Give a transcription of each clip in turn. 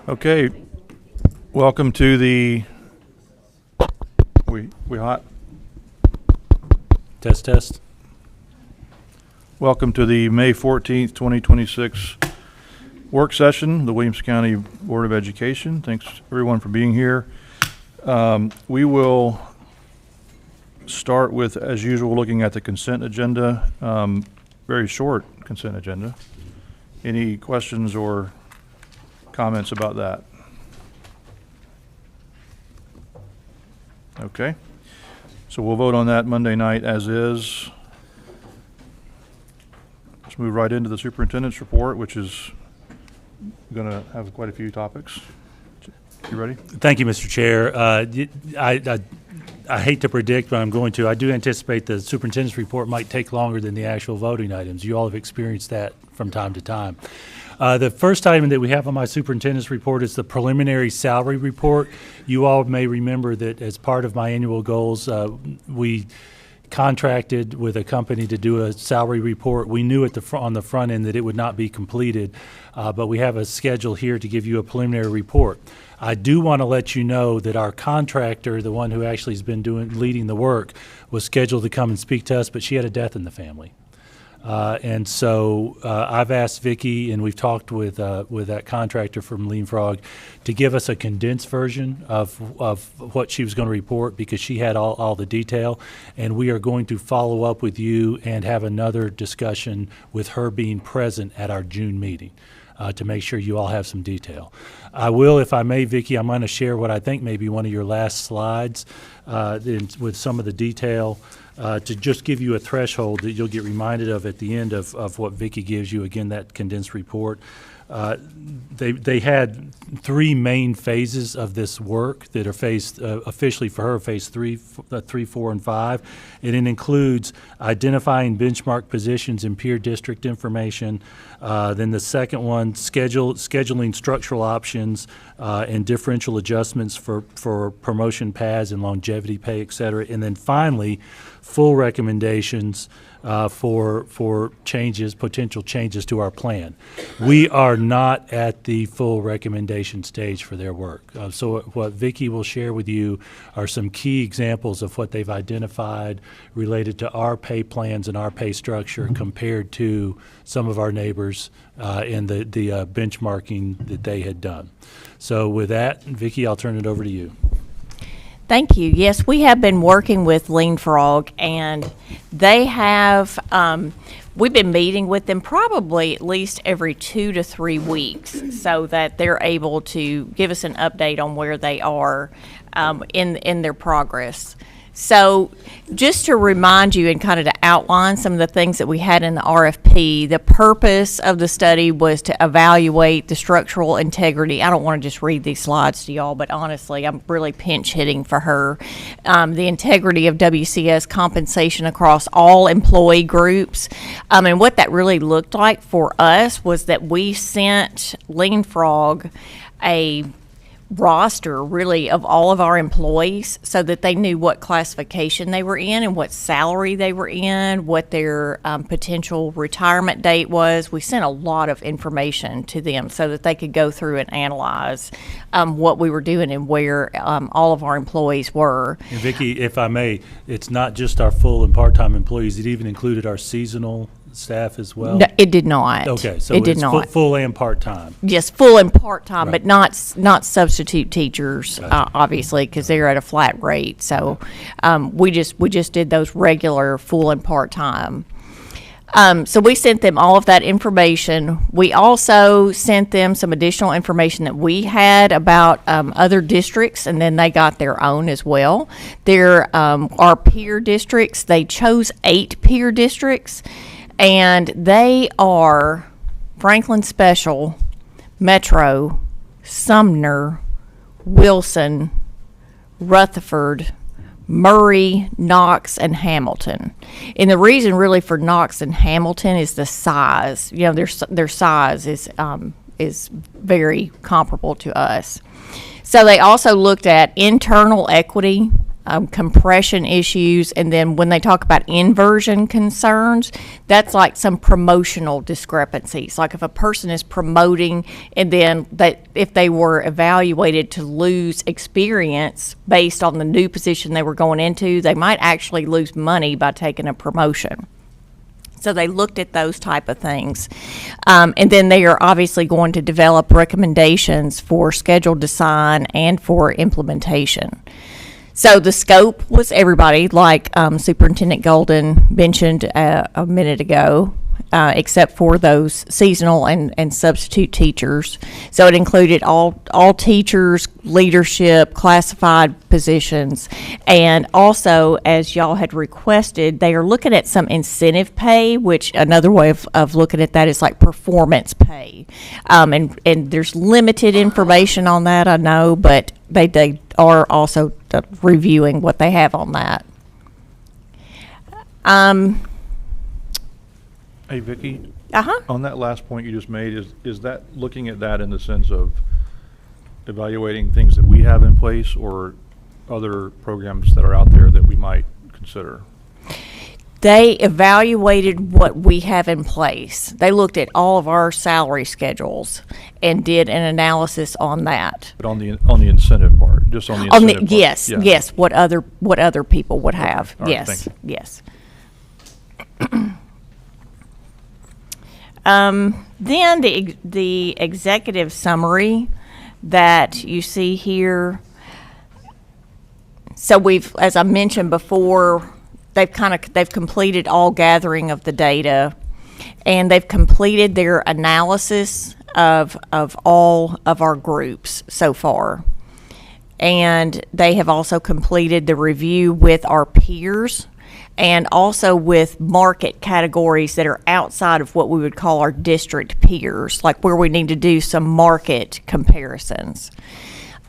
Okay, welcome to the, we hot? Test. Welcome to the May 14th, 2026 work session, the Williams County Board of Education. Thanks everyone for being here. We will start with, as usual, looking at the consent agenda. Very short consent agenda. Any questions or comments about that? Okay, so we'll vote on that Monday night as is. Let's move right into the superintendent's report, which is going to have quite a few topics. You ready? Thank you, Mr. Chair. I hate to predict, but I'm going to. I do anticipate the superintendent's report might take longer than the actual voting items. You all have experienced that from time to time. The first item that we have on my superintendent's report is the preliminary salary report. You all may remember that as part of my annual goals, we contracted with a company to do a salary report. We knew on the front end that it would not be completed, but we have a schedule here to give you a preliminary report. I do want to let you know that our contractor, the one who actually has been leading the work, was scheduled to come and speak to us, but she had a death in the family. And so I've asked Vicki, and we've talked with that contractor from Lean Frog, to give us a condensed version of what she was going to report, because she had all the detail. And we are going to follow up with you and have another discussion with her being present at our June meeting to make sure you all have some detail. I will, if I may, Vicki, I'm going to share what I think may be one of your last slides with some of the detail. To just give you a threshold that you'll get reminded of at the end of what Vicki gives you, again, that condensed report. They had three main phases of this work that are phased officially for her, phase 3, 4, and 5. And it includes identifying benchmark positions and peer district information. Then the second one, scheduling structural options and differential adjustments for promotion paths and longevity pay, et cetera. And then finally, full recommendations for potential changes to our plan. We are not at the full recommendation stage for their work. So what Vicki will share with you are some key examples of what they've identified related to our pay plans and our pay structure compared to some of our neighbors and the benchmarking that they had done. So with that, Vicki, I'll turn it over to you. Thank you. Yes, we have been working with Lean Frog, and they have, we've been meeting with them probably at least every 2 to 3 weeks so that they're able to give us an update on where they are in their progress. So just to remind you and kind of to outline some of the things that we had in the RFP, the purpose of the study was to evaluate the structural integrity. I don't want to just read these slides to y'all, but honestly, I'm really pinch hitting for her. The integrity of WCS compensation across all employee groups. And what that really looked like for us was that we sent Lean Frog a roster really of all of our employees so that they knew what classification they were in and what salary they were in, what their potential retirement date was. We sent a lot of information to them so that they could go through and analyze what we were doing and where all of our employees were. And Vicki, if I may, it's not just our full and part-time employees. It even included our seasonal staff as well? No, it did not. Okay, so it did it's not. Full and part-time. Yes, full and part-time, Right. but not substitute teachers, Gotcha. obviously, because they're at a flat rate. So we just did those regular full and part-time. So we sent them all of that information. We also sent them some additional information that we had about other districts, and then they got their own as well. There are peer districts. They chose 8 peer districts, and they are Franklin Special, Metro, Sumner, Wilson, Rutherford, Murray, Knox, and Hamilton. And the reason really for Knox and Hamilton is the size. You know, their size is very comparable to us. So they also looked at internal equity compression issues, and then when they talk about inversion concerns, that's like some promotional discrepancies. Like if a person is promoting and then if they were evaluated to lose experience based on the new position they were going into, they might actually lose money by taking a promotion. So they looked at those type of things. And then they are obviously going to develop recommendations for schedule design and for implementation. So the scope was everybody, like Superintendent Golden mentioned a minute ago, except for those seasonal and substitute teachers. So it included all teachers, leadership, classified positions, and also, as y'all had requested, they are looking at some incentive pay, which another way of looking at that is like performance pay. And there's limited information on that, I know, but they are also reviewing what they have on that. Hey, Vicki, Uh-huh. on that last point you just made, is that looking at that in the sense of evaluating things that we have in place or other programs that are out there that we might consider? They evaluated what we have in place. They looked at all of our salary schedules and did an analysis on that. But on the incentive part, just on the incentive part? Yes, Yeah. yes, what other people would have. All right, Yes, thank you. yes. Then the executive summary that you see here. So as I mentioned before, they've completed all gathering of the data, and they've completed their analysis of all of our groups so far. And they have also completed the review with our peers and also with market categories that are outside of what we would call our district peers, like where we need to do some market comparisons.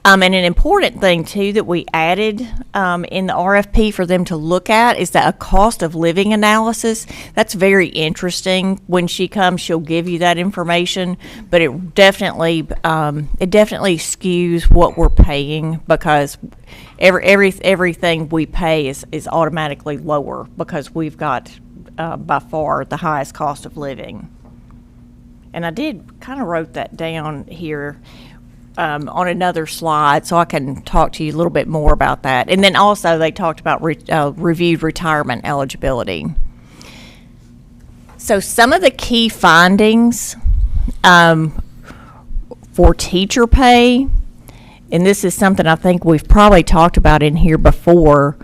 And an important thing, too, that we added in the RFP for them to look at is that a cost of living analysis. That's very interesting. When she comes, she'll give you that information, but it definitely skews what we're paying because everything we pay is automatically lower because we've got by far the highest cost of living. And I did kind of wrote that down here. On another slide, so I can talk to you a little bit more about that. And then also they talked about reviewed retirement eligibility. So some of the key findings for teacher pay, and this is something I think we've probably talked about in here before,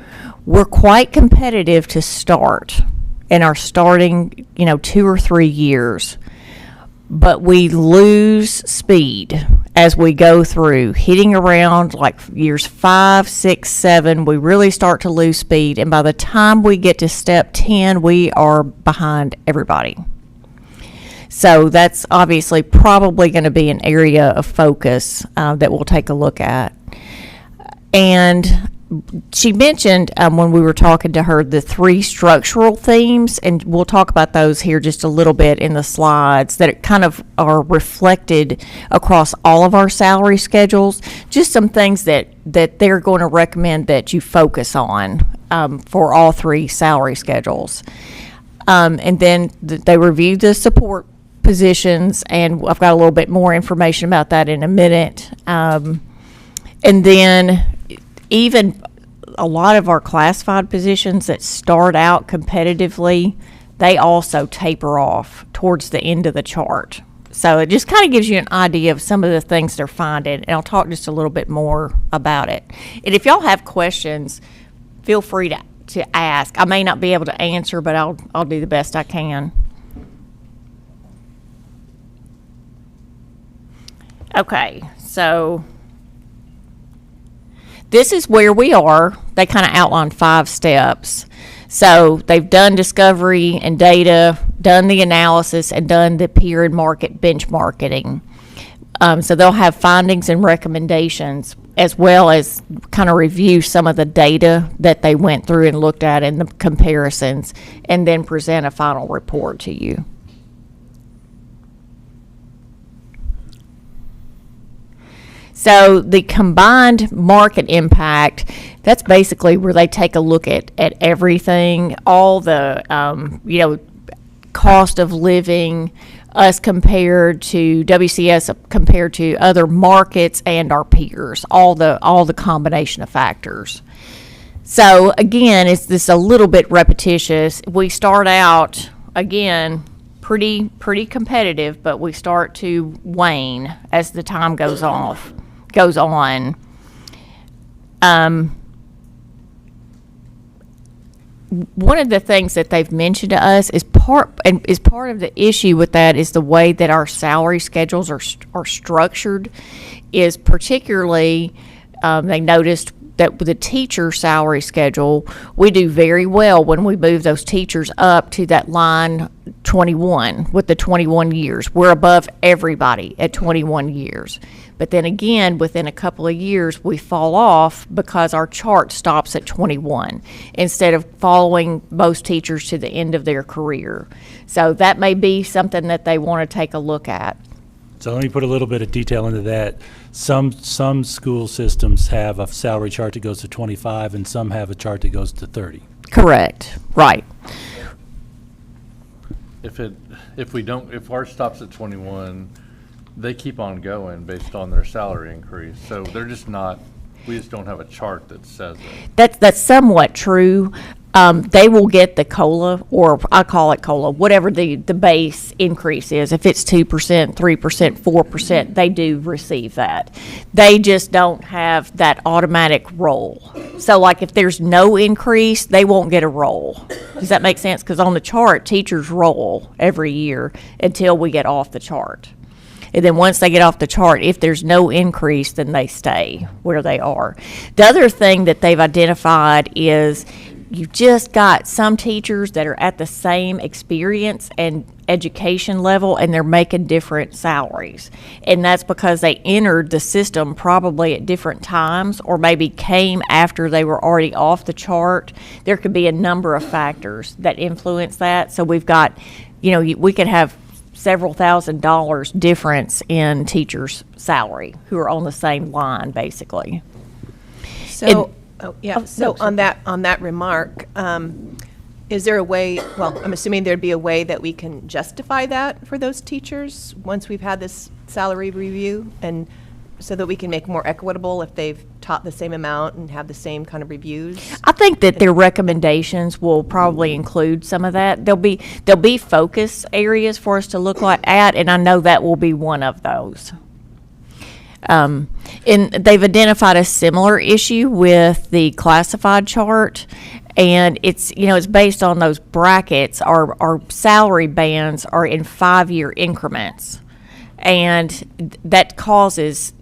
we're quite competitive to start in our starting, 2 or 3 years. But we lose speed as we go through, hitting around like years 5, 6, 7, we really start to lose speed. And by the time we get to step 10, we are behind everybody. So that's obviously probably going to be an area of focus that we'll take a look at. And she mentioned when we were talking to her the 3 structural themes, and we'll talk about those here just a little bit in the slides, that kind of are reflected across all of our salary schedules, just some things that they're going to recommend that you focus on for all 3 salary schedules. And then they reviewed the support positions, and I've got a little bit more information about that in a minute. And then even a lot of our classified positions that start out competitively, they also taper off towards the end of the chart. So it just kind of gives you an idea of some of the things they're finding, and I'll talk just a little bit more about it. And if y'all have questions, feel free to ask. I may not be able to answer, but I'll do the best I can. Okay, so this is where we are. They kind of outlined 5 steps. So they've done discovery and data, done the analysis, and done the peer and market benchmarking. So they'll have findings and recommendations, as well as kind of review some of the data that they went through and looked at in the comparisons, and then present a final report to you. So the combined market impact, that's basically where they take a look at everything, all the, cost of living, us compared to WCS compared to other markets and our peers, all the combination of factors. So again, it's this a little bit repetitious. We start out again pretty competitive, but we start to wane as the time goes on. One of the things that they've mentioned to us is part of the issue with that is the way that our salary schedules are structured. Is particularly they noticed that with the teacher salary schedule, we do very well when we move those teachers up to that line 21 with the 21 years. We're above everybody at 21 years. But then again, within a couple of years, we fall off because our chart stops at 21 instead of following most teachers to the end of their career. So that may be something that they want to take a look at. So let me put a little bit of detail into that. Some school systems have a salary chart that goes to 25, and some have a chart that goes to 30. Correct. Right. If ours stops at 21, they keep on going based on their salary increase. So they're just not, we just don't have a chart that says it. That's somewhat true. They will get the COLA, or I call it COLA, whatever the base increase is. If it's 2%, 3%, 4%, they do receive that. They just don't have that automatic roll. So like if there's no increase, they won't get a roll. Does that make sense? Because on the chart, teachers roll every year until we get off the chart. And then once they get off the chart, if there's no increase, then they stay where they are. The other thing that they've identified is you've just got some teachers that are at the same experience and education level, and they're making different salaries. And that's because they entered the system probably at different times, or maybe came after they were already off the chart. There could be a number of factors that influence that. So we've got, we could have several $1,000s difference in teachers' salary who are on the same line, basically. So, on that remark, is there a way, well, I'm assuming there'd be a way that we can justify that for those teachers once we've had this salary review, and so that we can make more equitable if they've taught the same amount and have the same kind of reviews? I think that their recommendations will probably include some of that. There'll be focus areas for us to look at, and I know that will be one of those. And they've identified a similar issue with the classified chart, and it's based on those brackets. Our salary bands are in 5-year increments, and that causes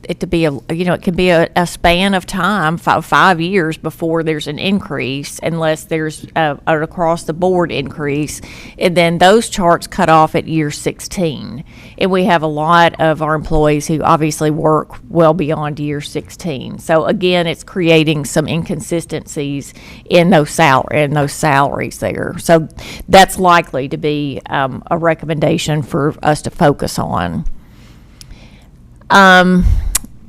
it to be it can be a span of time, 5 years before there's an increase, unless there's an across the board increase, and then those charts cut off at year 16. And we have a lot of our employees who obviously work well beyond year 16. So again, it's creating some inconsistencies in those salaries there. So that's likely to be a recommendation for us to focus on.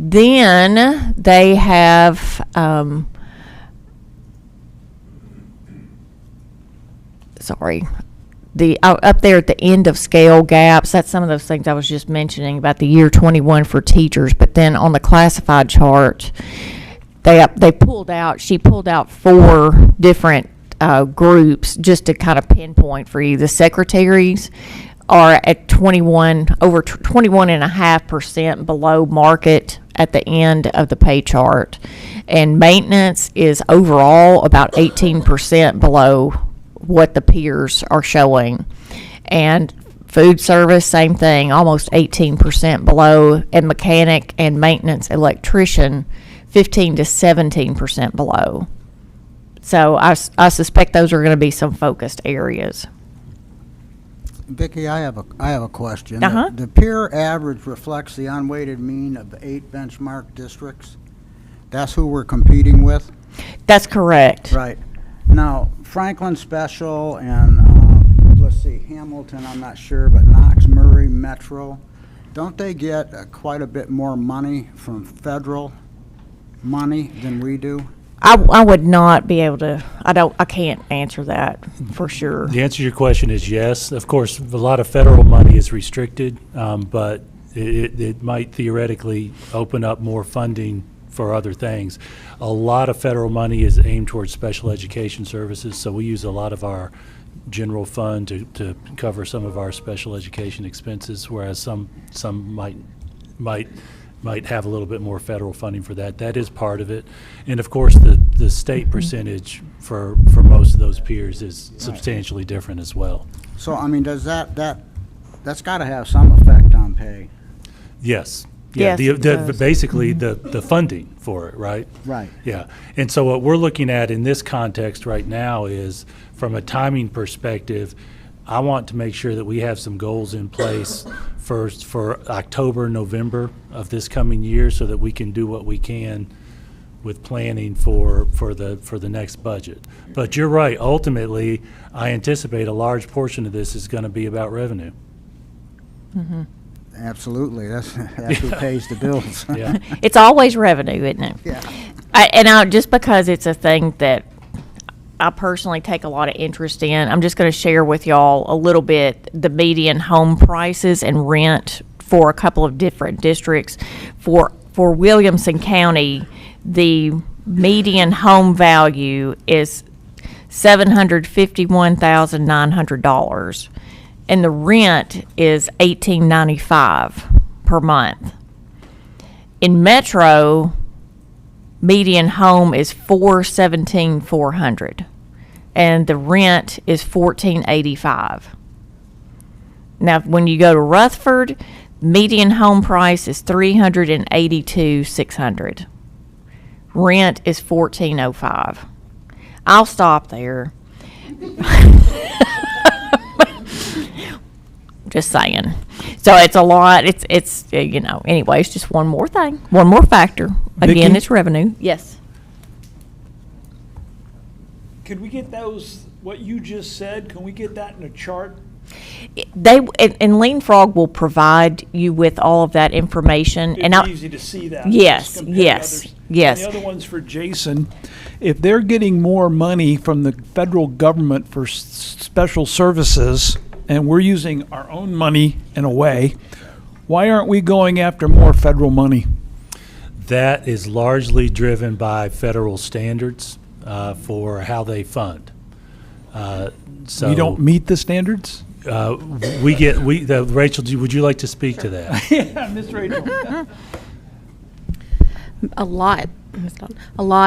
Then they have, up there at the end of scale gaps, that's some of those things I was just mentioning about the year 21 for teachers. But then on the classified chart, she pulled out 4 different groups just to kind of pinpoint for you. The secretaries are at 21.5% below market at the end of the pay chart. And maintenance is overall about 18% below what the peers are showing. And food service, same thing, almost 18% below. And mechanic and maintenance electrician, 15 to 17% below. So I suspect those are going to be some focused areas. Vicki, I have a question. Uh-huh. The peer average reflects the unweighted mean of the 8 benchmark districts. That's who we're competing with? That's correct. Right. Now, Franklin Special and, let's see, Hamilton, I'm not sure, but Knox, Murray, Metro, Don't they get quite a bit more money from federal money than we do? I would not be able to, I can't answer that for sure. The answer to your question is yes. Of course, a lot of federal money is restricted, but it might theoretically open up more funding for other things. A lot of federal money is aimed towards special education services, so we use a lot of our general fund to cover some of our special education expenses, whereas some might have a little bit more federal funding for that. That is part of it. And of course, the state percentage for most of those peers is substantially different as well. So, I mean, does that's got to have some effect on pay? Yes. Yeah, Yes, it does. basically the funding for it, right? Right. Yeah. And so what we're looking at in this context right now is, from a timing perspective, I want to make sure that we have some goals in place for October, November of this coming year, so that we can do what we can with planning for the next budget. But you're right, ultimately, I anticipate a large portion of this is going to be about revenue. Absolutely. That's who pays the bills. Yeah. It's always revenue, isn't it? Yeah. Just because it's a thing that I personally take a lot of interest in, I'm just going to share with y'all a little bit the median home prices and rent for a couple of different districts. For Williamson County, the median home value is $751,900, and the rent is $1,895 per month. In Metro, median home is $417,400, and the rent is $1,485. Now, when you go to Rutherford, median home price is $382,600. Rent is $1,405. I'll stop there. Just saying. So it's a lot. It's anyway, it's just one more thing, one more factor. Again, Vicki? it's revenue. Yes. Could we get those, what you just said, can we get that in a chart? And Lean Frog will provide you with all of that information. And It'd I, be easy to see that. Yes, just compare to yes, others. yes. And the other one's for Jason. If they're getting more money from the federal government for special services, and we're using our own money in a way, why aren't we going after more federal money? That is largely driven by federal standards for how they fund. So We don't meet the standards? Rachel, would you like to speak to that? Yeah, Ms. Rachel. A lot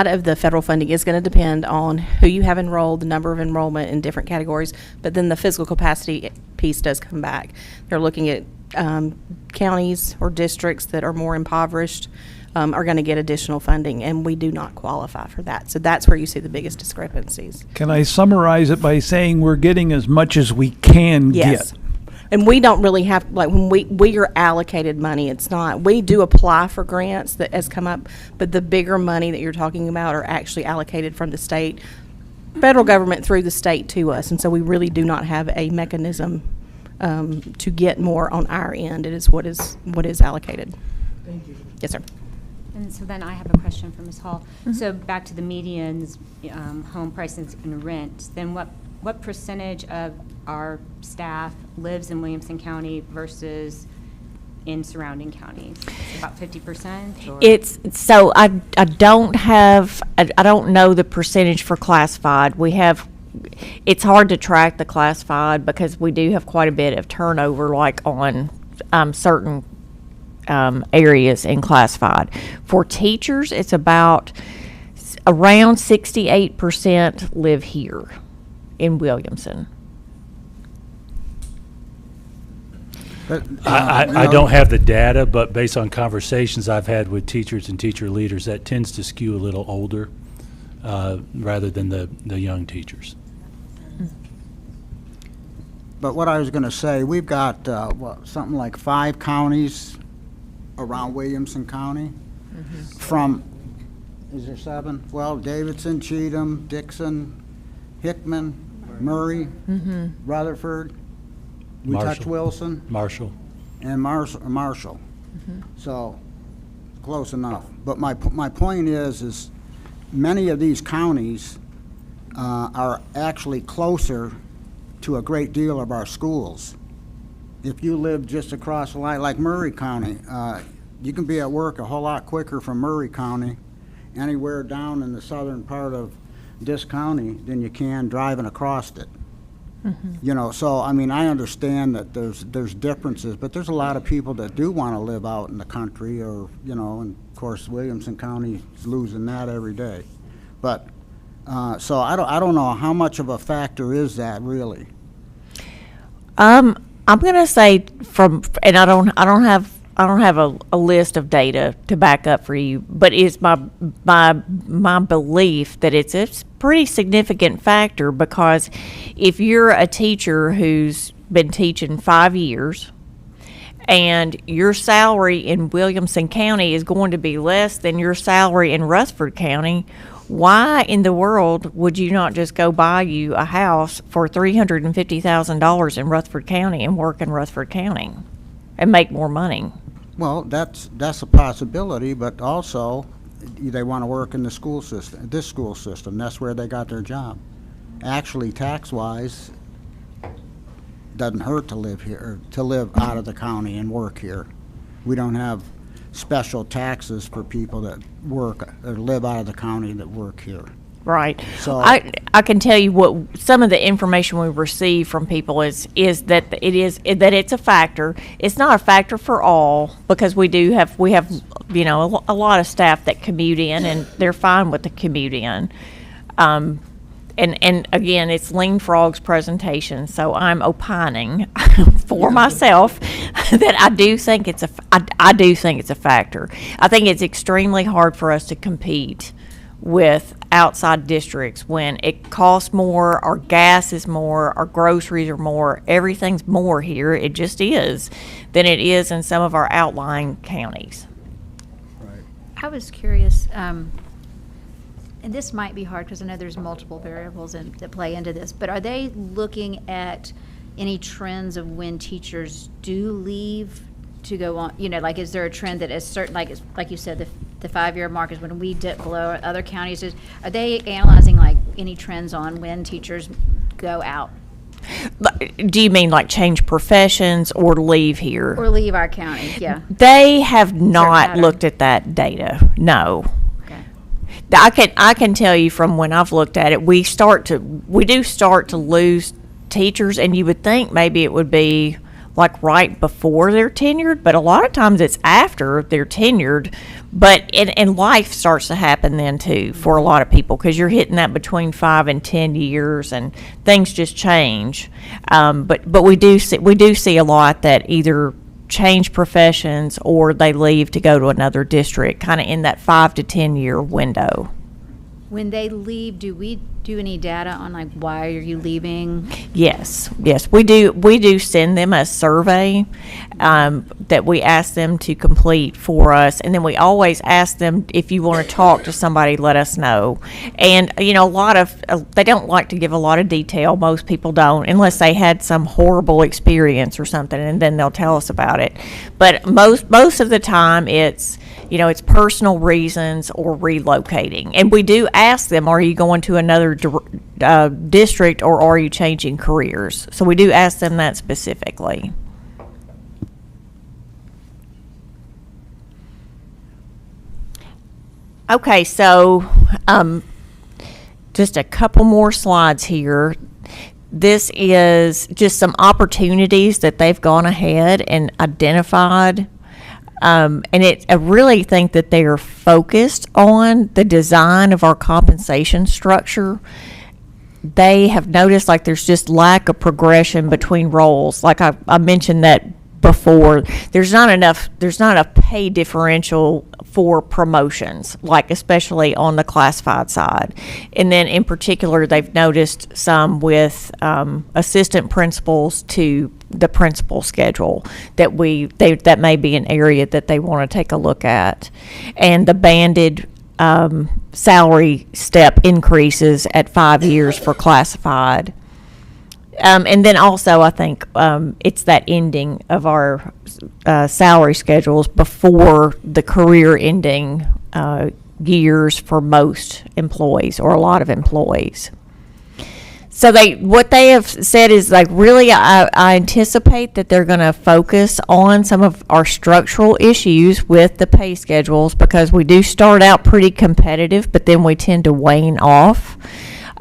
of the federal funding is going to depend on who you have enrolled, the number of enrollment in different categories, but then the physical capacity piece does come back. They're looking at counties or districts that are more impoverished are going to get additional funding, and we do not qualify for that. So that's where you see the biggest discrepancies. Can I summarize it by saying we're getting as much as we can Yes. get? And we don't really have, like, when we are allocated money, it's not, we do apply for grants that has come up, but the bigger money that you're talking about are actually allocated from the state, federal government through the state to us. And so we really do not have a mechanism to get more on our end. It is what is allocated. Thank you. Yes, sir. And so then I have a question for Ms. Hall. So back to the medians, home prices and rent, then what percentage of our staff lives in Williamson County versus in surrounding counties? It's about 50%? Or? It's so I don't know the percentage for classified. It's hard to track the classified because we do have quite a bit of turnover, like on certain areas in classified. For teachers, it's about around 68% live here in Williamson. But, I don't have the data, but based on conversations I've had with teachers and teacher leaders, that tends to skew a little older rather than the young teachers. But what I was going to say, we've got, something like 5 counties around Williamson County. From, is there 7? Well, Davidson, Cheatham, Dixon, Hickman, Murray, Rutherford. We touched Marshall. Wilson. Marshall. and Marshall. So, close enough. But my point is many of these counties are actually closer to a great deal of our schools. If you live just across the line, like Murray County, you can be at work a whole lot quicker from Murray County anywhere down in the southern part of this county than you can driving across it. You know, so, I mean, I understand that there's differences, but there's a lot of people that do want to live out in the country, or, you know, and of course, Williamson County is losing that every day. But, so I don't know how much of a factor is that really? I'm gonna say and I don't have a list of data to back up for you, but it's my belief that it's a pretty significant factor, because if you're a teacher who's been teaching 5 years and your salary in Williamson County is going to be less than your salary in Rutherford County, why in the world would you not just go buy you a house for $350,000 in Rutherford County and work in Rutherford County and make more money? Well, that's a possibility, but also they want to work in the school system, this school system. That's where they got their job. Actually, tax-wise, doesn't hurt to live here, to live out of the county and work here. We don't have special taxes for people that work or live out of the county that work here. Right. So- I can tell you what some of the information we receive from people is that it's a factor. It's not a factor for all, because we have you know a lot of staff that commute in and they're fine with the commute in. And again, it's Lean Frog's presentation, so I'm opining for myself that I do think it's a factor. I think it's extremely hard for us to compete with outside districts when it costs more, our gas is more, our groceries are more, everything's more here, it just is, than it is in some of our outlying counties. I was curious, and this might be hard because I know there's multiple variables that play into this, but are they looking at any trends of when teachers do leave to go on, you know, like, is there a trend that is certain, like you said, the 5-year mark is when we dip below other counties? Are they analyzing, like, any trends on when teachers go out? Do you mean like change professions or leave here? Or leave our county, yeah. They have not pattern? looked at that data, no. Okay. I can tell you from when I've looked at it, we do start to lose teachers, and you would think maybe it would be like right before they're tenured, but a lot of times it's after they're tenured. But and life starts to happen then too for a lot of people, because you're hitting that between 5 and 10 years, and things just change. But we do see a lot that either change professions or they leave to go to another district, kind of in that 5 to 10 year window. When they leave, do we do any data on, like, why are you leaving? Yes, we do send them a survey that we ask them to complete for us, and then we always ask them, if you want to talk to somebody, let us know. And you know, they don't like to give a lot of detail. Most people don't, unless they had some horrible experience or something, and then they'll tell us about it. But most of the time, it's personal reasons or relocating. And we do ask them, are you going to another district, or are you changing careers? So we do ask them that specifically. Okay, so just a couple more slides here. This is just some opportunities that they've gone ahead and identified. I really think that they are focused on the design of our compensation structure. They have noticed, like, there's just lack of progression between roles. Like I mentioned that before, there's not enough pay differential for promotions, like especially on the classified side. And then in particular, they've noticed some with assistant principals to the principal schedule that may be an area that they want to take a look at. And the banded salary step increases at 5 years for classified. And then also, I think it's that ending of our salary schedules before the career ending years for most employees or a lot of employees. So what they have said is like, really, I anticipate that they're going to focus on some of our structural issues with the pay schedules, because we do start out pretty competitive, but then we tend to wane off.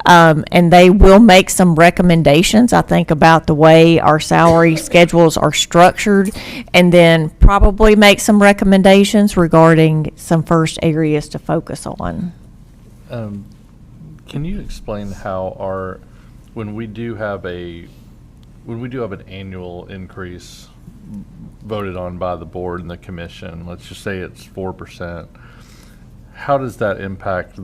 And they will make some recommendations, I think, about the way our salary schedules are structured, and then probably make some recommendations regarding some first areas to focus on. Can you explain how when we do have an annual increase voted on by the board and the commission, let's just say it's 4%, how does that impact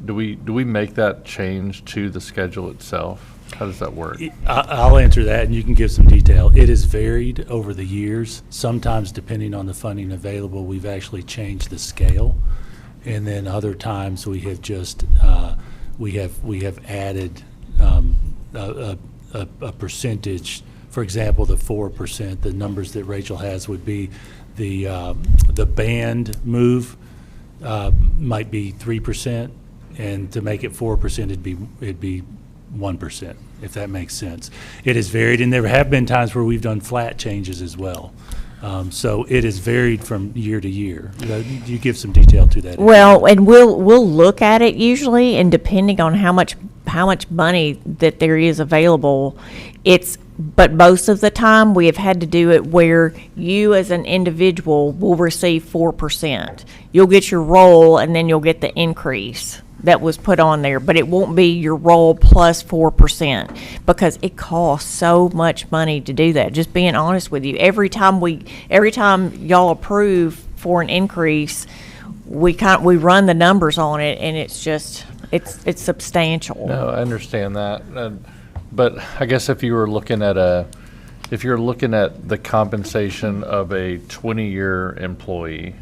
do we make that change to the schedule itself? How does that work? I'll answer that, and you can give some detail. It has varied over the years. Sometimes, depending on the funding available, we've actually changed the scale, and then other times we have just we have added a percentage. For example, the 4%. The numbers that Rachel has would be the band move might be 3%. And to make it 4%, it'd be 1%, if that makes sense. It has varied, and there have been times where we've done flat changes as well. So it has varied from year to year. You give some detail to that. Well, and we'll look at it usually, and depending on how much money that there is available, but most of the time we have had to do it where you as an individual will receive 4%. You'll get your roll, and then you'll get the increase that was put on there, but it won't be your roll plus 4%, because it costs so much money to do that. Just being honest with you, every time y'all approve for an increase, we run the numbers on it, and it's substantial. No, I understand that, but I guess if you were looking at the compensation of a 20-year employee,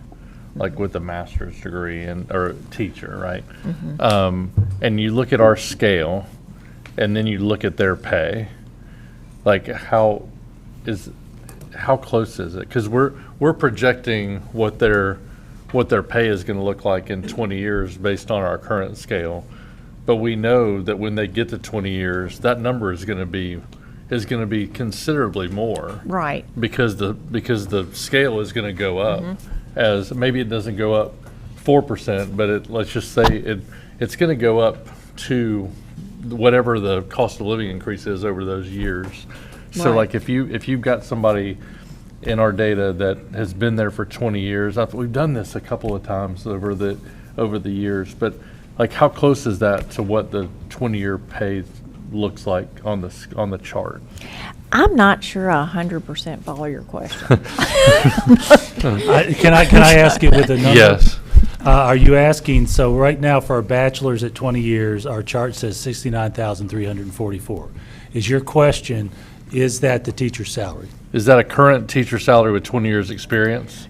like with a master's degree or a teacher, right? And you look at our scale, and then you look at their pay, like how close is it? Because we're projecting what their pay is going to look like in 20 years based on our current scale, but we know that when they get to 20 years, that number is going to be considerably more, Right. because the scale is going to go up. As maybe it doesn't go up 4%, but let's just say it's going to go up to whatever the cost of living increase is over those years. So Right. like if you've got somebody in our data that has been there for 20 years, we've done this a couple of times over the years, but like how close is that to what the 20-year pay looks like on the chart? I'm not sure I 100% follow your question. Can I ask it with a number? Yes. Are you asking, so right now for our bachelor's at 20 years, our chart says 69,344. Is your question, is that the teacher's salary? Is that a current teacher salary with 20 years experience?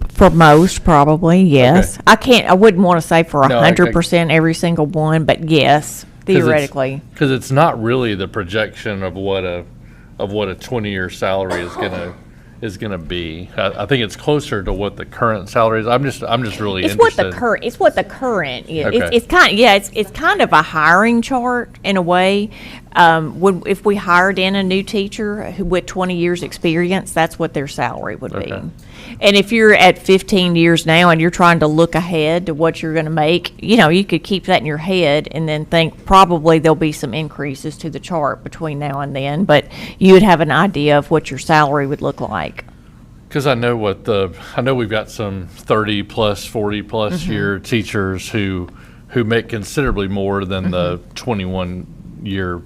For most, probably, yes. Okay. I wouldn't want to say for No, I- 100% every single one, but yes, theoretically. Because it's not really the projection of what a 20-year salary is gonna be. I think it's closer to what the current salary is. I'm just really It's interested. what the current is. Okay. It's kind of a hiring chart in a way. If we hired in a new teacher with 20 years experience, that's what their salary would be. Okay. And if you're at 15 years now and you're trying to look ahead to what you're going to make, you could keep that in your head and then think probably there'll be some increases to the chart between now and then, but you would have an idea of what your salary would look like. Because I know we've got some 30 plus, 40 plus year teachers who make considerably more than the 21-year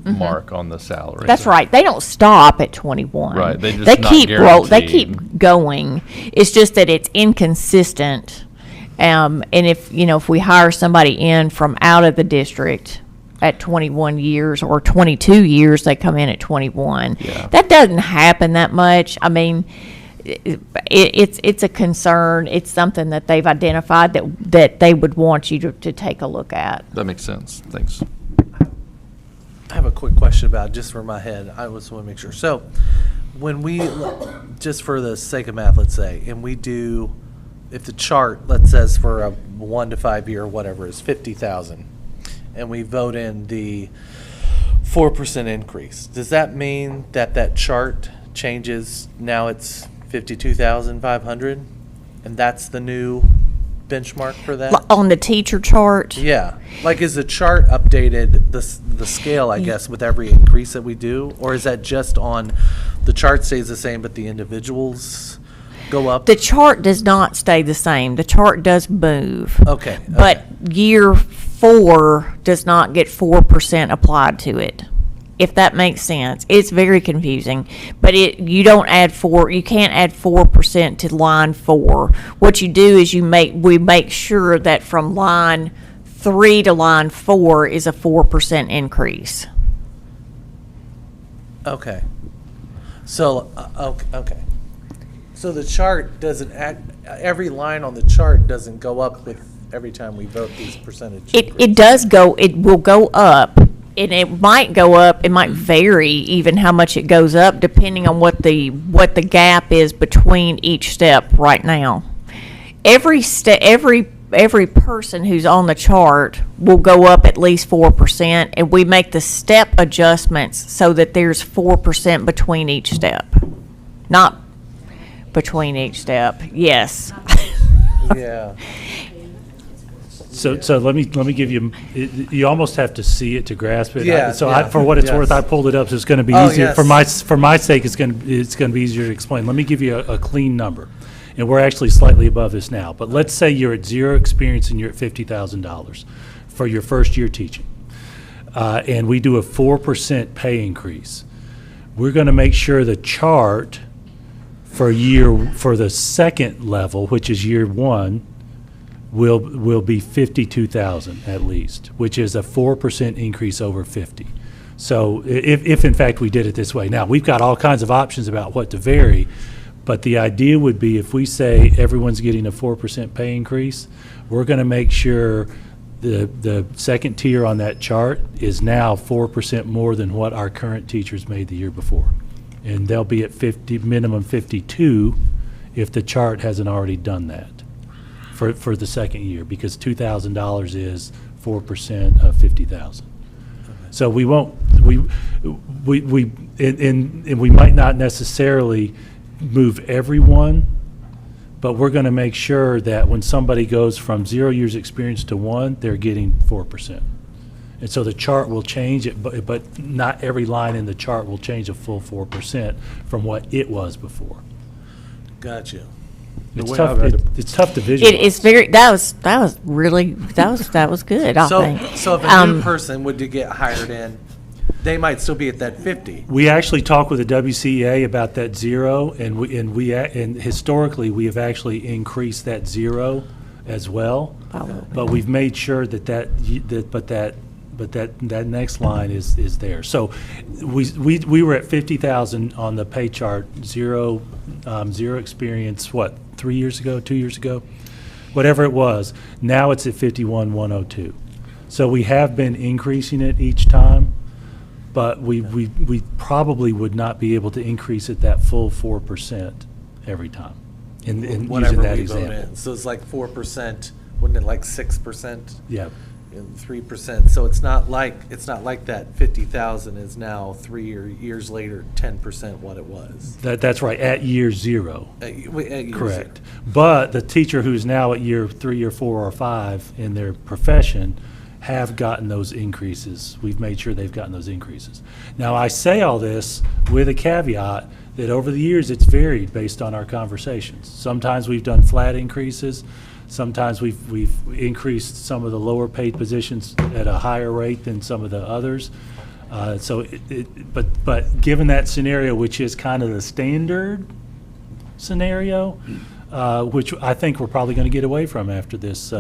mark on the salary. That's right. They don't stop at 21. Right, they just not They guaranteed. keep going. It's just that it's inconsistent. And if we hire somebody in from out of the district at 21 years or 22 years, they come in at 21. Yeah. That doesn't happen that much. I mean, it's a concern. It's something that they've identified that they would want you to take a look at. That makes sense. Thanks. I have a quick question about, just for my head, I just want to make sure. So when we, just for the sake of math, let's say, and we do, if the chart, let's says for a 1 to 5 year, whatever, is 50,000, and we vote in the 4% increase, does that mean that that chart changes, now it's 52,500? And that's the new benchmark for that? On the teacher chart, Yeah, like is the chart updated, the scale, I guess, with every increase that we do? Or is that just on, the chart stays the same, but the individuals go up? the chart does not stay the same. The chart does move. Okay. But year 4 does not get 4% applied to it, if that makes sense. It's very confusing, but you don't add 4, you can't add 4% to line 4. What you do is we make sure that from line 3 to line 4 is a 4% increase. Okay. So, okay. So the chart doesn't every line on the chart doesn't go up with every time we vote these percentage increases? It will go up, and it might go up, it might vary even how much it goes up, depending on what the gap is between each step right now. Every person who's on the chart will go up at least 4%, and we make the step adjustments so that there's 4% between each step. Not between each step, yes. Yeah. So let me give you, you almost have to see it to grasp it. Yeah, So yeah, for what it's worth, yes. I pulled it up, so it's going to be Oh, easier. yes. For my sake, it's going to be easier to explain. Let me give you a clean number. And we're actually slightly above this now. But let's say you're at 0 experience and you're at $50,000 for your first year teaching. And we do a 4% pay increase. We're going to make sure the chart for the second level, which is year 1, will be 52,000 at least, which is a 4% increase over 50. So if in fact we did it this way. Now, we've got all kinds of options about what to vary, but the idea would be if we say everyone's getting a 4% pay increase, we're going to make sure the second tier on that chart is now 4% more than what our current teachers made the year before. And they'll be at minimum 52 if the chart hasn't already done that for the second year, because $2,000 is 4% of 50,000. So we won't, and we might not necessarily move everyone, but we're going to make sure that when somebody goes from 0 years experience to 1, they're getting 4%. And so the chart will change it, but not every line in the chart will change a full 4% from what it was before. Gotcha. It's way tough, I've had to- it's tough to visualize. It's very, that was really, that was good, I think. So if a new person would to get hired in, they might still be at that 50. We actually talked with the WCA about that 0, and historically, we have actually increased that 0 as well. Oh. But we've made sure that next line is there. So we were at 50,000 on the pay chart, 0 experience, 3 years ago, 2 years ago? Whatever it was. Now it's at 51,102. So we have been increasing it each time, but we probably would not be able to increase it that full 4% every time in using Whatever that we vote example. in. So it's like 4%, wouldn't it like 6%? Yeah. And 3%. So it's not like that 50,000 is now 3 years later 10% what it was. That's right, at year 0. At year Correct. zero. But the teacher who's now at year 3 or 4 or 5 in their profession have gotten those increases. We've made sure they've gotten those increases. Now, I say all this with a caveat that over the years, it's varied based on our conversations. Sometimes we've done flat increases. Sometimes we've increased some of the lower paid positions at a higher rate than some of the others. But given that scenario, which is kind of the standard scenario, which I think we're probably going to get away from after this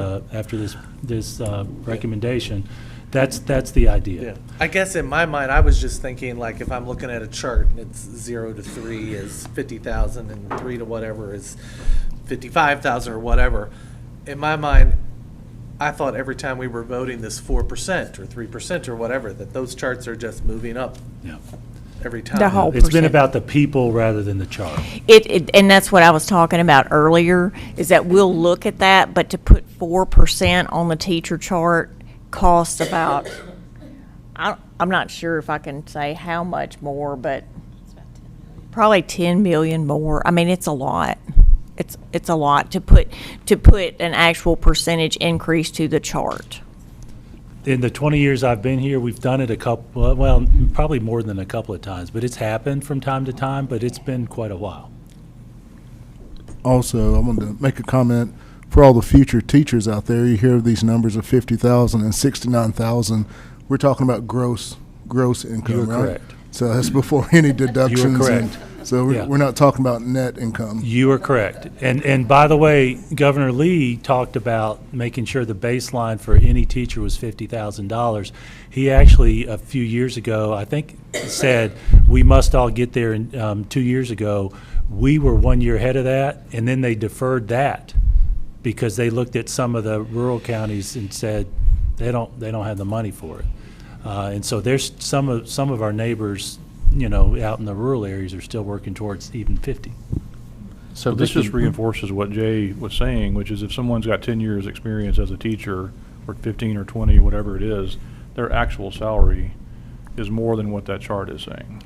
recommendation, That's the idea. I guess in my mind, I was just thinking, like, if I'm looking at a chart and it's 0 to 3 is 50,000 and 3 to whatever is 55,000 or whatever. In my mind, I thought every time we were voting this 4% or 3% or whatever, that those charts are just moving up Yeah. every time. The whole It's been percent. about the people rather than the chart. And that's what I was talking about earlier, is that we'll look at that, but to put 4% on the teacher chart costs about, I'm not sure if I can say how much more, but probably 10 million more. I mean, it's a lot. It's a lot to put an actual percentage increase to the chart. In the 20 years I've been here, we've done it a couple, well, probably more than a couple of times, but it's happened from time to time, but it's been quite a while. Also, I wanted to make a comment for all the future teachers out there. You hear these numbers of 50,000 and 69,000. We're talking about gross income, You are right? correct. So that's before any deductions. correct. So Yeah. we're not talking about net income. You are correct. And by the way, Governor Lee talked about making sure the baseline for any teacher was $50,000. He actually, a few years ago, I think, said we must all get there in 2 years ago. We were 1 year ahead of that, and then they deferred that because they looked at some of the rural counties and said they don't have the money for it. And so there's some of our neighbors, out in the rural areas are still working towards even 50. So this just reinforces what Jay was saying, which is if someone's got 10 years' experience as a teacher, or 15 or 20, whatever it is, their actual salary is more than what that chart is saying.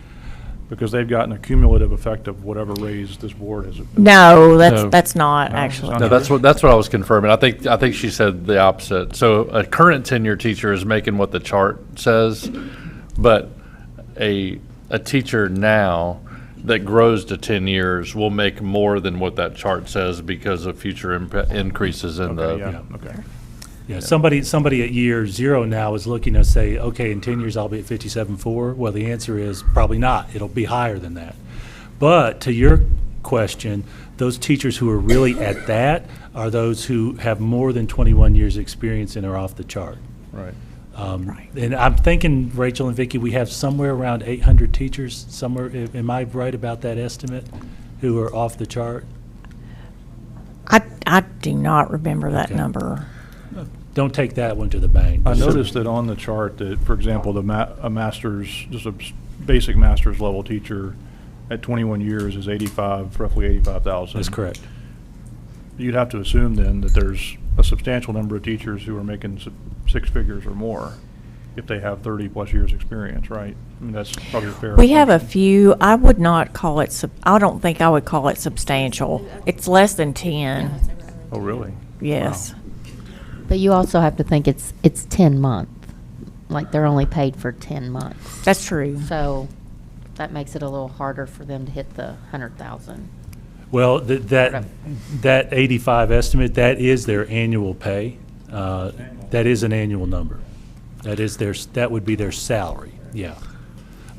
Because they've gotten a cumulative effect of whatever raise this board has. No, No. that's not No, actually. it's No, not. that's what I was confirming. I think she said the opposite. So a current tenure teacher is making what the chart says, but a teacher now that grows to 10 years will make more than what that chart says because of future increases in Okay, the. yeah, okay. Yeah, somebody at year 0 now is looking to say, okay, in 10 years I'll be at 57.4. Well, the answer is probably not. It'll be higher than that. But to your question, those teachers who are really at that are those who have more than 21 years' experience and are off the chart. Right. And I'm thinking, Rachel and Vicki, we have somewhere around 800 teachers, somewhere, am I right about that estimate, who are off the chart? I do not remember that Okay. number. Don't take that one to the bank. I noticed that on the chart that, for example, a master's, just a basic master's level teacher at 21 years is roughly 85,000. That's correct. You'd have to assume then that there's a substantial number of teachers who are making six figures or more if they have 30-plus years' experience, right? I mean, that's probably a fair We have a assumption. few, I would not call it, I don't think I would call it substantial. It's less than 10, Oh, really? yes. But you also have to think it's 10 months. Like, they're only paid for 10 months. That's true. So that makes it a little harder for them to hit the 100,000. Well, that 85 estimate, that is their annual pay. That is an annual number. That would be their salary, yeah.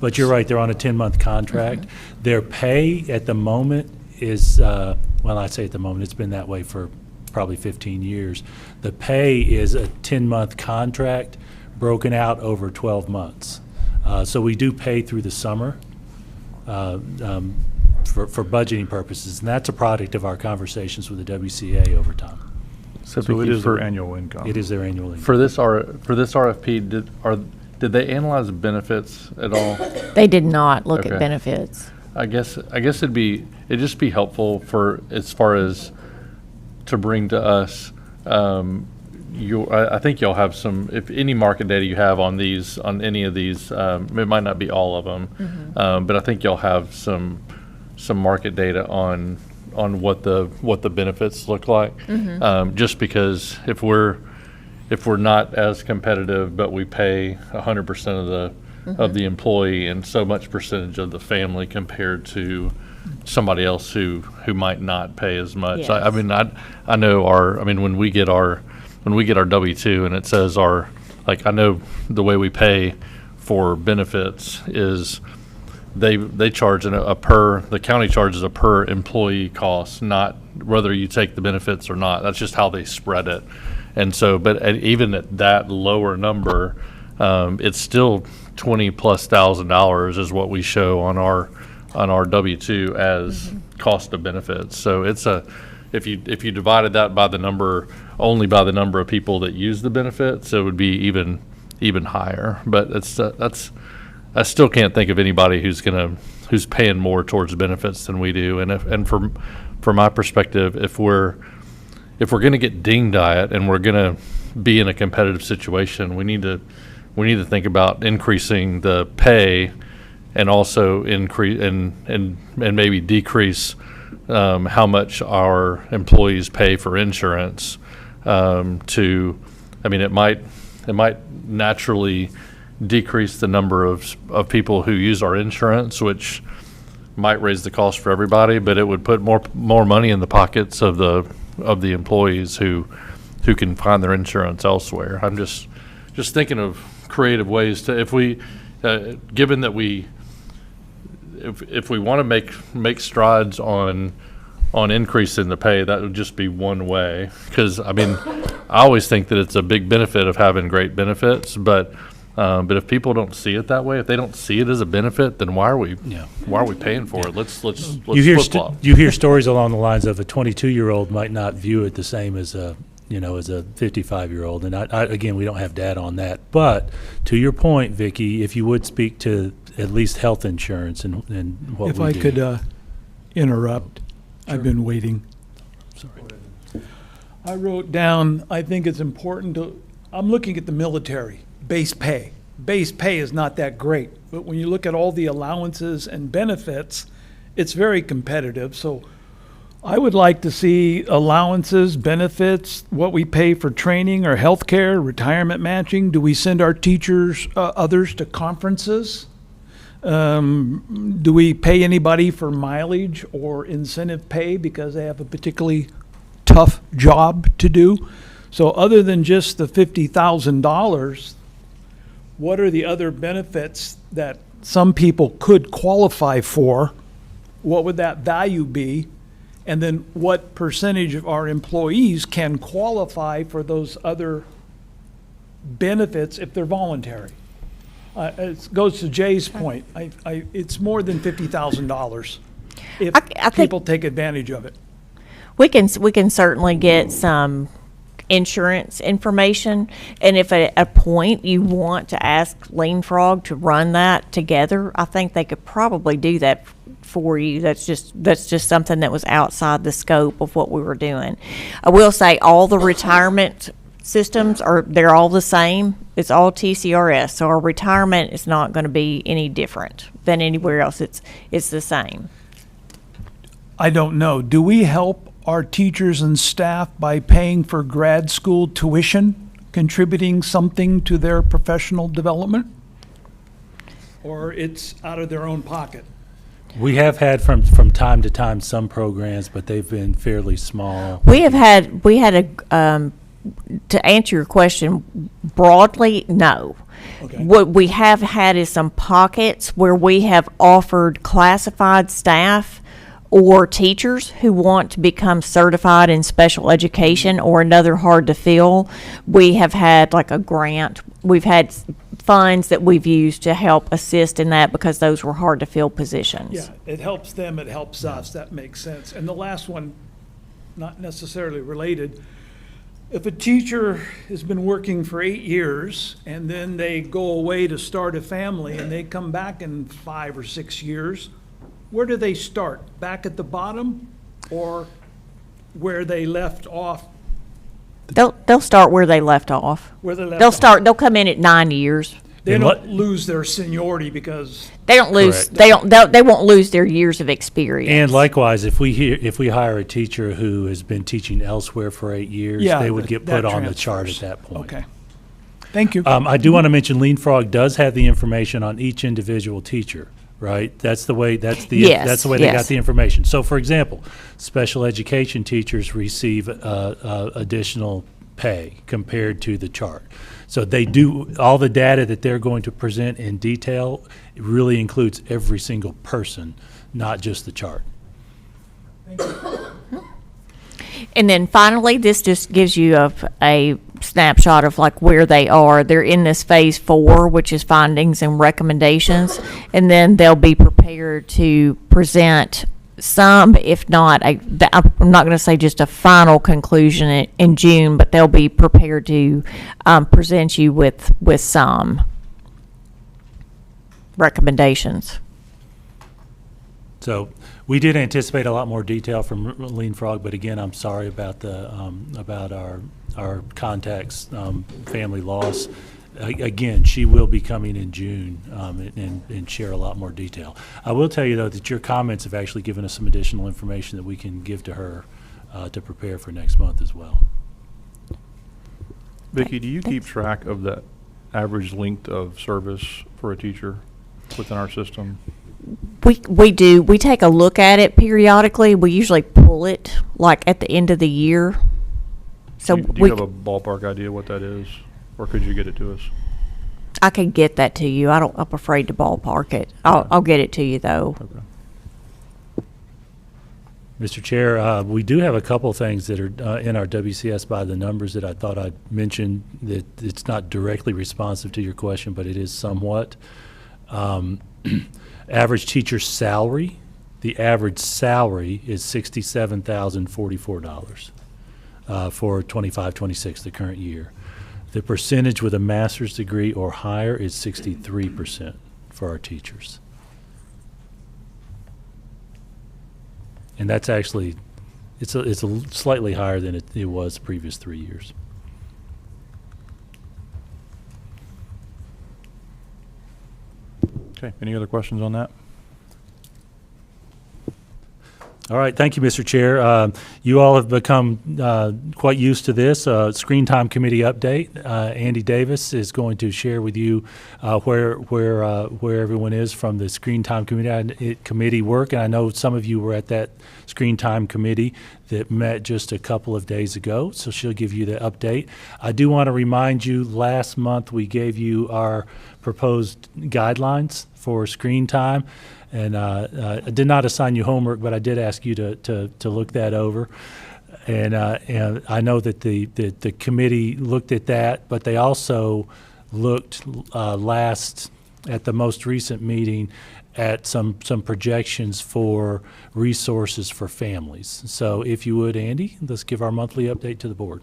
But you're right, they're on a 10-month contract. Their pay at the moment is, well, I say at the moment, it's been that way for probably 15 years. The pay is a 10-month contract broken out over 12 months. So we do pay through the summer for budgeting purposes, and that's a product of our conversations with the WCA over time. So it Vicki, is for- their annual income. It is their annual income. For this RFP, did they analyze benefits at all? They did not look at Okay. benefits. I guess it'd just be helpful for, as far as to bring to us, I think you'll have some, if any market data you have on any of these, it might not be all of them, but I think you'll have some market data on what the benefits look like. Just because if we're not as competitive, but we pay 100% of the employee and so much percentage of the family compared to somebody else who might not pay as much. I Yes. mean, I know when we get our W-2 and it says I know the way we pay for benefits is they charge the county charges a per employee cost, not whether you take the benefits or not. That's just how they spread it. And so, but even at that lower number, it's still $20,000+ is what we show on our W-2 as cost of benefits. So it's if you divided that by the number, only by the number of people that use the benefits, it would be even higher. But I still can't think of anybody who's paying more towards benefits than we do. And from my perspective, if we're going to get dinged by it and we're going to be in a competitive situation, we need to think about increasing the pay and also increase and maybe decrease how much our employees pay for insurance. It might naturally decrease the number of people who use our insurance, which might raise the cost for everybody, but it would put more money in the pockets of the employees who can find their insurance elsewhere. I'm just thinking of creative ways to, if we want to make strides on increasing the pay, that would just be one way. Because I always think that it's a big benefit of having great benefits, but if people don't see it that way, if they don't see it as a benefit, then why are we paying for it? Let's flip-flop. You hear stories along the lines of a 22-year-old might not view it the same as a 55-year-old, and again, we don't have data on that. But to your point, Vicki, if you would speak to at least health insurance and what If we I do. could interrupt, I've been waiting. Sorry. I wrote down, I think it's important I'm looking at the military, base pay. Base pay is not that great, but when you look at all the allowances and benefits, it's very competitive. So I would like to see allowances, benefits, what we pay for training or health care, retirement matching. Do we send our teachers, others to conferences? Do we pay anybody for mileage or incentive pay because they have a particularly tough job to do? So other than just the $50,000, what are the other benefits that some people could qualify for? What would that value be? And then what percentage of our employees can qualify for those other benefits if they're voluntary? It goes to Jay's point. It's more than $50,000 if I think people take advantage of it. we can certainly get some insurance information, and if at a point you want to ask Lean Frog to run that together, I think they could probably do that for you. That's just something that was outside the scope of what we were doing. I will say all the retirement systems they're all the same. It's all TCRS, so our retirement is not going to be any different than anywhere else. It's the same. I don't know. Do we help our teachers and staff by paying for grad school tuition, contributing something to their professional development? Or it's out of their own pocket? We have had from time to time some programs, but they've been fairly small. We had a, to answer your question broadly, no. Okay. What we have had is some pockets where we have offered classified staff or teachers who want to become certified in special education or another hard to fill. We have had like a grant. We've had funds that we've used to help assist in that because those were hard to fill positions. Yeah, it helps them, it helps us. That makes sense. And the last one, not necessarily related. If a teacher has been working for 8 years and then they go away to start a family and they come back in 5 or 6 years, where do they start? Back at the bottom or where they left off? They'll start where they left off. Where they left off. They'll come in at 9 years. They And don't lose their seniority because, They don't lose, Correct. they won't lose their years of experience. And likewise, if we hire a teacher who has been teaching elsewhere for 8 years, Yeah, they would get that put on the chart at transfers. that point. okay. Thank you. I do want to mention Lean Frog does have the information on each individual teacher, right? That's the way they Yes, got yes. the information. So for example, special education teachers receive additional pay compared to the chart. So they do, all the data that they're going to present in detail, it really includes every single person, not just the chart. And then finally, this just gives you a snapshot of like where they are. They're in this phase 4, which is findings and recommendations, and then they'll be prepared to present some, if not, I'm not going to say just a final conclusion in June, but they'll be prepared to present you with some recommendations. So we did anticipate a lot more detail from Lean Frog, but again, I'm sorry about the about our contact's family loss. Again, she will be coming in June and share a lot more detail. I will tell you, though, that your comments have actually given us some additional information that we can give to her to prepare for next month as well. Vicki, do you keep track of the average length of service for a teacher within our system? We do. We take a look at it periodically. We usually pull it like at the end of the year. So Do you have a ballpark idea what that is? Or could you get it to us? I can get that to you. I'm afraid to ballpark it. I'll get it to you though. Okay. Mr. Chair, we do have a couple things that are in our WCS by the numbers that I thought I'd mention, that it's not directly responsive to your question, but it is somewhat. Average teacher salary, the average salary is $67,044 for 25-26, the current year. The percentage with a master's degree or higher is 63% for our teachers. And that's actually, it's a slightly higher than it was the previous 3 years. Okay, any other questions on that? All right, thank you, Mr. Chair. You all have become quite used to this Screen Time Committee update. Andy Davis is going to share with you where everyone is from the Screen Time Committee work, and I know some of you were at that Screen Time Committee that met just a couple of days ago, so she'll give you the update. I do want to remind you, last month we gave you our proposed guidelines for screen time. And I did not assign you homework, but I did ask you to look that over. And I know that the committee looked at that, but they also looked at the most recent meeting at some projections for resources for families. So if you would, Andy, let's give our monthly update to the board.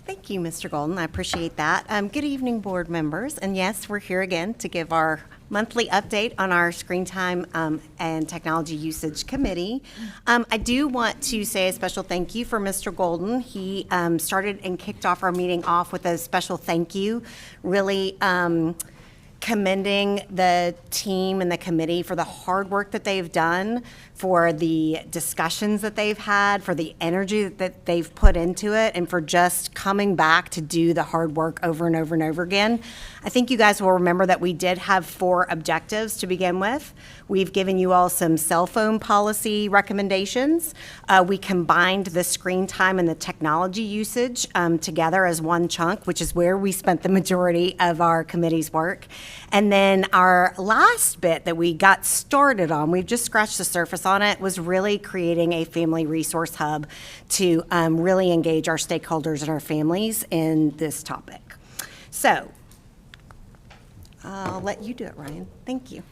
Thank you, Mr. Golden. I appreciate that. Good evening, board members. And yes, we're here again to give our monthly update on our Screen Time and Technology Usage Committee. I do want to say a special thank you for Mr. Golden. He started and kicked off our meeting off with a special thank you, really commending the team and the committee for the hard work that they've done, for the discussions that they've had, for the energy that they've put into it, and for just coming back to do the hard work over and over and over again. I think you guys will remember that we did have 4 objectives to begin with. We've given you all some cell phone policy recommendations. We combined the screen time and the technology usage together as one chunk, which is where we spent the majority of our committee's work. And then our last bit that we got started on, we've just scratched the surface on it, was really creating a family resource hub to really engage our stakeholders and our families in this topic. So I'll let you do it, Ryan. Thank you.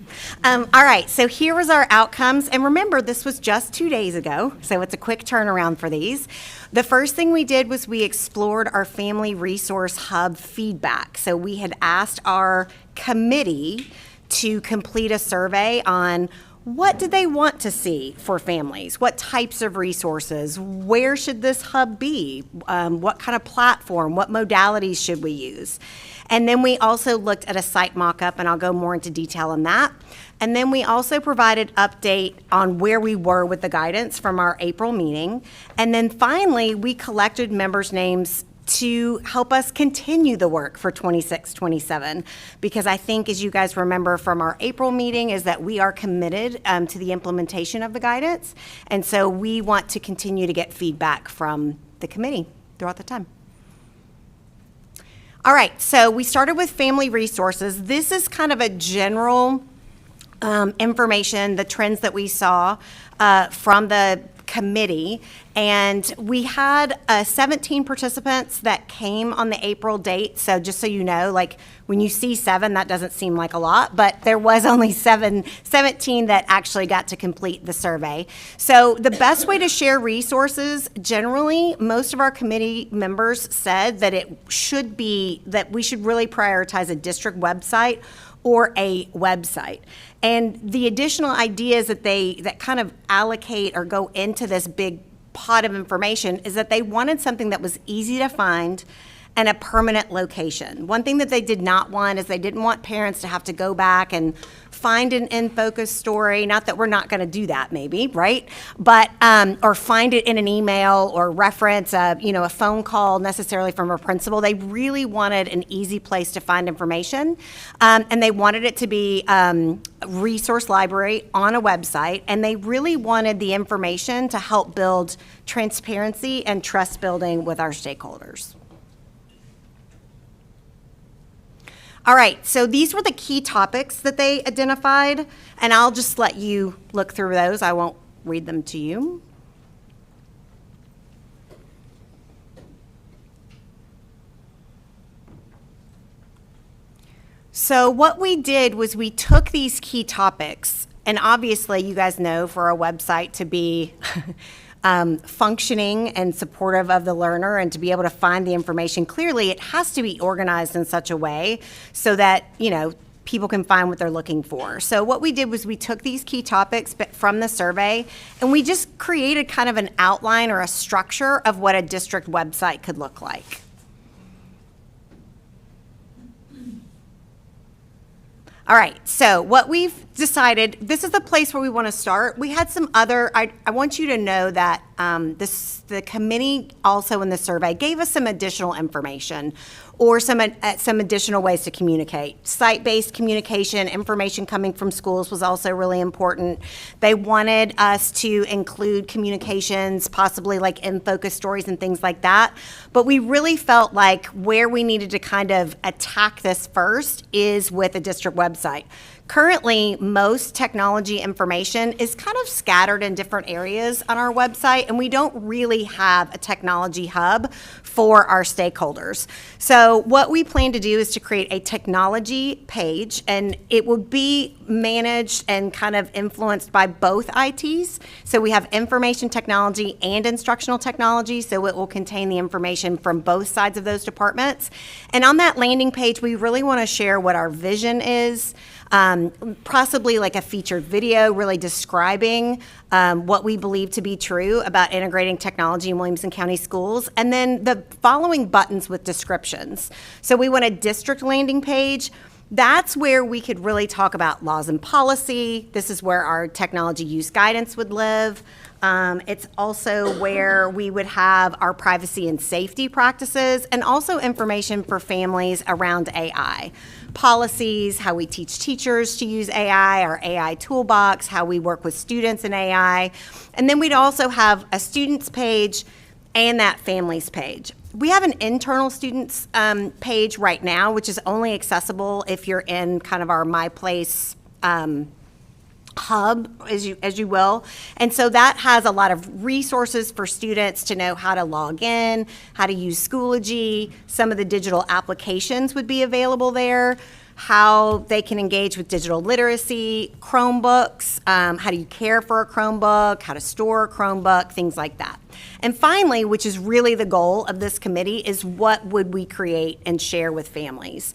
All right, so here was our outcomes. And remember, this was just 2 days ago, so it's a quick turnaround for these. The first thing we did was we explored our Family Resource Hub feedback. So we had asked our committee to complete a survey on what did they want to see for families? What types of resources? Where should this hub be? What kind of platform? What modalities should we use? And then we also looked at a site mock-up, and I'll go more into detail on that. And then we also provided update on where we were with the guidance from our April meeting. And then finally, we collected members' names to help us continue the work for 26-27, because I think, as you guys remember from our April meeting, is that we are committed to the implementation of the guidance, and so we want to continue to get feedback from the committee throughout the time. All right, so we started with family resources. This is kind of a general information, the trends that we saw from the committee, and we had 17 participants that came on the April date. So just so you know, like when you see 7, that doesn't seem like a lot, but there was only 17 that actually got to complete the survey. So the best way to share resources, generally, most of our committee members said that it should be that we should really prioritize a district website or a website. And the additional ideas that kind of allocate or go into this big pot of information is that they wanted something that was easy to find and a permanent location. One thing that they did not want is they didn't want parents to have to go back and find an in-focus story. Not that we're not going to do that, maybe, right? But or find it in an email or reference a phone call necessarily from a principal. They really wanted an easy place to find information, and they wanted it to be a resource library on a website, and they really wanted the information to help build transparency and trust building with our stakeholders. All right, so these were the key topics that they identified, and I'll just let you look through those. I won't read them to you. So what we did was we took these key topics, and obviously you guys know for a website to be functioning and supportive of the learner and to be able to find the information clearly, it has to be organized in such a way so that, people can find what they're looking for. So what we did was we took these key topics from the survey and we just created kind of an outline or a structure of what a district website could look like. All right, so what we've decided, this is the place where we want to start. We had some other, I want you to know that the committee also in the survey gave us some additional information or some additional ways to communicate. Site-based communication, information coming from schools was also really important. They wanted us to include communications, possibly like in-focus stories and things like that. But we really felt like where we needed to kind of attack this first is with a district website. Currently, most technology information is kind of scattered in different areas on our website, and we don't really have a technology hub for our stakeholders. So what we plan to do is to create a technology page, and it will be managed and kind of influenced by both ITs. So we have information technology and instructional technology, so it will contain the information from both sides of those departments. And on that landing page, we really want to share what our vision is, possibly like a featured video really describing what we believe to be true about integrating technology in Williamson County schools, and then the following buttons with descriptions. So we want a district landing page. That's where we could really talk about laws and policy. This is where our technology use guidance would live. It's also where we would have our privacy and safety practices and also information for families around AI. Policies, how we teach teachers to use AI, our AI toolbox, how we work with students in AI. And then we'd also have a students page and that families page. We have an internal students page right now, which is only accessible if you're in kind of our My Place hub, as you will. And so that has a lot of resources for students to know how to log in, how to use Schoology. Some of the digital applications would be available there, how they can engage with digital literacy, Chromebooks, how do you care for a Chromebook, how to store a Chromebook, things like that. And finally, which is really the goal of this committee, is what would we create and share with families?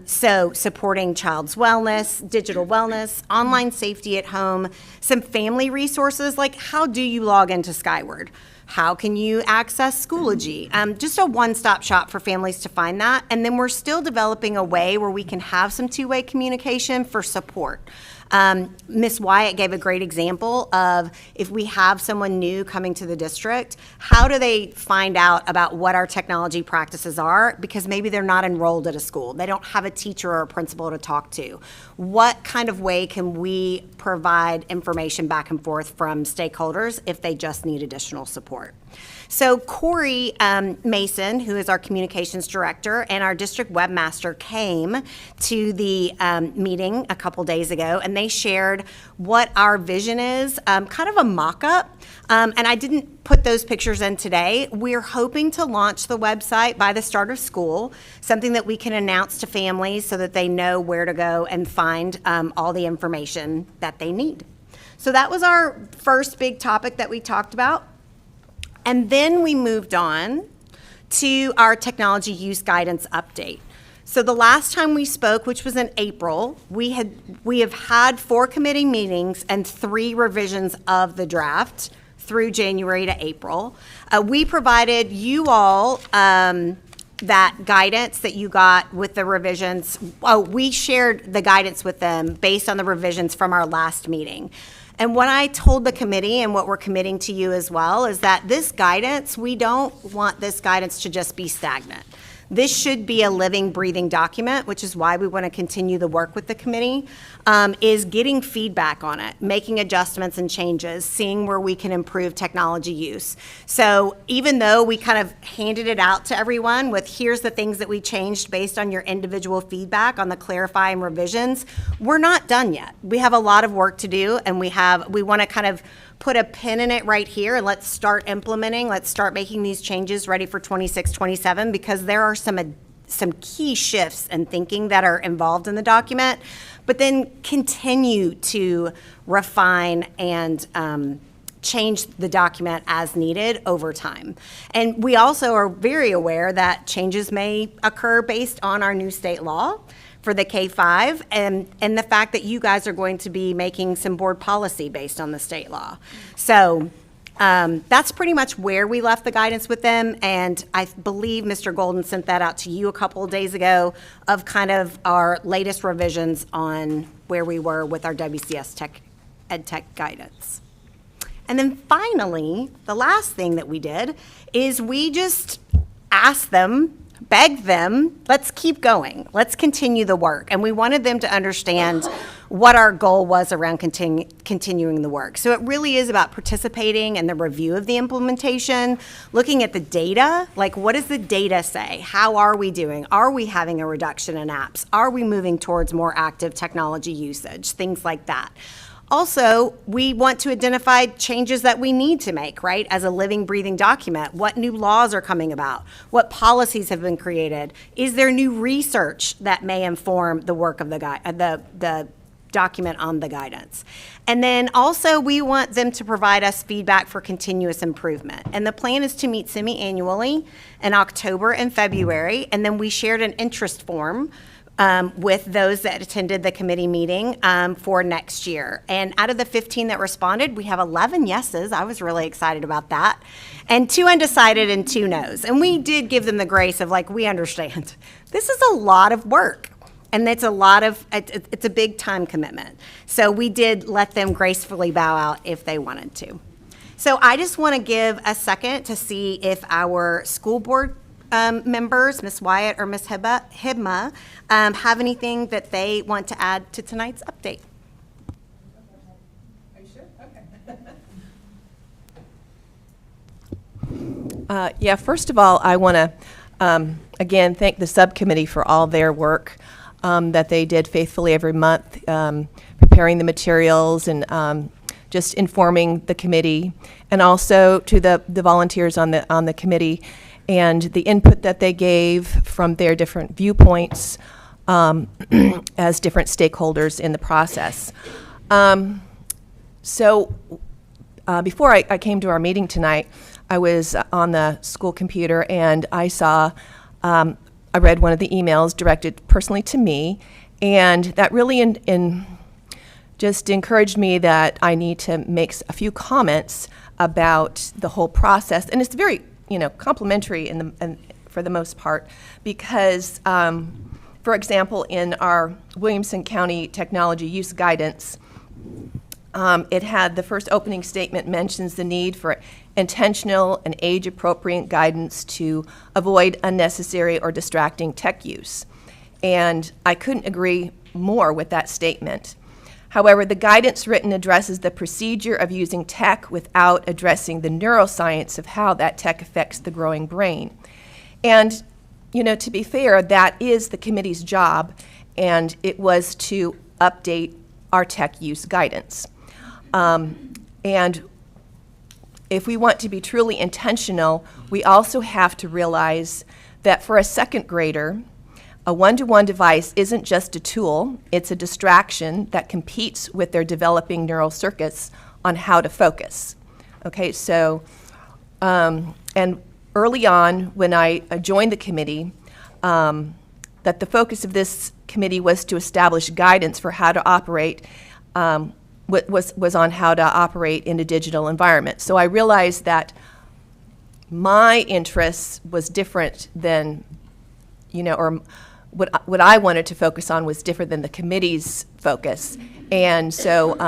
So supporting child's wellness, digital wellness, online safety at home, some family resources like how do you log into Skyward? How can you access Schoology? Just a one-stop shop for families to find that. And then we're still developing a way where we can have some two-way communication for support. Ms. Wyatt gave a great example of if we have someone new coming to the district, how do they find out about what our technology practices are? Because maybe they're not enrolled at a school. They don't have a teacher or a principal to talk to. What kind of way can we provide information back and forth from stakeholders if they just need additional support? So Corey Mason, who is our communications director, and our district webmaster came to the meeting a couple days ago, and they shared what our vision is, kind of a mock-up. And I didn't put those pictures in today. We're hoping to launch the website by the start of school, something that we can announce to families so that they know where to go and find all the information that they need. So that was our first big topic that we talked about. And then we moved on to our technology use guidance update. So the last time we spoke, which was in April, we have had 4 committee meetings and 3 revisions of the draft through January to April. We provided you all that guidance that you got with the revisions. We shared the guidance with them based on the revisions from our last meeting. And what I told the committee and what we're committing to you as well is that this guidance, we don't want this guidance to just be stagnant. This should be a living, breathing document, which is why we want to continue the work with the committee, is getting feedback on it, making adjustments and changes, seeing where we can improve technology use. So even though we kind of handed it out to everyone with here's the things that we changed based on your individual feedback on the clarifying revisions, we're not done yet. We have a lot of work to do, and we want to kind of put a pin in it right here and let's start implementing, let's start making these changes ready for 26, 27, because there are some key shifts in thinking that are involved in the document, but then continue to refine and change the document as needed over time. And we also are very aware that changes may occur based on our new state law for the K-5 and the fact that you guys are going to be making some board policy based on the state law. So that's pretty much where we left the guidance with them, and I believe Mr. Golden sent that out to you a couple of days ago of kind of our latest revisions on where we were with our WCS ed tech guidance. And then finally, the last thing that we did is we just asked them, begged them, let's keep going. Let's continue the work. And we wanted them to understand what our goal was around continuing the work. So it really is about participating in the review of the implementation, looking at the data, like what does the data say? How are we doing? Are we having a reduction in apps? Are we moving towards more active technology usage? Things like that. Also, we want to identify changes that we need to make, right, as a living, breathing document. What new laws are coming about? What policies have been created? Is there new research that may inform the work of the document on the guidance? And then also, we want them to provide us feedback for continuous improvement. And the plan is to meet semi-annually in October and February, and then we shared an interest form with those that attended the committee meeting for next year. And out of the 15 that responded, we have 11 yeses. I was really excited about that. And 2 undecided and 2 no's. And we did give them the grace of like, we understand. This is a lot of work. And it's a big time commitment. So we did let them gracefully bow out if they wanted to. So I just want to give a second to see if our school board members, Ms. Wyatt or Ms. Hibma, have anything that they want to add to tonight's update. Are you sure? Okay. Yeah, first of all, I want to, again, thank the subcommittee for all their work that they did faithfully every month, preparing the materials and just informing the committee, and also to the volunteers on the committee and the input that they gave from their different viewpoints as different stakeholders in the process. So before I came to our meeting tonight, I was on the school computer and I I read one of the emails directed personally to me, and that really just encouraged me that I need to make a few comments about the whole process. And it's very complimentary for the most part, because, for example, in our Williamson County Technology Use Guidance, it had the first opening statement mentions the need for intentional and age-appropriate guidance to avoid unnecessary or distracting tech use. And I couldn't agree more with that statement. However, the guidance written addresses the procedure of using tech without addressing the neuroscience of how that tech affects the growing brain. And, you know, to be fair, that is the committee's job, and it was to update our tech use guidance. And if we want to be truly intentional, we also have to realize that for a second grader, a one-to-one device isn't just a tool, it's a distraction that competes with their developing neural circuits on how to focus. Okay, so, and early on when I joined the committee, that the focus of this committee was to establish guidance for how to operate, was on how to operate in a digital environment. So I realized that my interests was different than, you know, or what I wanted to focus on was different than the committee's focus. And so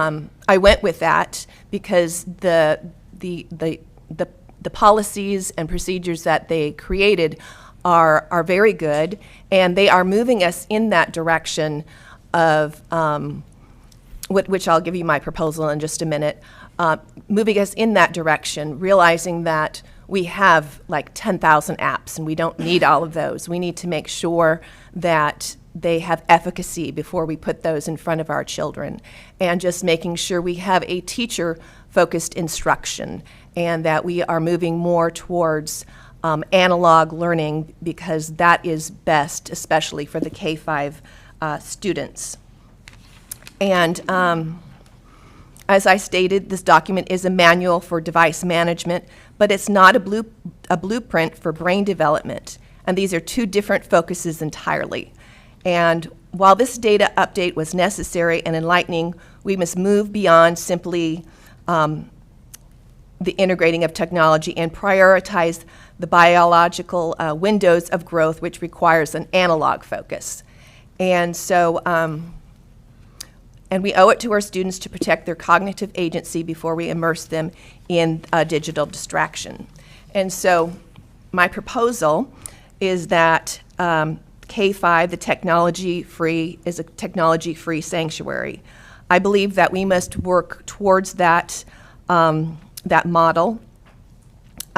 I went with that because the policies and procedures that they created are very good, and they are moving us in that direction of, which I'll give you my proposal in just a minute, moving us in that direction, realizing that we have like 10,000 apps and we don't need all of those. We need to make sure that they have efficacy before we put those in front of our children, and just making sure we have a teacher-focused instruction and that we are moving more towards analog learning, because that is best, especially for the K-5 students. And as I stated, this document is a manual for device management, but it's not a blueprint for brain development. And these are two different focuses entirely. And while this data update was necessary and enlightening, we must move beyond simply the integrating of technology and prioritize the biological windows of growth, which requires an analog focus. And so, and we owe it to our students to protect their cognitive agency before we immerse them in digital distraction. And so my proposal is that K-5, the technology-free, is a technology-free sanctuary. I believe that we must work towards that, that model.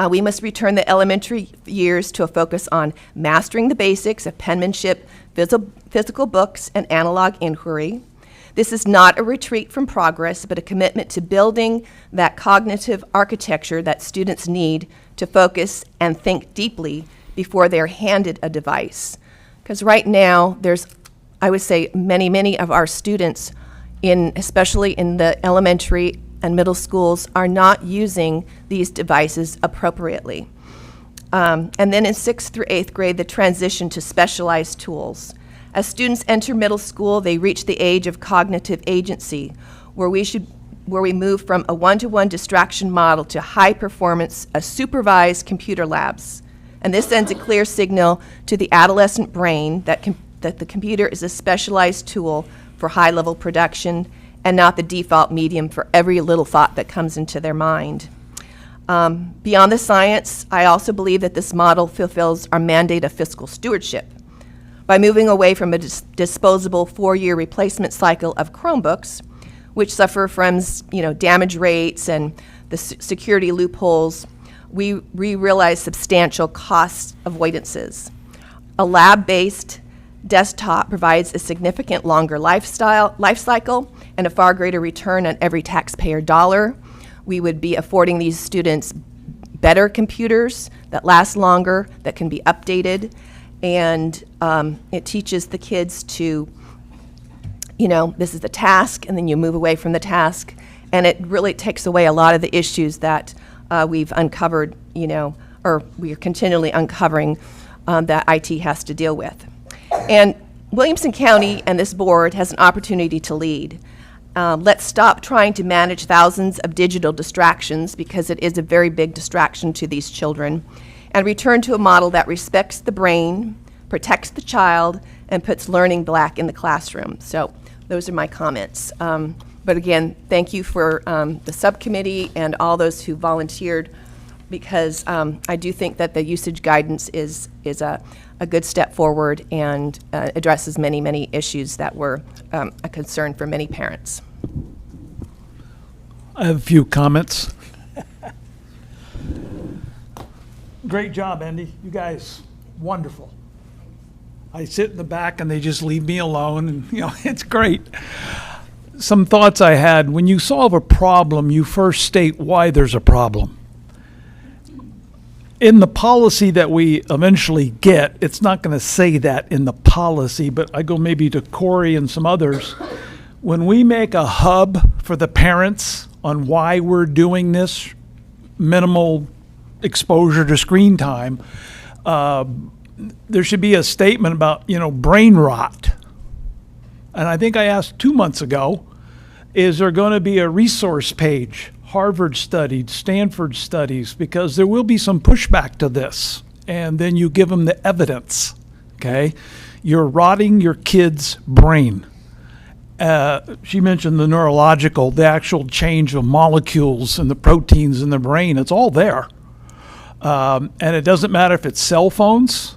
We must return the elementary years to a focus on mastering the basics of penmanship, physical books, and analog inquiry. This is not a retreat from progress, but a commitment to building that cognitive architecture that students need to focus and think deeply before they're handed a device. Because right now, there's, I would say, many of our students, especially in the elementary and middle schools, are not using these devices appropriately. And then in 6th through 8th grade, the transition to specialized tools. As students enter middle school, they reach the age of cognitive agency, where we move from a one-to-one distraction model to high-performance, supervised computer labs. And this sends a clear signal to the adolescent brain that the computer is a specialized tool for high-level production and not the default medium for every little thought that comes into their mind. Beyond the science, I also believe that this model fulfills our mandate of fiscal stewardship. By moving away from a disposable 4-year replacement cycle of Chromebooks, which suffer from damage rates and the security loopholes, we realize substantial cost avoidances. A lab-based desktop provides a significant longer life cycle and a far greater return on every taxpayer dollar. We would be affording these students better computers that last longer, that can be updated, and it teaches the kids to, this is the task, and then you move away from the task, and it really takes away a lot of the issues that we've uncovered, or we are continually uncovering that IT has to deal with. And Williamson County and this board has an opportunity to lead. Let's stop trying to manage thousands of digital distractions, because it is a very big distraction to these children, and return to a model that respects the brain, protects the child, and puts learning back in the classroom. So those are my comments. But again, thank you for the subcommittee and all those who volunteered, because I do think that the usage guidance is a good step forward and addresses many issues that were a concern for many parents. I have a few comments. Great job, Andy. You guys, wonderful. I sit in the back and they just leave me alone, and it's great. Some thoughts I had: when you solve a problem, you first state why there's a problem. In the policy that we eventually get, it's not going to say that in the policy, but I go maybe to Corey and some others. When we make a hub for the parents on why we're doing this, minimal exposure to screen time, there should be a statement about, brain rot. And I think I asked 2 months ago, is there going to be a resource page? Harvard studied, Stanford studies, because there will be some pushback to this. And then you give them the evidence, okay? You're rotting your kid's brain. She mentioned the neurological, the actual change of molecules and the proteins in the brain. It's all there. And it doesn't matter if it's cell phones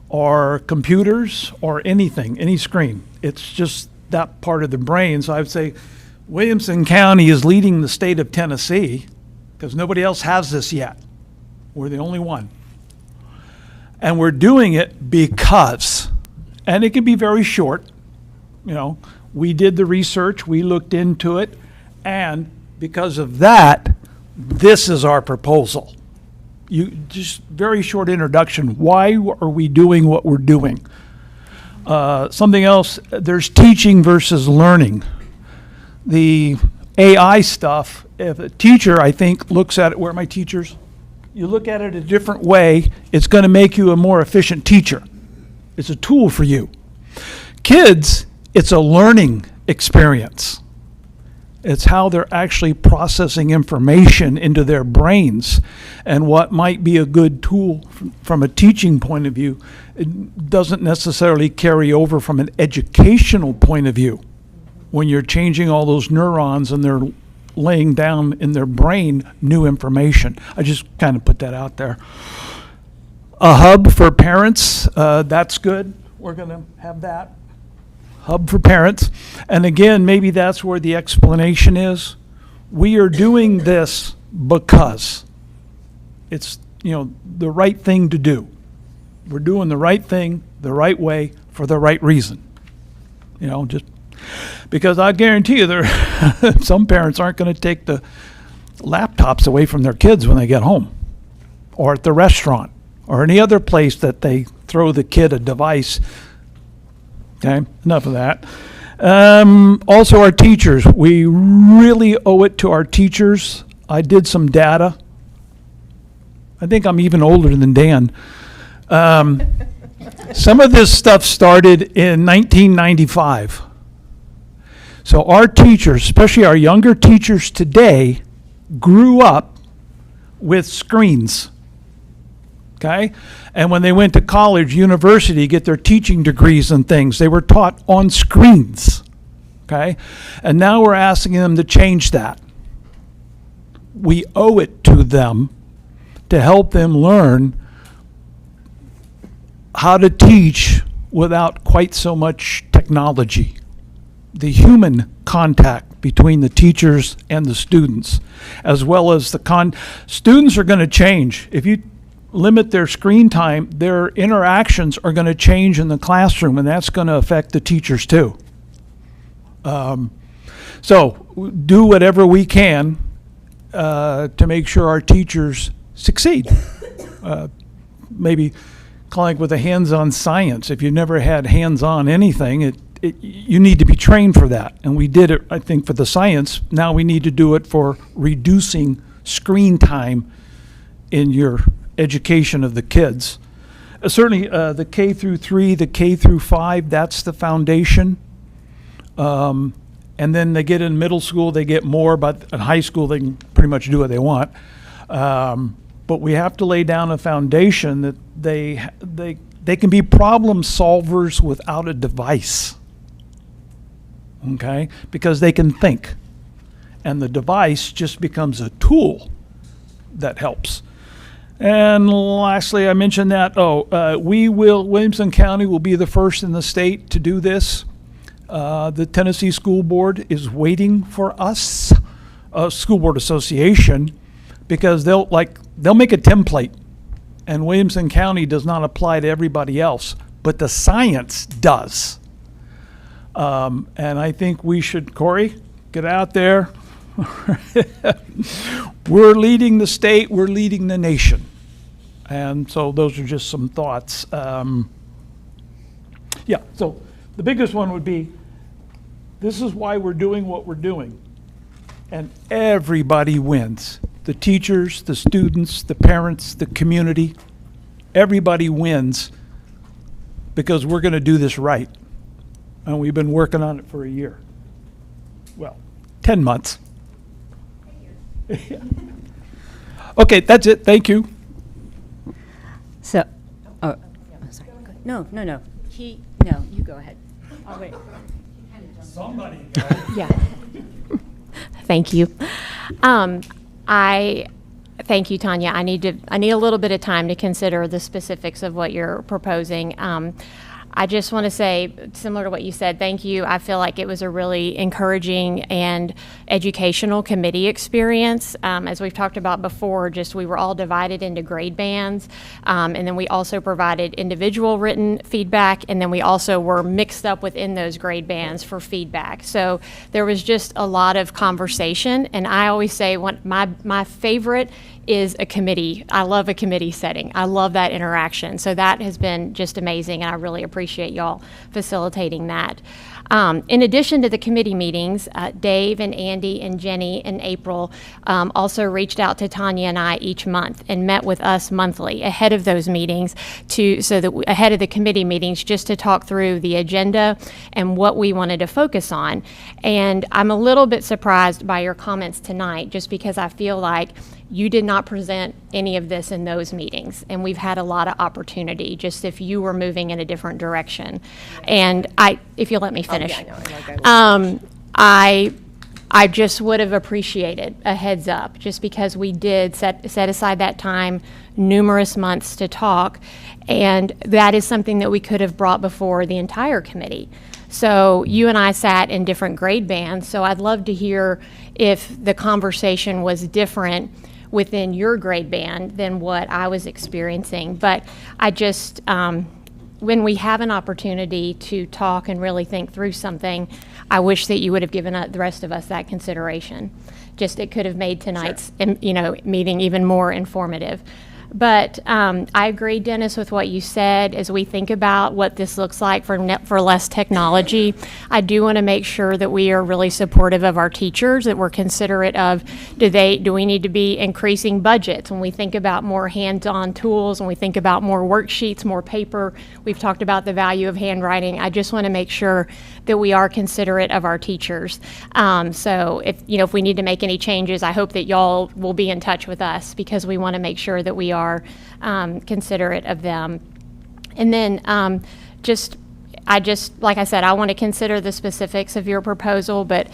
or computers or anything, any screen. It's just that part of the brain. So I would say Williamson County is leading the state of Tennessee because nobody else has this yet. We're the only one. And we're doing it because, and it can be very short, we did the research, we looked into it, and because of that, this is our proposal. Just very short introduction. Why are we doing what we're doing? Something else, there's teaching versus learning. The AI stuff, if a teacher, I think, looks at it, where are my teachers? You look at it a different way, it's going to make you a more efficient teacher. It's a tool for you. Kids, it's a learning experience. It's how they're actually processing information into their brains. And what might be a good tool from a teaching point of view, it doesn't necessarily carry over from an educational point of view. When you're changing all those neurons and they're laying down in their brain new information. I just kind of put that out there. A hub for parents, that's good. We're going to have that. Hub for parents. And again, maybe that's where the explanation is. We are doing this because it's, the right thing to do. We're doing the right thing, the right way, for the right reason. Just because I guarantee you some parents aren't going to take the laptops away from their kids when they get home, or at the restaurant, or any other place that they throw the kid a device. Okay, enough of that. Also, our teachers. We really owe it to our teachers. I did some data. I think I'm even older than Dan. Some of this stuff started in 1995. So our teachers, especially our younger teachers today, grew up with screens. Okay? And when they went to college, university, get their teaching degrees and things, they were taught on screens. Okay? And now we're asking them to change that. We owe it to them to help them learn how to teach without quite so much technology. The human contact between the teachers and the students, as well as students are going to change. If you limit their screen time, their interactions are going to change in the classroom, and that's going to affect the teachers too. So do whatever we can to make sure our teachers succeed. Maybe calling it with a hands-on science. If you've never had hands-on anything, you need to be trained for that. And we did it, I think, for the science. Now we need to do it for reducing screen time in your education of the kids. Certainly the K through 3, the K through 5, that's the foundation. And then they get in middle school, they get more, but in high school they can pretty much do what they want. But we have to lay down a foundation that they can be problem solvers without a device. Okay? Because they can think. And the device just becomes a tool that helps. And lastly, I mentioned that, Williamson County will be the first in the state to do this. The Tennessee School Board is waiting for us. school board association, because they'll make a template, and Williamson County does not apply to everybody else, but the science does. And I think we should, Corey, get out there. We're leading the state, we're leading the nation. And so those are just some thoughts. Yeah, so the biggest one would be, this is why we're doing what we're doing. And everybody wins. The teachers, the students, the parents, the community, everybody wins because we're going to do this right. And we've been working on it for a year. Well, 10 months. Okay, that's it. Thank you. So, oh, sorry. No, you go ahead. I'll wait. Somebody. Yeah. Thank you. Thank you, Tanya. I need a little bit of time to consider the specifics of what you're proposing. I just want to say, similar to what you said, thank you. I feel like it was a really encouraging and educational committee experience. As we've talked about before, we were all divided into grade bands, and then we also provided individual written feedback, and then we also were mixed up within those grade bands for feedback. So there was just a lot of conversation, and I always say my favorite is a committee. I love a committee setting. I love that interaction. So that has been just amazing, and I really appreciate y'all facilitating that. In addition to the committee meetings, Dave and Andy and Jenny and April also reached out to Tanya and I each month and met with us monthly ahead of those meetings ahead of the committee meetings, just to talk through the agenda and what we wanted to focus on. And I'm a little bit surprised by your comments tonight, just because I feel like you did not present any of this in those meetings, and we've had a lot of opportunity, just if you were moving in a different direction. And if you'll let me finish. I just would have appreciated a heads up, just because we did set aside that time, numerous months to talk, and that is something that we could have brought before the entire committee. So you and I sat in different grade bands, so I'd love to hear if the conversation was different within your grade band than what I was experiencing. But I just, when we have an opportunity to talk and really think through something, I wish that you would have given the rest of us that consideration. Just, it could have made tonight's meeting even more informative. But I agree, Dennis, with what you said. As we think about what this looks like for less technology, I do want to make sure that we are really supportive of our teachers, that we're considerate of, do we need to be increasing budgets when we think about more hands-on tools, when we think about more worksheets, more paper. We've talked about the value of handwriting. I just want to make sure that we are considerate of our teachers. So if we need to make any changes, I hope that y'all will be in touch with us, because we want to make sure that we are considerate of them. And then like I said, I want to consider the specifics of your proposal, but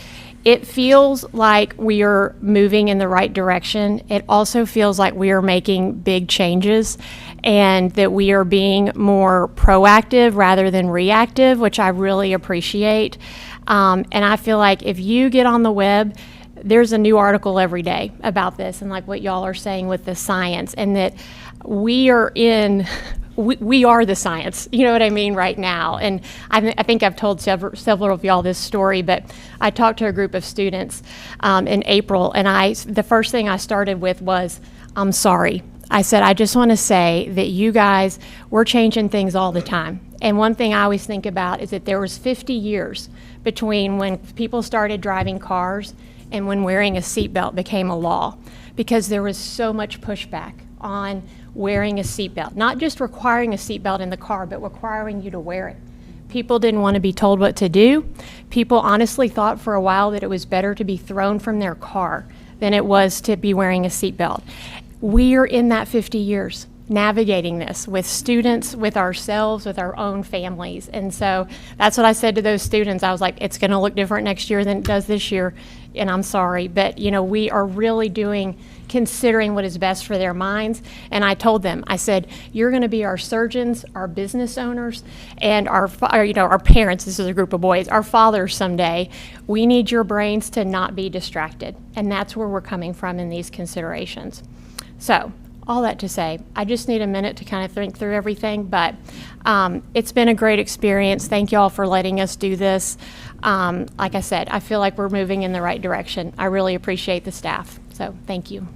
it feels like we are moving in the right direction. It also feels like we are making big changes, and that we are being more proactive rather than reactive, which I really appreciate. And I feel like if you get on the web, there's a new article every day about this, and like what y'all are saying with the science, and that we are the science, you know what I mean, right now. And I think I've told several of y'all this story, but I talked to a group of students in April, and the first thing I started with was, I'm sorry. I said, I just want to say that you guys, we're changing things all the time. And one thing I always think about is that there was 50 years between when people started driving cars and when wearing a seatbelt became a law, because there was so much pushback on wearing a seatbelt, not just requiring a seatbelt in the car, but requiring you to wear it. People didn't want to be told what to do. People honestly thought for a while that it was better to be thrown from their car than it was to be wearing a seatbelt. We are in that 50 years. navigating this with students, with ourselves, with our own families. And so that's what I said to those students. I was like, it's going to look different next year than it does this year, and I'm sorry, but we are really considering what is best for their minds. And I told them, I said, you're going to be our surgeons, our business owners, and our parents. This is a group of boys, our fathers someday. We need your brains to not be distracted, and that's where we're coming from in these considerations. So all that to say, I just need a minute to kind of think through everything, but it's been a great experience. Thank you all for letting us do this. Like I said, I feel like we're moving in the right direction. I really appreciate the staff, so thank you.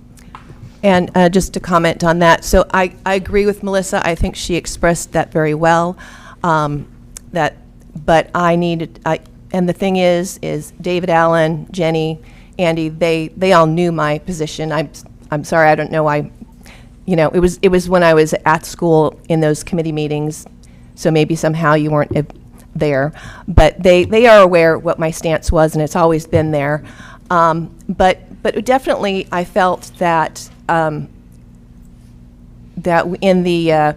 And just to comment on that, so I agree with Melissa. I think she expressed that very well. But I needed, and the thing is David Allen, Jenny, Andy, they all knew my position. I'm sorry, I don't know why. It was when I was at school in those committee meetings, so maybe somehow you weren't there. But they are aware what my stance was, and it's always been there. But definitely, I felt that that in the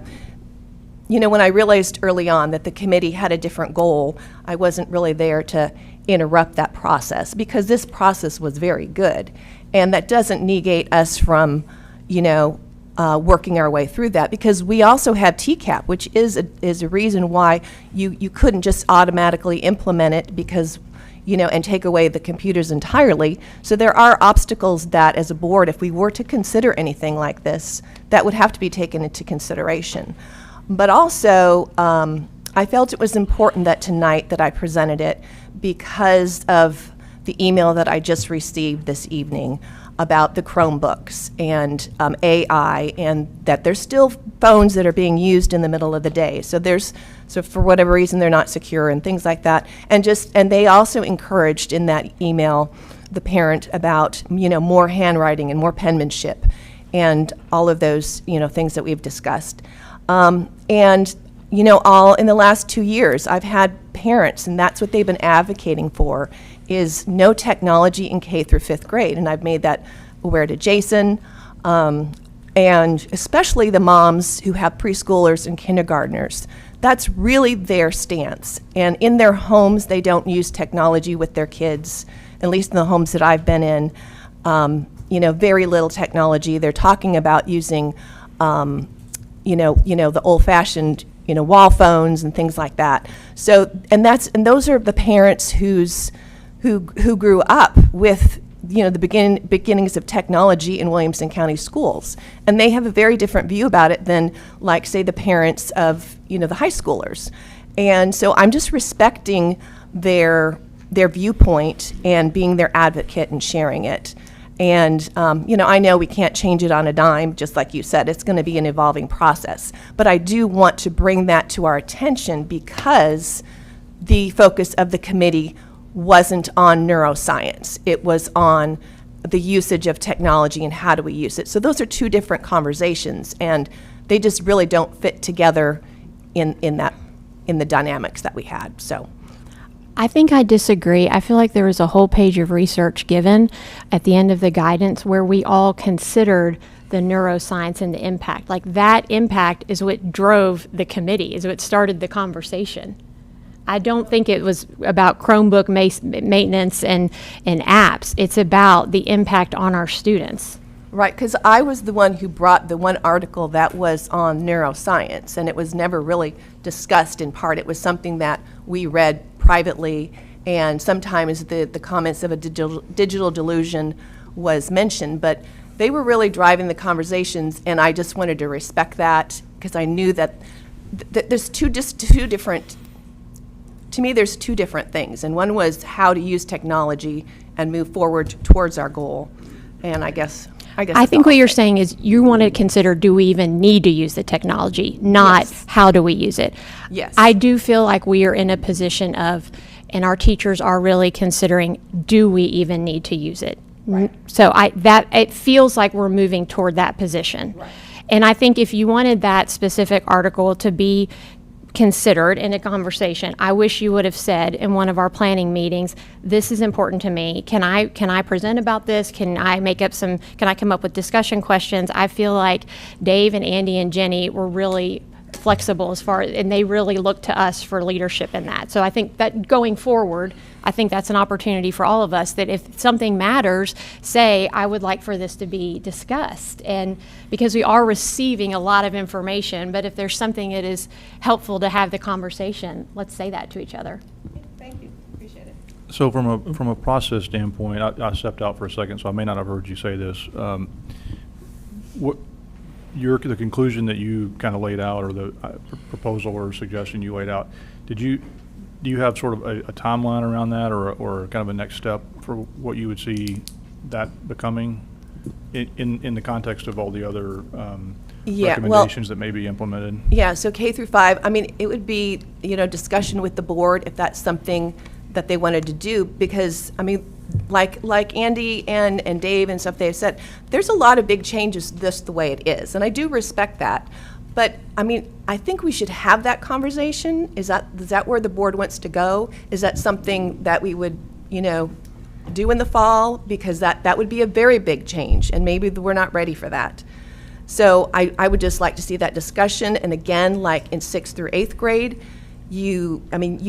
when I realized early on that the committee had a different goal, I wasn't really there to interrupt that process, because this process was very good, and that doesn't negate us from working our way through that, because we also have TCAP, which is a reason why you couldn't just automatically implement it, because and take away the computers entirely. So there are obstacles that, as a board, if we were to consider anything like this, that would have to be taken into consideration. But also, I felt it was important that tonight that I presented it, because of the email that I just received this evening about the Chromebooks and AI, and that there's still phones that are being used in the middle of the day. So for whatever reason, they're not secure and things like that. And they also encouraged in that email the parent about more handwriting and more penmanship and all of those things that we've discussed. All in the last 2 years, I've had parents, and that's what they've been advocating for, is no technology in K through 5th grade. And I've made that aware to Jason, and especially the moms who have preschoolers and kindergartners. That's really their stance. And in their homes, they don't use technology with their kids, at least in the homes that I've been in. Very little technology. They're talking about using, the old-fashioned, wall phones and things like that. So, and those are the parents who grew up with the beginnings of technology in Williamson County schools, and they have a very different view about it than, like, say, the parents of the high schoolers. And so I'm just respecting their viewpoint and being their advocate and sharing it. And I know we can't change it on a dime, just like you said. It's going to be an evolving process, but I do want to bring that to our attention, because the focus of the committee wasn't on neuroscience. It was on the usage of technology and how do we use it. So those are two different conversations, and they just really don't fit together in the dynamics that we had. So I think I disagree. I feel like there was a whole page of research given at the end of the guidance where we all considered the neuroscience and the impact. Like, that impact is what drove the committee, is what started the conversation. I don't think it was about Chromebook maintenance and apps. It's about the impact on our students. Right, because I was the one who brought the one article that was on neuroscience, and it was never really discussed in part. It was something that we read privately, and sometimes the comments of a digital delusion was mentioned, but they were really driving the conversations, and I just wanted to respect that, because I knew that there's two different, to me, there's two different things, and one was how to use technology and move forward towards our goal, and I think what you're saying is you want to consider, do we even need to use the technology, not Yes. how do we use it. Yes. I do feel like we are in a position of, and our teachers are really considering, do we even need to use it? Right. So it feels like we're moving toward that position. Right. And I think if you wanted that specific article to be considered in a conversation. I wish you would have said in one of our planning meetings, this is important to me. Can I present about this? Can I come up with discussion questions? I feel like Dave and Andy and Jenny were really flexible and they really look to us for leadership in that. So I think that going forward, I think that's an opportunity for all of us, that if something matters, say, I would like for this to be discussed. And because we are receiving a lot of information, but if there's something that is helpful to have the conversation, let's say that to each other. Thank you, appreciate it. So from a process standpoint, I stepped out for a second, so I may not have heard you say this. The conclusion that you kind of laid out, or the proposal or suggestion you laid out, do you have sort of a timeline around that, or kind of a next step for what you would see that becoming in the context of all the other recommendations that may be implemented? Yeah, so K through 5, I mean, it would be, discussion with the board if that's something that they wanted to do, because, I mean, like Andy and Dave and stuff they've said, there's a lot of big changes this the way it is, and I do respect that. But, I mean, I think we should have that conversation. Is that where the board wants to go? Is that something that we would, do in the fall? Because that would be a very big change, and maybe we're not ready for that. So I would just like to see that discussion, and again, like in 6th through 8th grade, you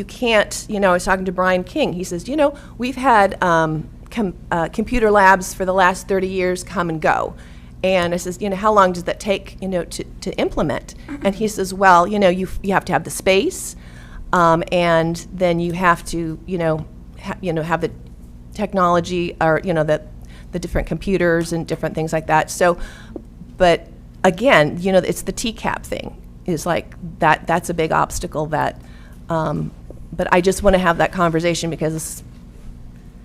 can't, I was talking to Brian King, he says, we've had computer labs for the last 30 years come and go. And I says, how long does that take, to implement? And he says, well, you have to have the space, and then you have to, have the technology, or, the different computers and different things like that. So, but again, it's the TCAP thing, is like that's a big obstacle that, but I just want to have that conversation because,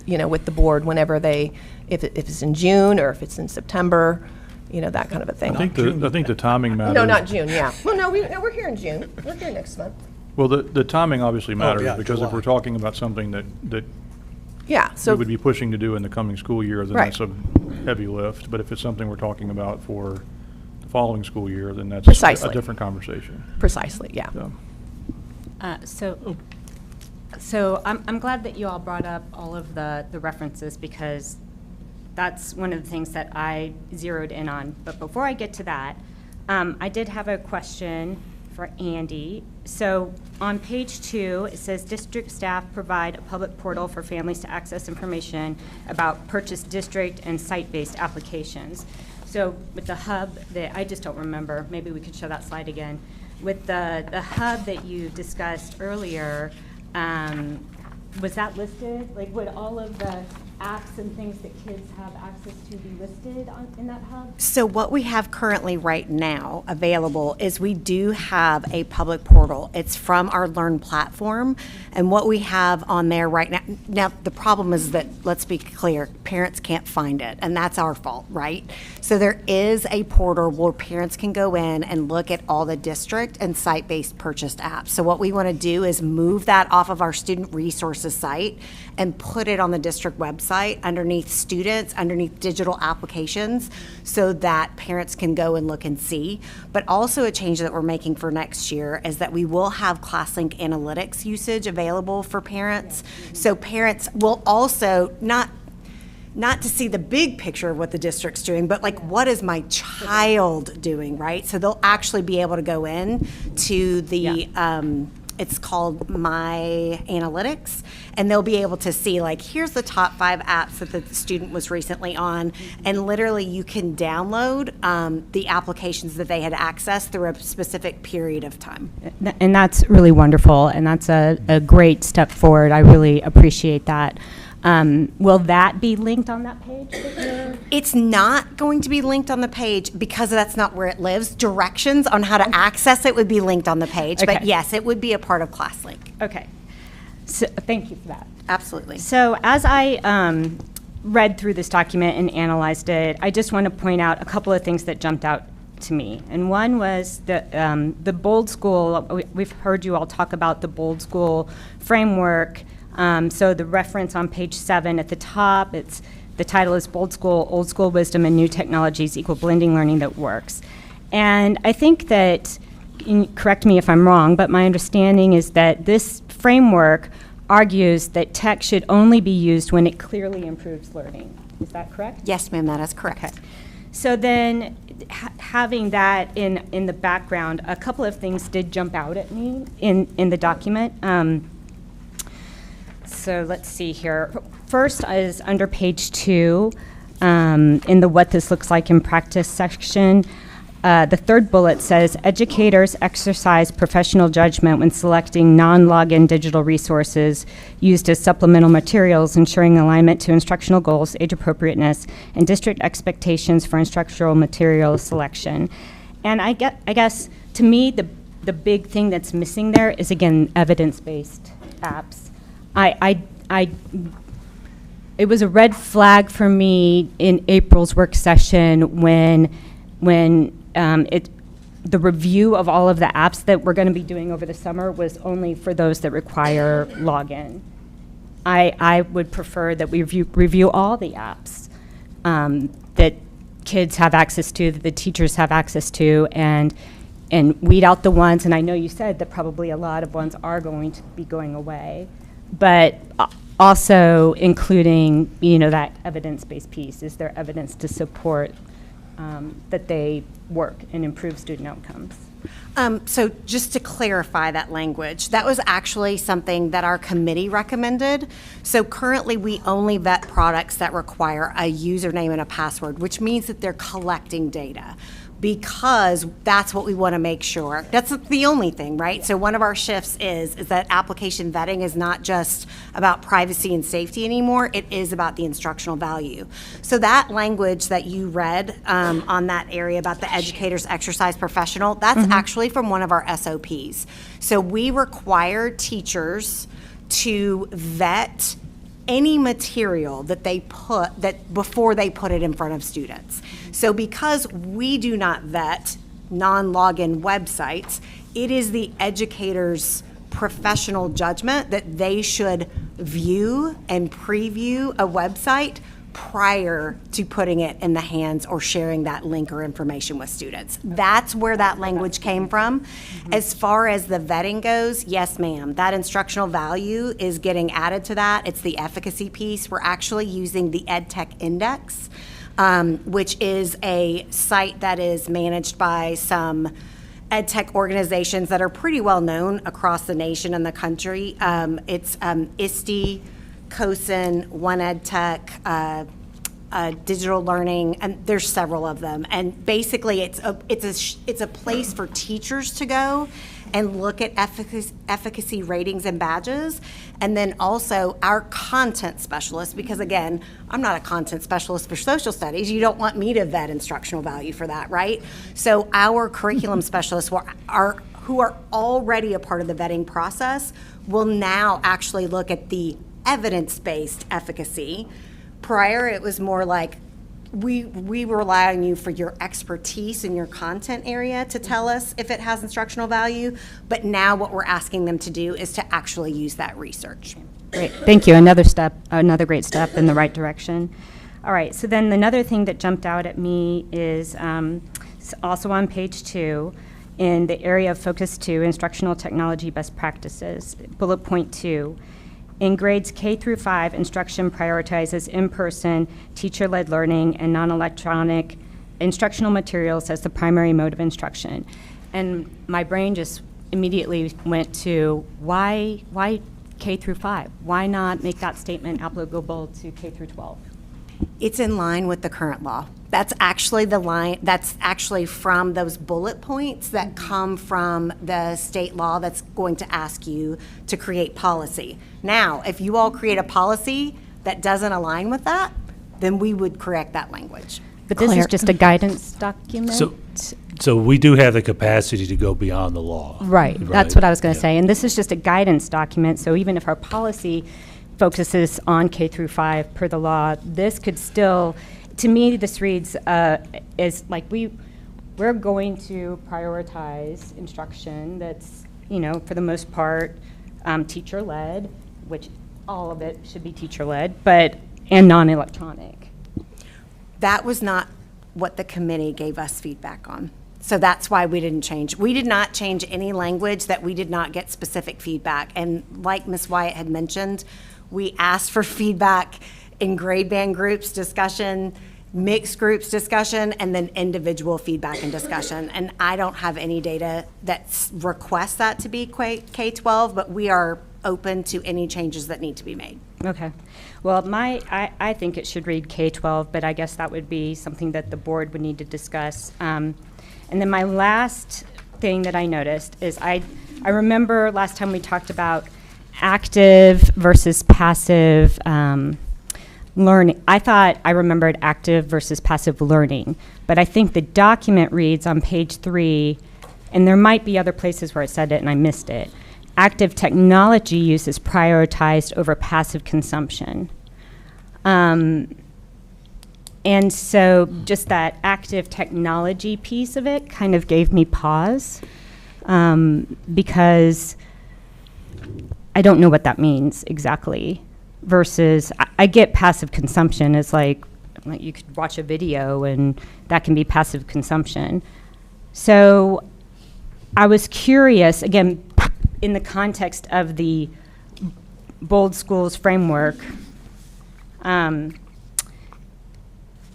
with the board whenever if it's in June or if it's in September, that kind of a thing. I think the timing matters. No, not June, yeah. Well, no, we're here in June. We're here next month. Well, the timing obviously matters, yeah, because July. if we're talking about something that Yeah, we so, would be pushing to do in the coming school year, then Right. that's a heavy lift. But if it's something we're talking about for the following school year, then that's Precisely. a different conversation. precisely, yeah. So, So I'm glad that you all brought up all of the references, because that's one of the things that I zeroed in on. But before I get to that, I did have a question for Andy. So on page 2, it says district staff provide a public portal for families to access information about purchase district and site-based applications. So with the hub that, I just don't remember, maybe we could show that slide again. With the hub that you discussed earlier, was that listed? Like, would all of the apps and things that kids have access to be listed in that hub? So what we have currently right now available is we do have a public portal. It's from our Learn platform, and what we have on there right now, the problem is that, let's be clear, parents can't find it, and that's our fault, right? So there is a portal where parents can go in and look at all the district and site-based purchased apps. So what we want to do is move that off of our student resources site and put it on the district website underneath students, underneath digital applications, so that parents can go and look and see. But also a change that we're making for next year is that we will have ClassLink analytics usage available for parents. So parents will also not to see the big picture of what the district's doing, but like, what is my child doing, right? So they'll actually be able to go in to the, it's called My Analytics, and they'll be able to see, like, here's the top 5 apps that the student was recently on, and literally you can download the applications that they had accessed through a specific period of time. And that's really wonderful, and that's a great step forward. I really appreciate that. Will that be linked on that page that you're? It's not going to be linked on the page because that's not where it lives. Directions on how to access it would be linked on the page, but Okay. yes, it would be a part of ClassLink. Okay. So, thank you for that. Absolutely. So as I read through this document and analyzed it, I just want to point out a couple of things that jumped out to me. And one was the Bold School. We've heard you all talk about the Bold School framework. So the reference on page 7 at the top, the title is Bold School, Old School Wisdom and New Technologies Equal Blending Learning That Works. And I think that correct me if I'm wrong, but my understanding is that this framework argues that tech should only be used when it clearly improves learning. Is that correct? Yes, ma'am, that is correct. Okay. So then, having that in the background, a couple of things did jump out at me in the document. So let's see here. First is under page 2, in the what this looks like in practice section. The third bullet says, educators exercise professional judgment when selecting non-login digital resources used as supplemental materials, ensuring alignment to instructional goals, age appropriateness, and district expectations for instructional material selection. And I guess, to me, the big thing that's missing there is, again, evidence-based apps. It was a red flag for me in April's work session when the review of all of the apps that we're going to be doing over the summer was only for those that require login. I would prefer that we review all the apps that kids have access to, that the teachers have access to, and weed out the ones, and I know you said that probably a lot of ones are going to be going away, but also including, that evidence-based piece. Is there evidence to support that they work and improve student outcomes? So just to clarify that language, that was actually something that our committee recommended. So currently, we only vet products that require a username and a password, which means that they're collecting data, because that's what we want to make sure. That's the only thing, right? So one of our shifts is that application vetting is not just about privacy and safety anymore. It is about the instructional value. So that language that you read on that area about the educators exercise professional, that's actually from one of our SOPs. So we require teachers to vet any material that they before they put it in front of students. So because we do not vet non-login websites, it is the educator's professional judgment that they should view and preview a website prior to putting it in the hands or sharing that link or information with students. That's where that language came from. As far as the vetting goes, yes, ma'am, that instructional value is getting added to that. It's the efficacy piece. We're actually using the EdTech Index, which is a site that is managed by some EdTech organizations that are pretty well known across the nation and the country. It's ISTE, COSIN, One EdTech, Digital Learning, and there's several of them. And basically, it's a place for teachers to go and look at efficacy ratings and badges, and then also our content specialists, because again, I'm not a content specialist for social studies. You don't want me to vet instructional value for that, right? So our curriculum specialists who are already a part of the vetting process will now actually look at the evidence-based efficacy. Prior, it was more like we rely on you for your expertise in your content area to tell us if it has instructional value, but now what we're asking them to do is to actually use that research. Great, thank you. Another great step in the right direction. All right, so then another thing that jumped out at me is also on page 2, in the area of focus 2, instructional technology best practices, bullet point 2. In grades K through 5, instruction prioritizes in-person, teacher-led learning and non-electronic instructional materials as the primary mode of instruction. And my brain just immediately went to why K through 5? Why not make that statement applicable to K through 12? It's in line with the current law. That's actually the line, that's actually from those bullet points that come from the state law that's going to ask you to create policy. Now, if you all create a policy that doesn't align with that, then we would correct that language. But this is just a guidance document? So we do have the capacity to go beyond the law. Right, that's what I was going to say. And this is just a guidance document, so even if our policy focuses on K through 5 per the law, this could still, to me, this reads as like we're going to prioritize instruction that's, for the most part, teacher-led, which all of it should be teacher-led, and non-electronic. That was not what the committee gave us feedback on. So that's why we didn't change. We did not change any language that we did not get specific feedback. And like Ms. Wyatt had mentioned, we asked for feedback in grade band groups discussion, mixed groups discussion, and then individual feedback and discussion. And I don't have any data that requests that to be K-12, but we are open to any changes that need to be made. Okay. Well, I think it should read K-12, but I guess that would be something that the board would need to discuss. And then my last thing that I noticed is I remember last time we talked about active versus passive learning. I thought I remembered active versus passive learning, but I think the document reads on page 3, and there might be other places where it said it and I missed it. Active technology use is prioritized over passive consumption. And so just that active technology piece of it kind of gave me pause, because I don't know what that means exactly. Versus, I get passive consumption as like you could watch a video and that can be passive consumption. So I was curious, again, in the context of the Bold Schools framework, and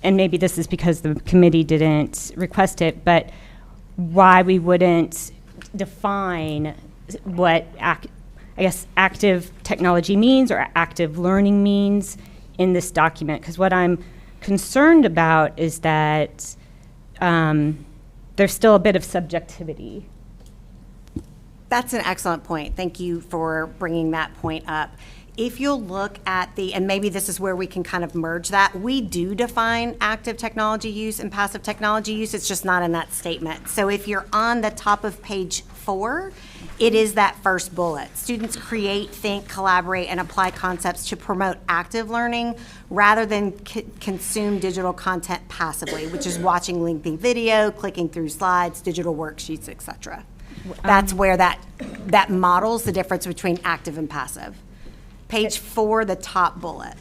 maybe this is because the committee didn't request it, but why we wouldn't define what I guess active technology means or active learning means in this document. Because what I'm concerned about is that there's still a bit of subjectivity. That's an excellent point. Thank you for bringing that point up. If you'll look at and maybe this is where we can kind of merge that, we do define active technology use and passive technology use. It's just not in that statement. So if you're on the top of page 4, it is that first bullet. Students create, think, collaborate, and apply concepts to promote active learning rather than consume digital content passively, which is watching lengthy video, clicking through slides, digital worksheets, etc. That's where that models the difference between active and passive. Page 4, the top bullet.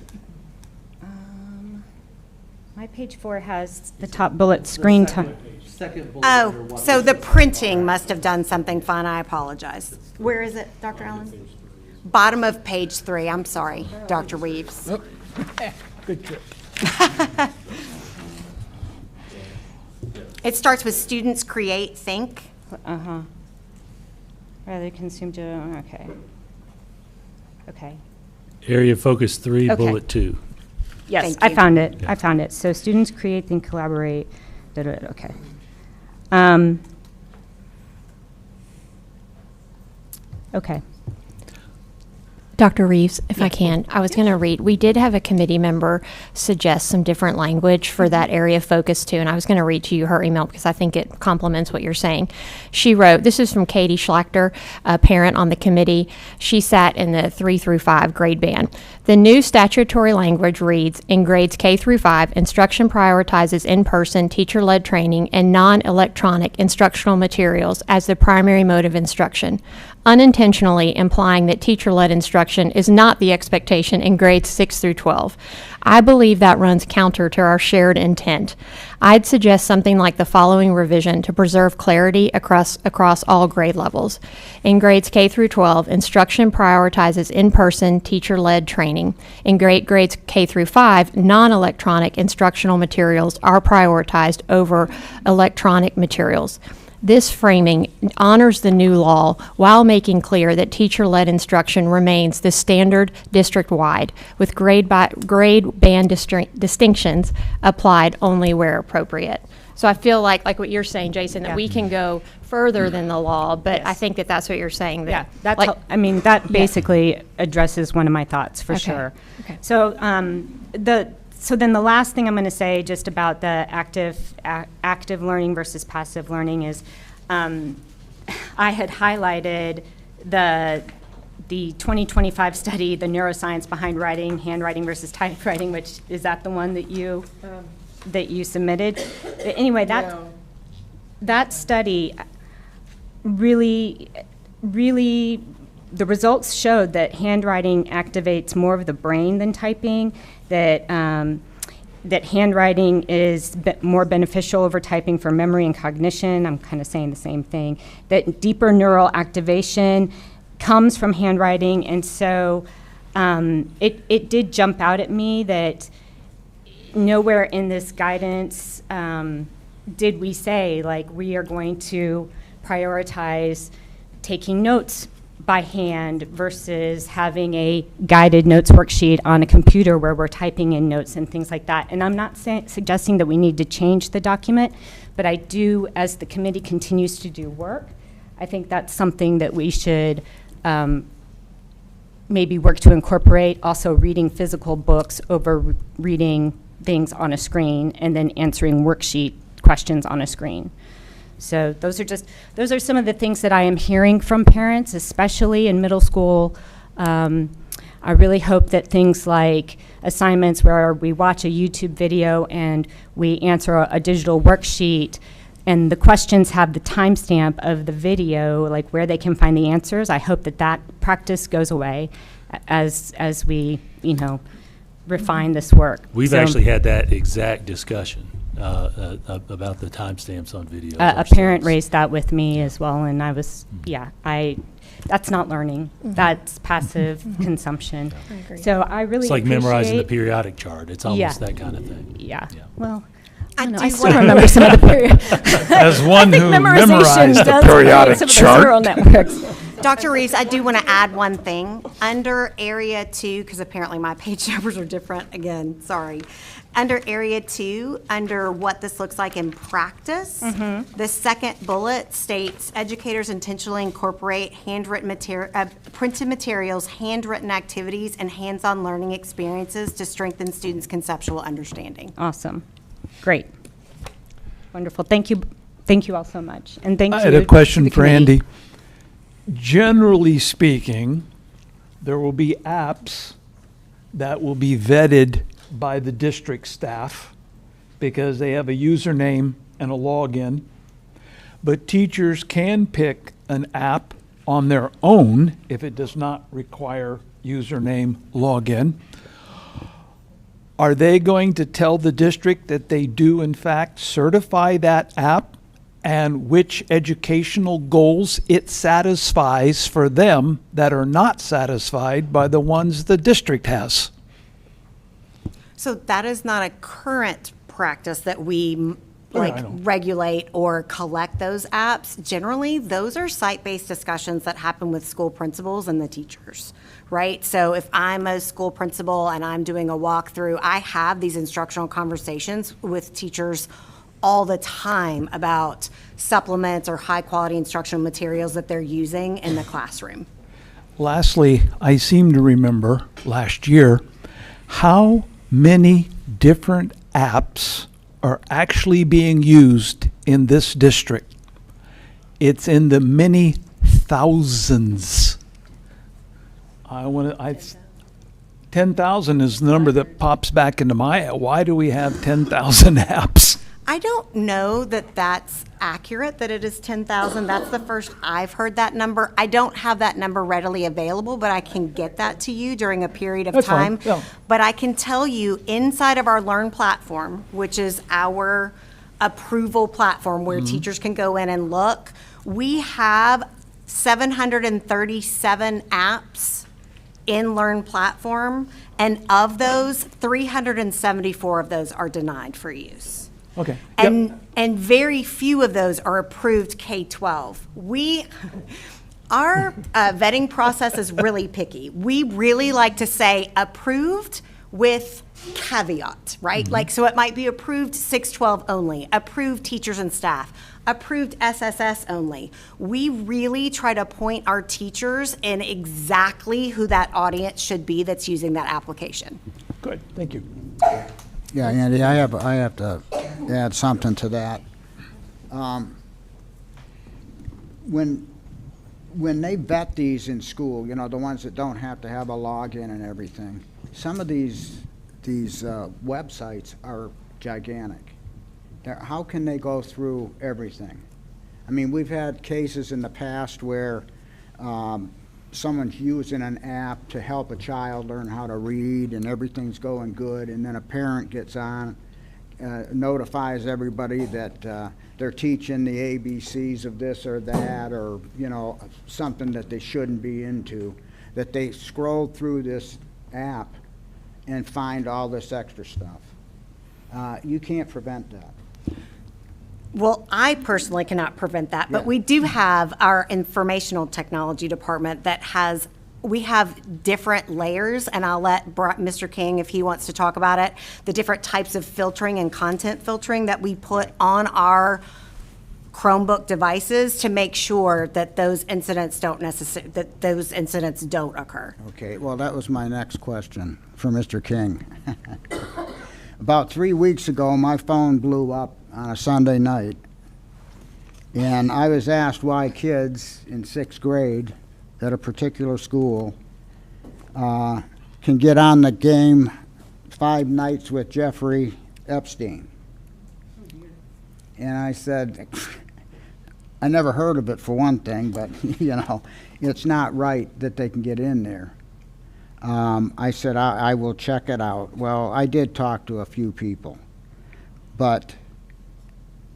My page 4 has the top bullet screen time. Second bullet. Oh, so the printing must have done something fun. I apologize. Where is it, Dr. Allen? Bottom of page 3. I'm sorry, Dr. Reeves. Good trip. It starts with students create, think. Rather consume to, okay. Okay. Area focus 3, Okay. bullet 2. Yes, Thank I you. found it. I found it. So students create, think, collaborate. Okay. Okay. Dr. Reeves, if I can, I was going to read, we did have a committee member suggest some different language for that area of focus too, and I was going to read to you her email because I think it complements what you're saying. She wrote, this is from Katie Schlachter, a parent on the committee. She sat in the 3 through 5 grade band. The new statutory language reads, in grades K through 5, instruction prioritizes in-person, teacher-led training and non-electronic instructional materials as the primary mode of instruction, unintentionally implying that teacher-led instruction is not the expectation in grades 6 through 12. I believe that runs counter to our shared intent. I'd suggest something like the following revision to preserve clarity across all grade levels. In grades K through 12, instruction prioritizes in-person, teacher-led training. In grades K through 5, non-electronic instructional materials are prioritized over electronic materials. This framing honors the new law while making clear that teacher-led instruction remains the standard district-wide, with grade band distinctions applied only where appropriate. So I feel like what you're saying, Jason, that we can go further than the law, but I think that that's what you're saying. That, That's like, I mean, that basically addresses one of my thoughts for Okay. sure. Okay. So so then the last thing I'm going to say just about the active learning versus passive learning is I had highlighted the 2025 study, the neuroscience behind writing, handwriting versus typewriting, which is that the one that you submitted? Anyway, that study really the results showed that handwriting activates more of the brain than typing, that that handwriting is more beneficial over typing for memory and cognition. I'm kind of saying the same thing. That deeper neural activation comes from handwriting, and so it did jump out at me that nowhere in this guidance did we say, like, we are going to prioritize taking notes by hand versus having a guided notes worksheet on a computer where we're typing in notes and things like that. And I'm not suggesting that we need to change the document, but I do, as the committee continues to do work, I think that's something that we should maybe work to incorporate. Also, reading physical books over reading things on a screen and then answering worksheet questions on a screen. So those are some of the things that I am hearing from parents, especially in middle school. I really hope that things like assignments where we watch a YouTube video and we answer a digital worksheet and the questions have the timestamp of the video, like where they can find the answers. I hope that that practice goes away as we, refine this work. We've actually had that exact discussion about the timestamps on video. A parent raised that with me as well, and I was, that's not learning. That's passive consumption. I agree. So I really It's like memorizing the appreciate- periodic chart. It's almost that kind of thing. Yeah. Yeah. Well, I I do still wanna- remember some of the period. As one who memorized the does periodic create some of chart. those neural networks. Dr. Reeves, I do want to add one thing. Under Area 2, because apparently my page numbers are different, again, sorry. Under Area 2, under what this looks like in practice, the second bullet states, educators intentionally incorporate printed materials, handwritten activities, and hands-on learning experiences to strengthen students' conceptual understanding. Awesome. Great. Wonderful. Thank you. Thank you all so much. And thank you. I had a question to the for committee. Andy. Generally speaking, there will be apps that will be vetted by the district staff because they have a username and a login. But teachers can pick an app on their own if it does not require username login. Are they going to tell the district that they do in fact certify that app and which educational goals it satisfies for them that are not satisfied by the ones the district has? So that is not a current practice that we I know. regulate or collect those apps. Generally, those are site-based discussions that happen with school principals and the teachers, right? So if I'm a school principal and I'm doing a walkthrough, I have these instructional conversations with teachers all the time about supplements or high-quality instructional materials that they're using in the classroom. Lastly, I seem to remember last year how many different apps are actually being used in this district. It's in the many thousands. 10,000 is the number that pops back into my head. Why do we have 10,000 apps? I don't know that that's accurate, that it is 10,000. That's the first I've heard that number. I don't have that number readily available, but I can get that to you during a period of That's fine, time. yeah. But I can tell you, inside of our Learn platform, which is our approval platform where teachers can go in and look, we have 737 apps in Learn platform, and of those, 374 of those are denied for use. Okay. And very few of those are approved K-12. Our vetting process is really picky. We really like to say approved with caveat, right? Like, so it might be approved 612 only, approved teachers and staff, approved SSS only. We really try to point our teachers in exactly who that audience should be that's using that application. Good, thank you. Yeah, Andy, I have to add something to that. When they vet these in school, the ones that don't have to have a login and everything, some of these websites are gigantic. How can they go through everything? I mean, we've had cases in the past where someone's using an app to help a child learn how to read and everything's going good, and then a parent gets on, notifies everybody that they're teaching the ABCs of this or that, or, you know, something that they shouldn't be into, that they scroll through this app and find all this extra stuff. You can't prevent that. Well, I personally cannot prevent that, but Yeah. we do have our informational technology department that we have different layers, and I'll let Mr. King, if he wants to talk about it, the different types of filtering and content filtering that we put on our Chromebook devices to make sure that those incidents don't occur. Okay, well, that was my next question for Mr. King. About 3 weeks ago, my phone blew up on a Sunday night, and I was asked why kids in 6th grade at a particular school can get on the game 5 Nights with Jeffrey Epstein. And I said, I never heard of it for one thing, but you know, it's not right that they can get in there. I said, I will check it out. Well, I did talk to a few people, but,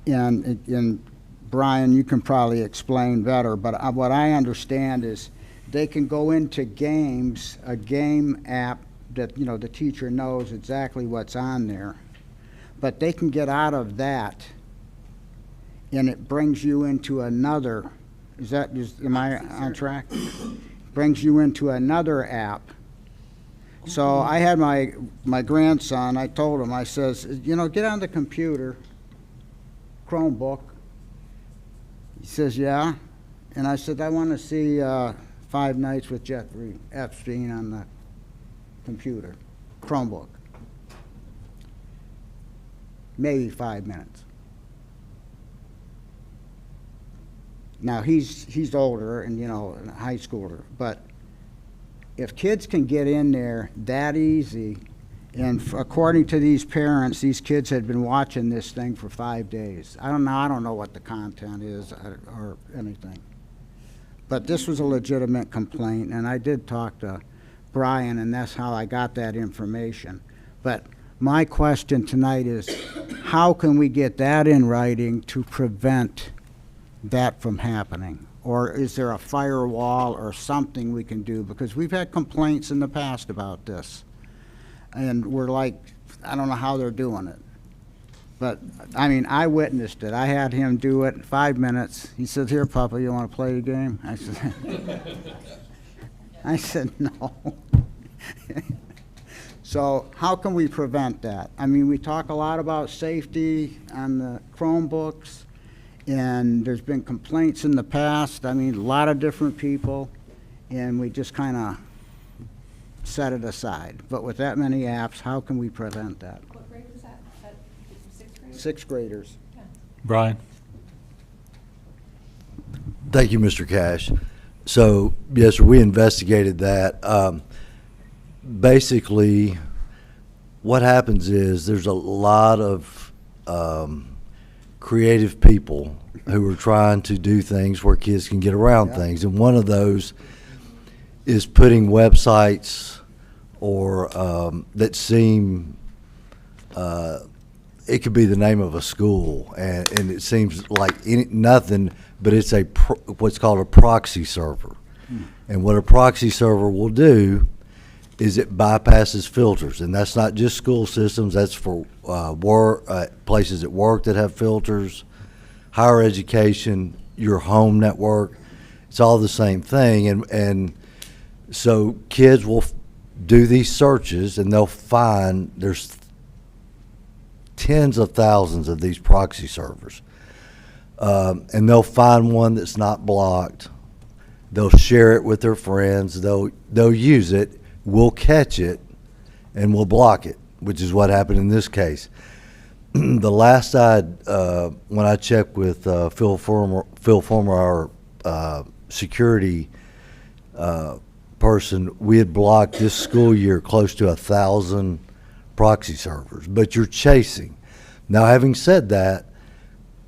and Brian, you can probably explain better, but what I understand is they can go into games, a game app that, you know, the teacher knows exactly what's on there, but they can get out of that and it brings you into another, am I on track? Brings you into another app. So I had my grandson, I told him, I says, you know, get on the computer, Chromebook. He says, yeah. And I said, I want to see 5 Nights with Jeffrey Epstein on the computer, Chromebook. Maybe 5 minutes. Now, he's older and, you know, a high schooler, but if kids can get in there that easy, and according to these parents, these kids had been watching this thing for 5 days. I don't know what the content is or anything. But this was a legitimate complaint, and I did talk to Brian, and that's how I got that information. But my question tonight is, how can we get that in writing to prevent that from happening? Or is there a firewall or something we can do? Because we've had complaints in the past about this. And we're like, I don't know how they're doing it. But, I mean, I witnessed it. I had him do it in 5 minutes. He said, here, Papa, you want to play the game? I said, no. So how can we prevent that? I mean, we talk a lot about safety on the Chromebooks, and there's been complaints in the past. I mean, a lot of different people, and we just kind of set it aside. But with that many apps, how can we prevent that? What grade was that? 6th grade? 6th graders. Brian? Thank you, Mr. Cash. So, yes, we investigated that. Basically, what happens is there's a lot of creative people who are trying to do things where kids can get around things. And one of those is putting websites or that seem, it could be the name of a school, and it seems like nothing, but it's what's called a proxy server. And what a proxy server will do is it bypasses filters, and that's not just school systems. That's for places at work that have filters, higher education, your home network. It's all the same thing, and so kids will do these searches, and they'll find there's tens of thousands of these proxy servers, and they'll find one that's not blocked. They'll share it with their friends. They'll use it. We'll catch it, and we'll block it, which is what happened in this case. The last when I checked with Phil Former, our security person, we had blocked this school year close to 1,000 proxy servers. But you're chasing. Now, having said that,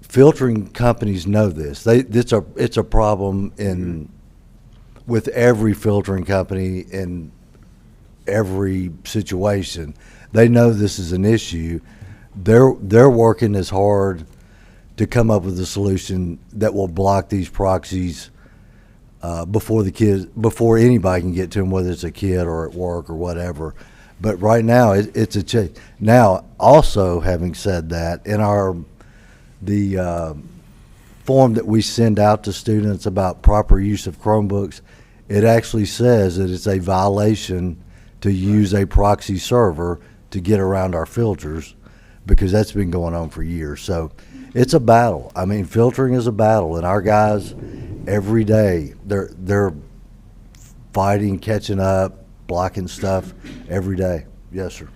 filtering companies know this. It's a problem in with every filtering company in every situation. They know this is an issue. They're working as hard to come up with a solution that will block these proxies before anybody can get to them, whether it's a kid or at work or whatever. But right now, it's a change. Now, also having said that, in the form that we send out to students about proper use of Chromebooks, it actually says that it's a violation to use a proxy server to get around our filters, because that's been going on for years. So it's a battle. I mean, filtering is a battle, and our guys every day they're fighting, catching up, blocking stuff every day. Yes, sir.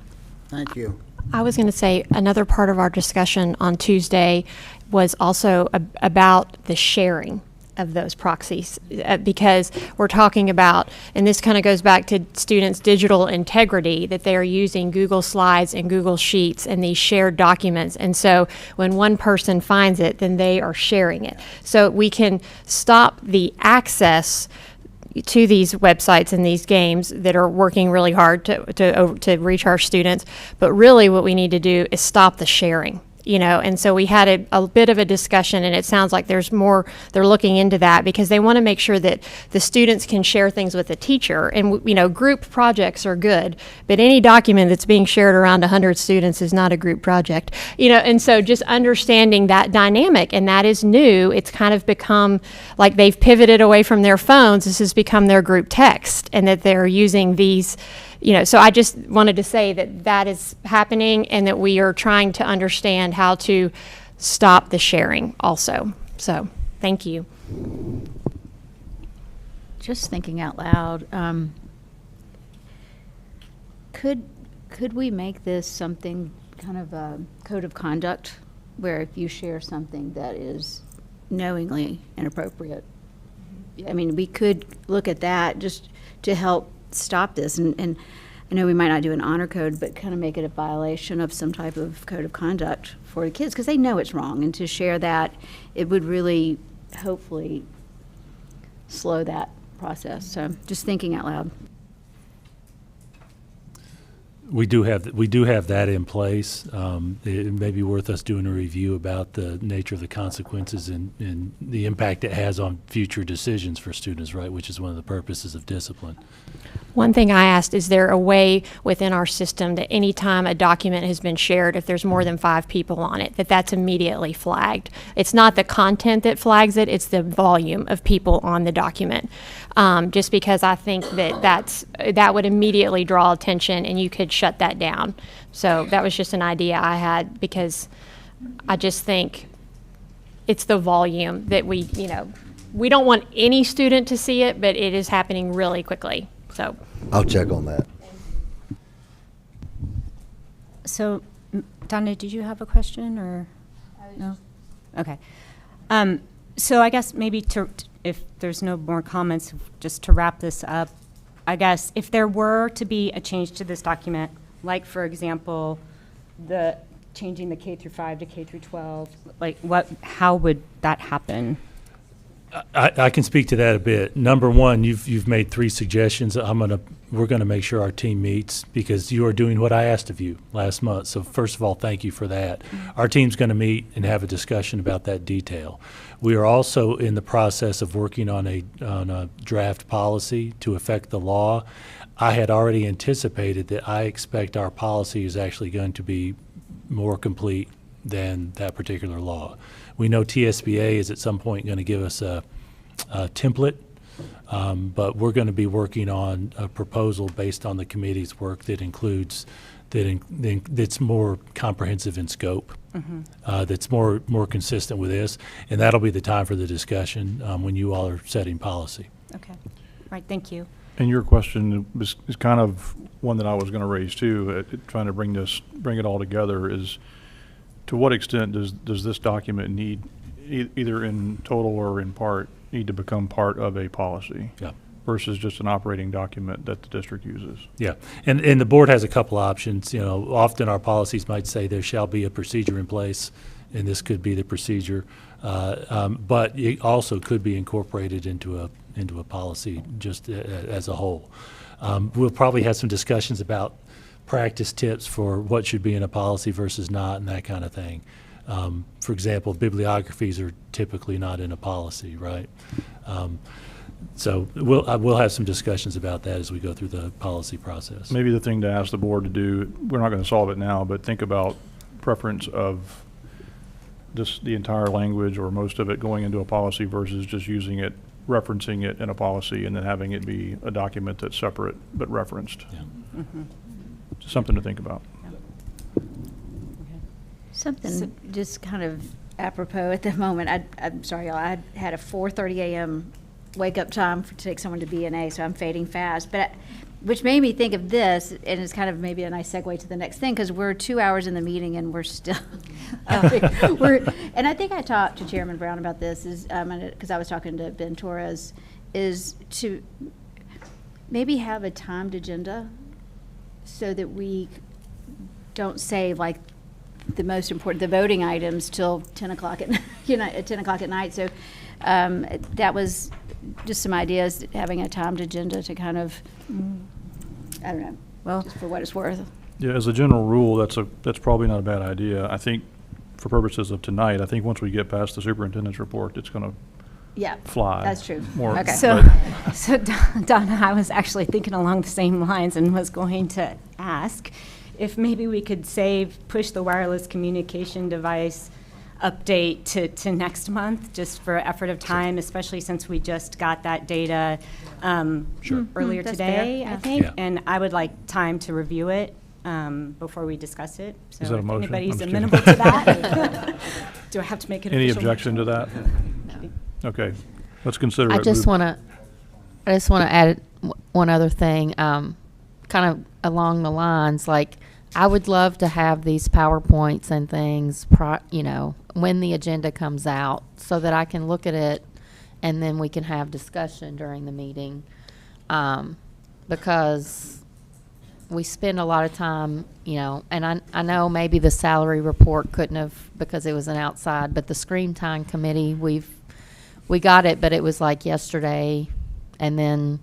Thank you. I was going to say another part of our discussion on Tuesday was also about the sharing of those proxies, because we're talking about, and this kind of goes back to students' digital integrity, that they are using Google Slides and Google Sheets and these shared documents. And so when one person finds it, then they are sharing it. So we can stop the access to these websites and these games that are working really hard to reach our students. But really what we need to do is stop the sharing. And so we had a bit of a discussion, and it sounds like there's more, they're looking into that, because they want to make sure that the students can share things with the teacher. And, group projects are good, but any document that's being shared around 100 students is not a group project. And so just understanding that dynamic, and that is new. It's kind of become like they've pivoted away from their phones. This has become their group text, and that they're using these. So I just wanted to say that is happening, and that we are trying to understand how to stop the sharing also. So, thank you. Just thinking out loud, could we make this something kind of a code of conduct, where if you share something that is knowingly inappropriate, I mean, we could look at that just to help stop this, and I know we might not do an honor code, but kind of make it a violation of some type of code of conduct for the kids, because they know it's wrong, and to share that, it would really hopefully slow that process. So just thinking out loud. We do have that in place. It may be worth us doing a review about the nature of the consequences and the impact it has on future decisions for students, right, which is one of the purposes of discipline. One thing I asked, is there a way within our system that any time a document has been shared, if there's more than 5 people on it, that's immediately flagged? It's not the content that flags it, it's the volume of people on the document. Just because I think that would immediately draw attention, and you could shut that down. So that was just an idea I had, because I just think it's the volume that we don't want any student to see it, but it is happening really quickly. So I'll check on that. So, Donna, did you have a question, or no? Okay. So I guess maybe if there's no more comments, just to wrap this up, I guess if there were to be a change to this document, like for example, changing the K through 5 to K through 12, how would that happen? I can speak to that a bit. Number one, you've made 3 suggestions. We're gonna make sure our team meets, because you are doing what I asked of you last month. So first of all, thank you for that. Our team's gonna meet and have a discussion about that detail. We are also in the process of working on a draft policy to affect the law. I had already anticipated that I expect our policy is actually going to be more complete than that particular law. We know TSBA is at some point going to give us a template, but we're going to be working on a proposal based on the committee's work that includes that's more comprehensive in scope, that's more consistent with this, and that'll be the time for the discussion when you all are setting policy. Okay. Right. Thank you. And your question is kind of one that I was going to raise too, trying to bring it all together, is to what extent does this document need, either in total or in part, need to become part of a policy? Yeah. Versus just an operating document that the district uses? Yeah, and the board has a couple options. Often our policies might say there shall be a procedure in place, and this could be the procedure. But it also could be incorporated into a policy just as a whole. We'll probably have some discussions about practice tips for what should be in a policy versus not and that kind of thing. For example, bibliographies are typically not in a policy, right? So we'll have some discussions about that as we go through the policy process. Maybe the thing to ask the board to do, we're not going to solve it now, but think about preference of just the entire language or most of it going into a policy versus just using it, referencing it in a policy, and then having it be a document that's separate but referenced. Yeah. Something to think about. Something just kind of apropos at the moment. I'm sorry, y'all. I had a 4:30 a.m. wake up time to take someone to BNA, so I'm fading fast. But which made me think of this, and it's kind of maybe a nice segue to the next thing, because we're 2 hours in the meeting and we're still. And I think I talked to Chairman Brown about this, because I was talking to Ben Torres, is to maybe have a timed agenda so that we don't save like the most important, the voting items till 10 o'clock at at 10 o'clock at night. So that was just some ideas, having a timed agenda to kind of, I don't know, well, just for what it's worth. Yeah, as a general rule, that's probably not a bad idea. I think for purposes of tonight, I think once we get past the superintendent's report, it's going to fly. That's true. More, Okay. So Donna, I was actually thinking along the same lines and was going to ask if maybe we could push the wireless communication device update to next month, just for effort of time, especially since we just got that data earlier That's today, fair, I think. Yeah. And I would like time to review it before we discuss it. So Is that a if motion? anybody's I'm just amenable to that, do I have to make it any official? objection to that? Okay, let's consider I it. just want to add one other thing, kind of along the lines, like, I would love to have these PowerPoints and things, when the agenda comes out, so that I can look at it and then we can have discussion during the meeting. Because we spend a lot of time, and I know maybe the salary report couldn't have, because it was an outside, but the screen time committee, we got it, but it was like yesterday, and then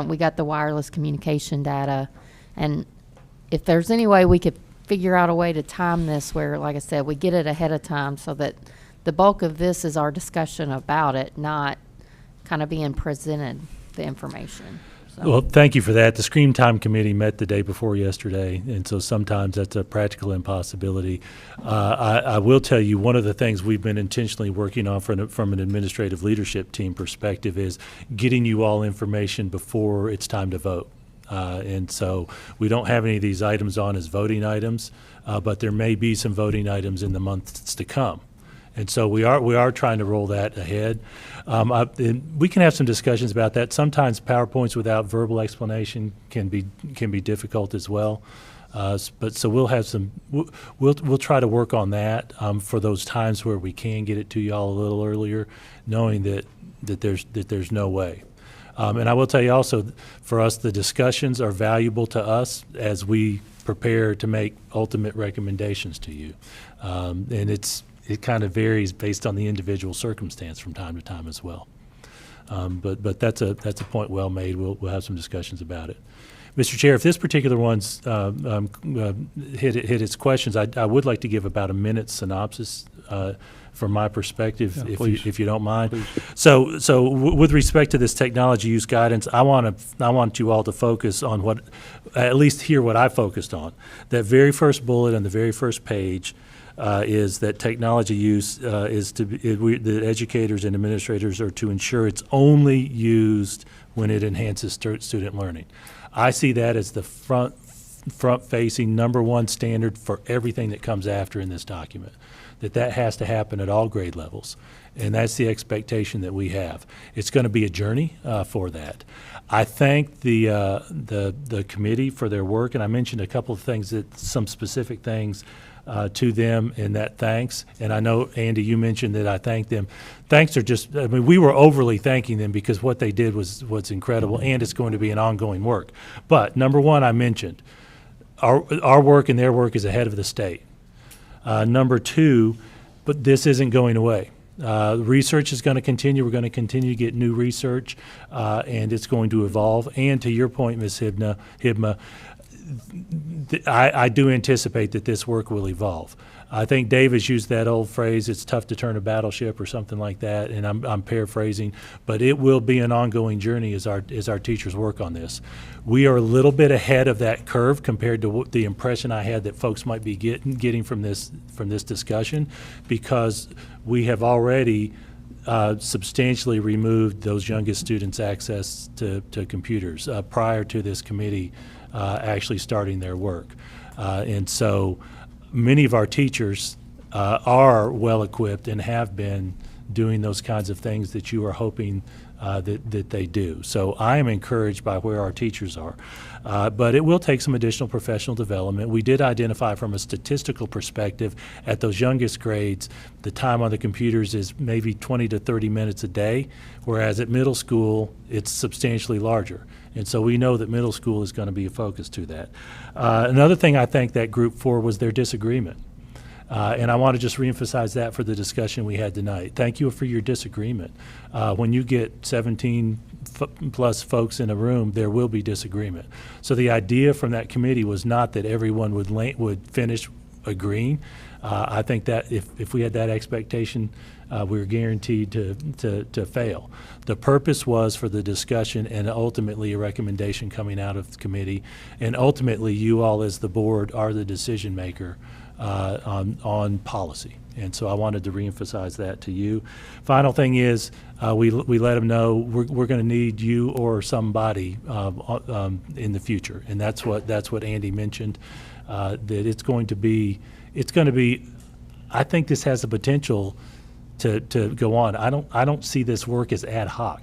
we got the wireless communication data. And if there's any way we could figure out a way to time this where, like I said, we get it ahead of time so that the bulk of this is our discussion about it, not kind of being presented the information. So. Well, thank you for that. The Screen Time Committee met the day before yesterday, and so sometimes that's a practical impossibility. I will tell you, one of the things we've been intentionally working on from an administrative leadership team perspective is getting you all information before it's time to vote. And so we don't have any of these items on as voting items, but there may be some voting items in the months to come. And so we are trying to roll that ahead. And we can have some discussions about that. Sometimes PowerPoints without verbal explanation can be difficult as well. But so we'll have some. We'll try to work on that for those times where we can get it to y'all a little earlier, knowing that there's no way. And I will tell you also, for us, the discussions are valuable to us as we prepare to make ultimate recommendations to you. And it kind of varies based on the individual circumstance from time to time as well. But that's a point well made. We'll have some discussions about it. Mr. Chair, if this particular one's hit its questions, I would like to give about a minute synopsis from my perspective, if you don't mind. Please. So with respect to this technology use guidance, I want you all to focus on at least hear what I focused on. That very first bullet on the very first page is that technology use the educators and administrators are to ensure it's only used when it enhances student learning. I see that as the front-facing number one standard for everything that comes after in this document. That has to happen at all grade levels, and that's the expectation that we have. It's going to be a journey for that. I thank the committee for their work, and I mentioned a couple of things, some specific things to them in that thanks. And I know, Andy, you mentioned that I thank them. Thanks are just, we were overly thanking them because what they did was incredible, and it's going to be an ongoing work. But number one, I mentioned, our work and their work is ahead of the state. Number two, But this isn't going away. Research is going to continue. We're going to continue to get new research, and it's going to evolve. And to your point, Ms. Hibma, I do anticipate that this work will evolve. I think Dave has used that old phrase, it's tough to turn a battleship or something like that, and I'm paraphrasing, but it will be an ongoing journey as our teachers work on this. We are a little bit ahead of that curve compared to the impression I had that folks might be getting from this discussion, because we have already substantially removed those youngest students' access to computers prior to this committee actually starting their work. And so many of our teachers are well-equipped and have been doing those kinds of things that you are hoping that they do. So I am encouraged by where our teachers are. But it will take some additional professional development. We did identify from a statistical perspective at those youngest grades, the time on the computers is maybe 20 to 30 minutes a day, whereas at middle school, it's substantially larger. And so we know that middle school is going to be a focus to that. Another thing I thanked that group for was their disagreement. And I want to just reemphasize that for the discussion we had tonight. Thank you for your disagreement. When you get 17 plus folks in a room, there will be disagreement. So the idea from that committee was not that everyone would finish agreeing. I think that if we had that expectation, we were guaranteed to fail. The purpose was for the discussion and ultimately a recommendation coming out of the committee. And ultimately, you all as the board are the decision maker on policy. And so I wanted to reemphasize that to you. Final thing is, we let them know we're going to need you or somebody in the future. And that's what Andy mentioned, that it's going to be, I think this has the potential to go on. I don't see this work as ad hoc.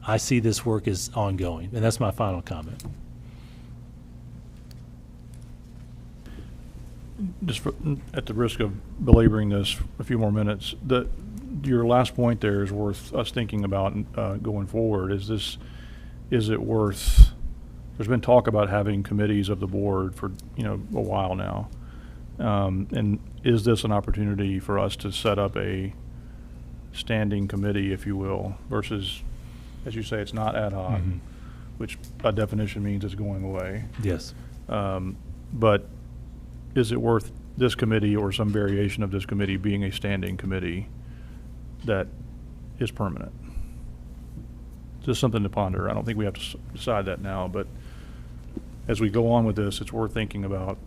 I see this work as ongoing. And that's my final comment. Just at the risk of belaboring this a few more minutes, your last point there is worth us thinking about going forward. Is it worth? There's been talk about having committees of the board for a while now, and is this an opportunity for us to set up a standing committee, if you will, versus, as you say, it's not ad hoc, which by definition means it's going away. Yes. But is it worth this committee or some variation of this committee being a standing committee that is permanent? Just something to ponder. I don't think we have to decide that now, but as we go on with this, it's worth thinking about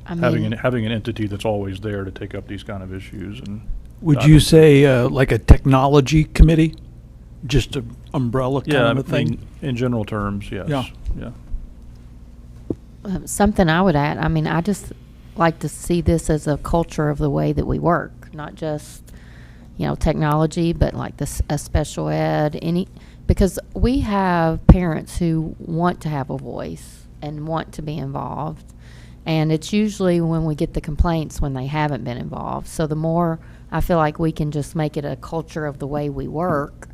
having an entity that's always there to take up these kind of issues. And would you say like a technology committee, just an umbrella kind of a thing? In general terms, yes. Yeah. Something I would add, I just like to see this as a culture of the way that we work, not just, technology, but like a special ed, because we have parents who want to have a voice and want to be involved. And it's usually when we get the complaints when they haven't been involved. So the more I feel like we can just make it a culture of the way we work,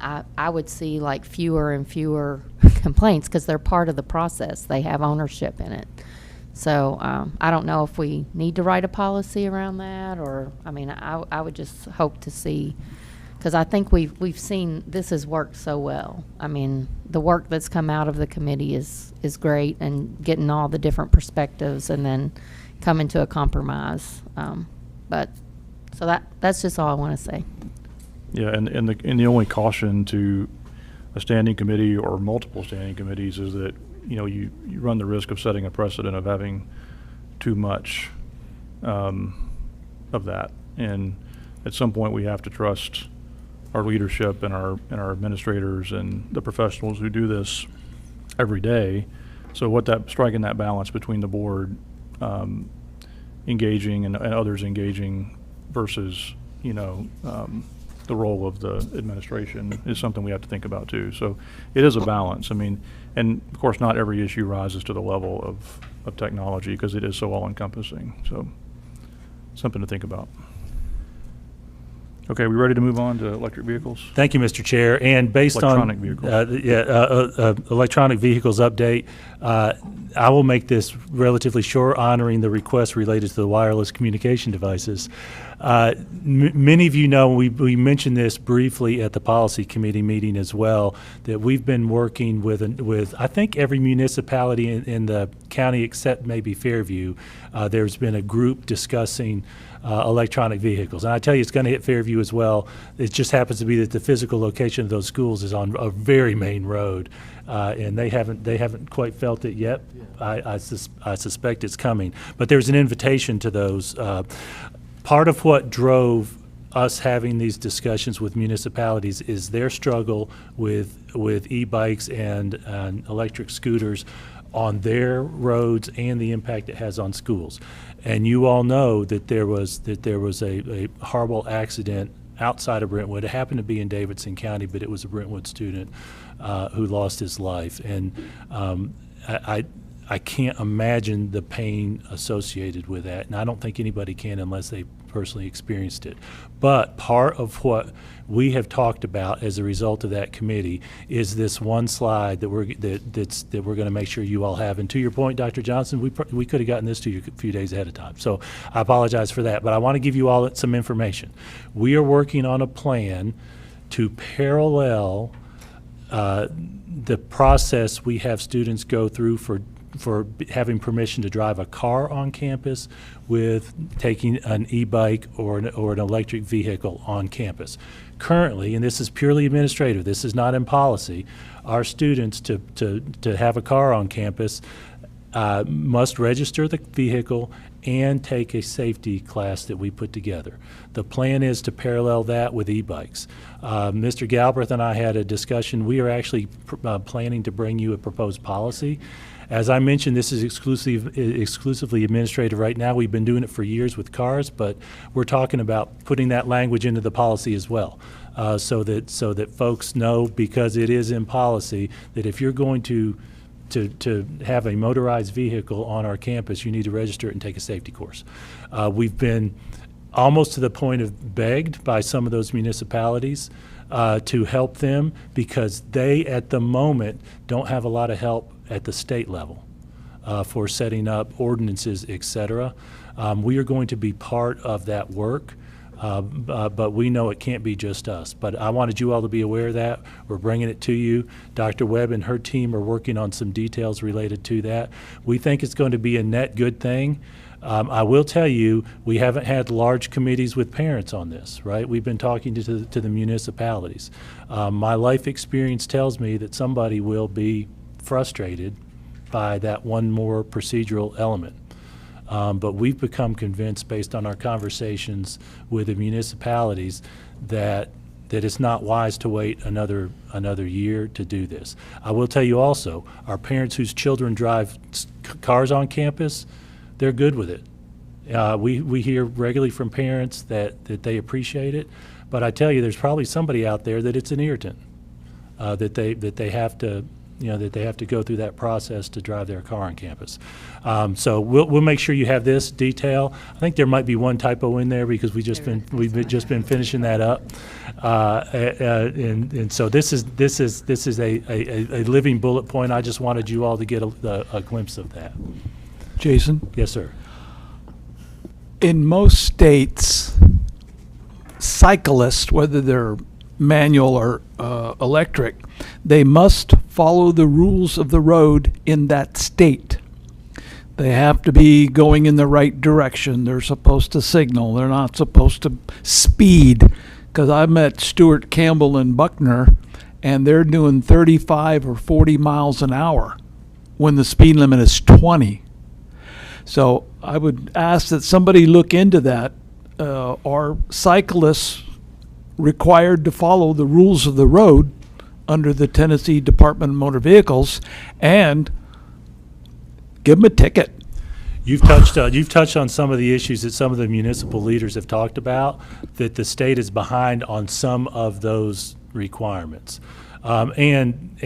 I would see like fewer and fewer complaints because they're part of the process. They have ownership in it. So I don't know if we need to write a policy around that, or I would just hope to see, because I think we've seen this has worked so well. The work that's come out of the committee is great, and getting all the different perspectives and then coming to a compromise. But so that's just all I want to say. Yeah, and the only caution to a standing committee or multiple standing committees is that you run the risk of setting a precedent of having too much of that, and at some point we have to trust our leadership and our administrators and the professionals who do this every day. So striking that balance between the board engaging and others engaging versus the role of the administration is something we have to think about too. So it is a balance. And of course not every issue rises to the level of technology because it is so all encompassing. So something to think about. Okay, we ready to move on to electric vehicles? Thank you, Mr. Chair. And based on Electronic vehicles. electronic vehicles update, I will make this relatively short, honoring the request related to the wireless communication devices. Many of you know, we mentioned this briefly at the policy committee meeting as well, that we've been working with I think every municipality in the county except maybe Fairview. There's been a group discussing electronic vehicles. And I tell you, it's going to hit Fairview as well. It just happens to be that the physical location of those schools is on a very main road, and they haven't quite felt it yet. I suspect it's coming. But there's an invitation to those. Part of what drove us having these discussions with municipalities is their struggle with e-bikes and electric scooters on their roads and the impact it has on schools. And you all know that there was a horrible accident outside of Brentwood. It happened to be in Davidson County, but it was a Brentwood student who lost his life. And I can't imagine the pain associated with that, and I don't think anybody can unless they personally experienced it. But part of what we have talked about as a result of that committee is this one slide that we're going to make sure you all have. And to your point, Dr. Johnson, we could have gotten this to you a few days ahead of time. So I apologize for that, but I want to give you all some information. We are working on a plan to parallel the process we have students go through for having permission to drive a car on campus with taking an e-bike or an electric vehicle on campus. Currently, and this is purely administrative, this is not in policy, our students to have a car on campus must register the vehicle and take a safety class that we put together. The plan is to parallel that with e-bikes. Mr. Galbraith and I had a discussion. We are actually planning to bring you a proposed policy. As I mentioned, this is exclusively administrative right now. We've been doing it for years with cars, but we're talking about putting that language into the policy as well, so that folks know, because it is in policy, that if you're going to have a motorized vehicle on our campus, you need to register it and take a safety course. We've been almost to the point of begged by some of those municipalities to help them, because they, at the moment, don't have a lot of help at the state level for setting up ordinances, et cetera. We are going to be part of that work, but we know it can't be just us. But I wanted you all to be aware of that. We're bringing it to you. Dr. Webb and her team are working on some details related to that. We think it's going to be a net good thing. I will tell you, we haven't had large committees with parents on this, right? We've been talking to the municipalities. My life experience tells me that somebody will be frustrated by that one more procedural element. But we've become convinced, based on our conversations with the municipalities, that it's not wise to wait another year to do this. I will tell you also, our parents whose children drive cars on campus, they're good with it. We hear regularly from parents that they appreciate it, but I tell you, there's probably somebody out there that it's an irritant, that they have to, that they have to go through that process to drive their car on campus. So we'll make sure you have this detail. I think there might be one typo in there, because we've just been finishing that up, and so this is a living bullet point. I just wanted you all to get a glimpse of that. Jason? Yes, sir. In most states, cyclists, whether they're manual or electric, they must follow the rules of the road in that state. They have to be going in the right direction. They're supposed to signal. They're not supposed to speed. Because I met Stuart Campbell and Buckner, and they're doing 35 or 40 miles an hour when the speed limit is 20. So I would ask that somebody look into that. Are cyclists required to follow the rules of the road under the Tennessee Department of Motor Vehicles, and give them a ticket? You've touched on some of the issues that some of the municipal leaders have talked about, that the state is behind on some of those requirements. And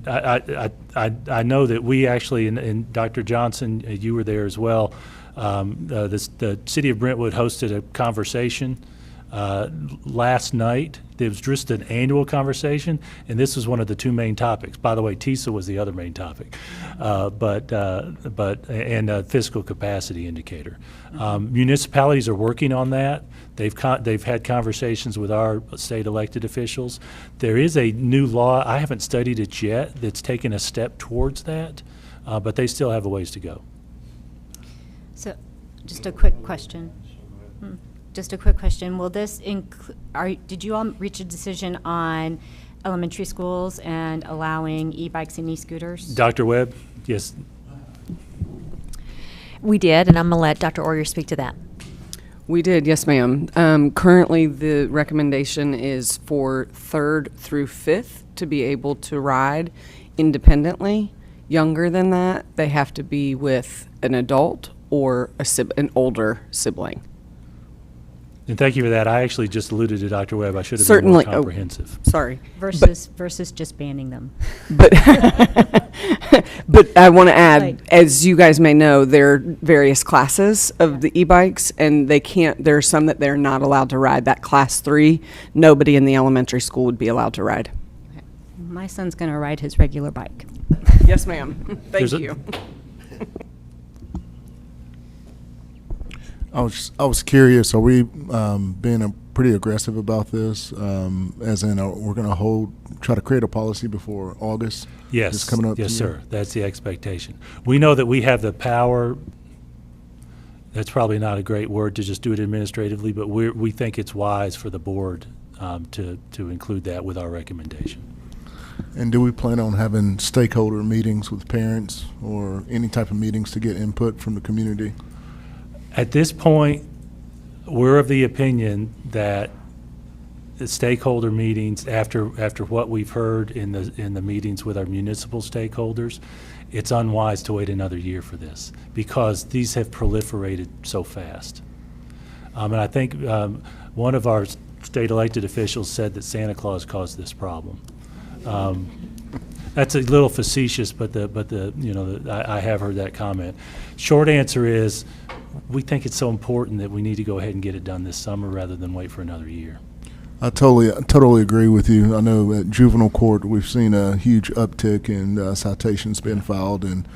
I know that we actually, and Dr. Johnson, you were there as well, the city of Brentwood hosted a conversation Last night, there was just an annual conversation, and this was one of the two main topics. By the way, TISA was the other main topic, and fiscal capacity indicator. Municipalities are working on that. They've had conversations with our state elected officials. There is a new law, I haven't studied it yet, that's taken a step towards that, but they still have a ways to go. So, just a quick question. Just a quick question. Will this did you all reach a decision on elementary schools and allowing e-bikes and e-scooters? Dr. Webb, yes. We did, and I'm going to let Dr. Orger speak to that. We did, yes, ma'am. Currently, the recommendation is for 3rd through 5th to be able to ride independently. Younger than that, they have to be with an adult or an older sibling. And thank you for that. I actually just alluded to Dr. Webb. I should have been Certainly. more comprehensive. Sorry. Versus just banning them. But I want to add, as you guys may know, there are various classes of the e-bikes, and there are some that they're not allowed to ride. That class 3, nobody in the elementary school would be allowed to ride. My son's going to ride his regular bike. Yes, ma'am. Thank you. I was curious, are we being pretty aggressive about this? As in, we're going to try to create a policy before August? Yes, It's coming up yes, here? sir. That's the expectation. We know that we have the power. That's probably not a great word to just do it administratively, but we think it's wise for the board to include that with our recommendation. And do we plan on having stakeholder meetings with parents or any type of meetings to get input from the community? At this point, we're of the opinion that the stakeholder meetings, after what we've heard in the meetings with our municipal stakeholders, it's unwise to wait another year for this because these have proliferated so fast. And I think one of our state elected officials said that Santa Claus caused this problem. That's a little facetious, but I have heard that comment. Short answer is, we think it's so important that we need to go ahead and get it done this summer rather than wait for another year. I totally agree with you. I know at juvenile court we've seen a huge uptick in citations being filed and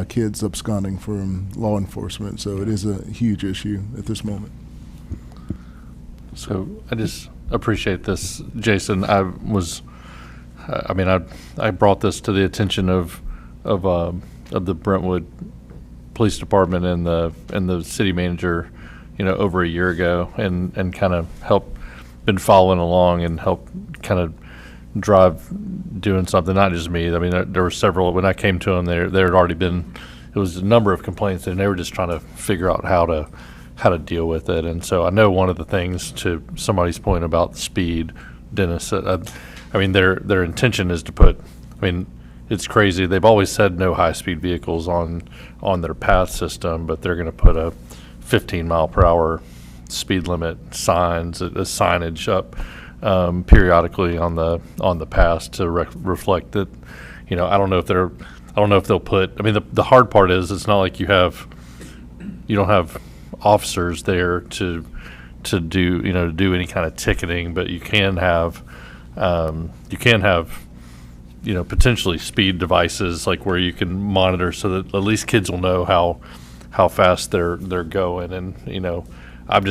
kids absconding from law enforcement. So it is a huge issue at this moment. So I just appreciate this, Jason. I brought this to the attention of the Brentwood Police Department and the city manager, over a year ago, and kind of been following along and helped kind of drive doing something. Not just me. I mean, there were several when I came to them. There had already been, it was a number of complaints, and they were just trying to figure out how to deal with it. And so I know one of the things, to somebody's point about speed, Dennis. Their intention is to put. It's crazy. They've always said no high-speed vehicles on their path system, but they're going to put a 15-mile-per-hour speed limit signage up periodically on the paths to reflect that. I don't know if they'll put. The hard part is it's not like you don't have officers there to do any kind of ticketing, but you can have. Potentially speed devices like where you can monitor so that at least kids will know how fast they're going. And I've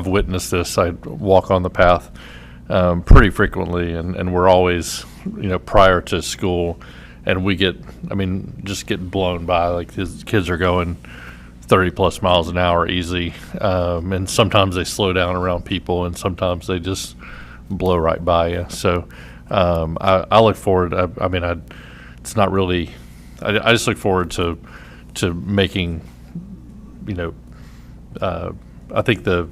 witnessed this. I walk on the path pretty frequently, and we're always prior to school, and we get blown by. Like these kids are going 30 plus miles an hour easy, and sometimes they slow down around people, and sometimes they just blow right by you. So I look forward. It's not really. I just look forward to making. I think the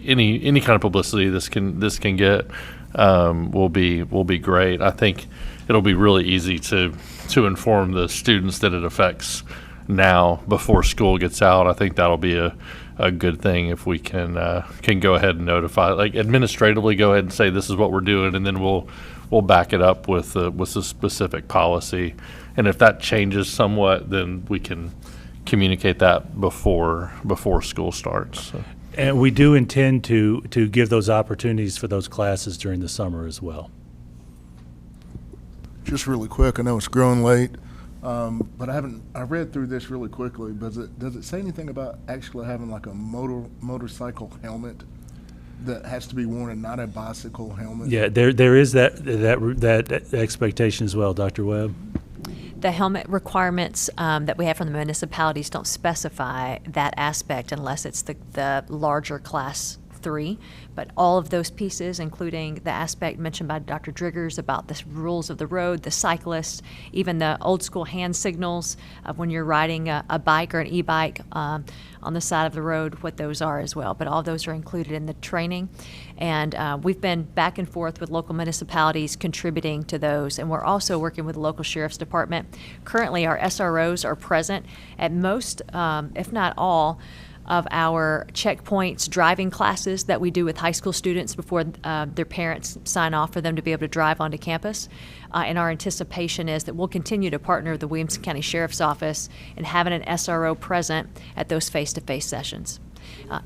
any kind of publicity this can get will be great. I think it'll be really easy to inform the students that it affects now before school gets out. I think that'll be a good thing if we can go ahead and notify, like administratively go ahead and say this is what we're doing, and then we'll back it up with a specific policy. And if that changes somewhat, then we can communicate that before school starts. So. And we do intend to give those opportunities for those classes during the summer as well. Just really quick, I know it's growing late, but I read through this really quickly, but does it say anything about actually having like a motorcycle helmet that has to be worn and not a bicycle helmet? Yeah, there is that expectation as well, Dr. Webb. The helmet requirements that we have from the municipalities don't specify that aspect unless it's the larger class 3. But all of those pieces, including the aspect mentioned by Dr. Driggers about the rules of the road, the cyclist, even the old school hand signals of when you're riding a bike or an e-bike on the side of the road, what those are as well. But all those are included in the training. And we've been back and forth with local municipalities contributing to those. And we're also working with the local sheriff's department. Currently, our SROs are present at most, if not all, of our checkpoints driving classes that we do with high school students before their parents sign off for them to be able to drive onto campus. And our anticipation is that we'll continue to partner with the Williamson County Sheriff's Office in having an SRO present at those face-to-face sessions.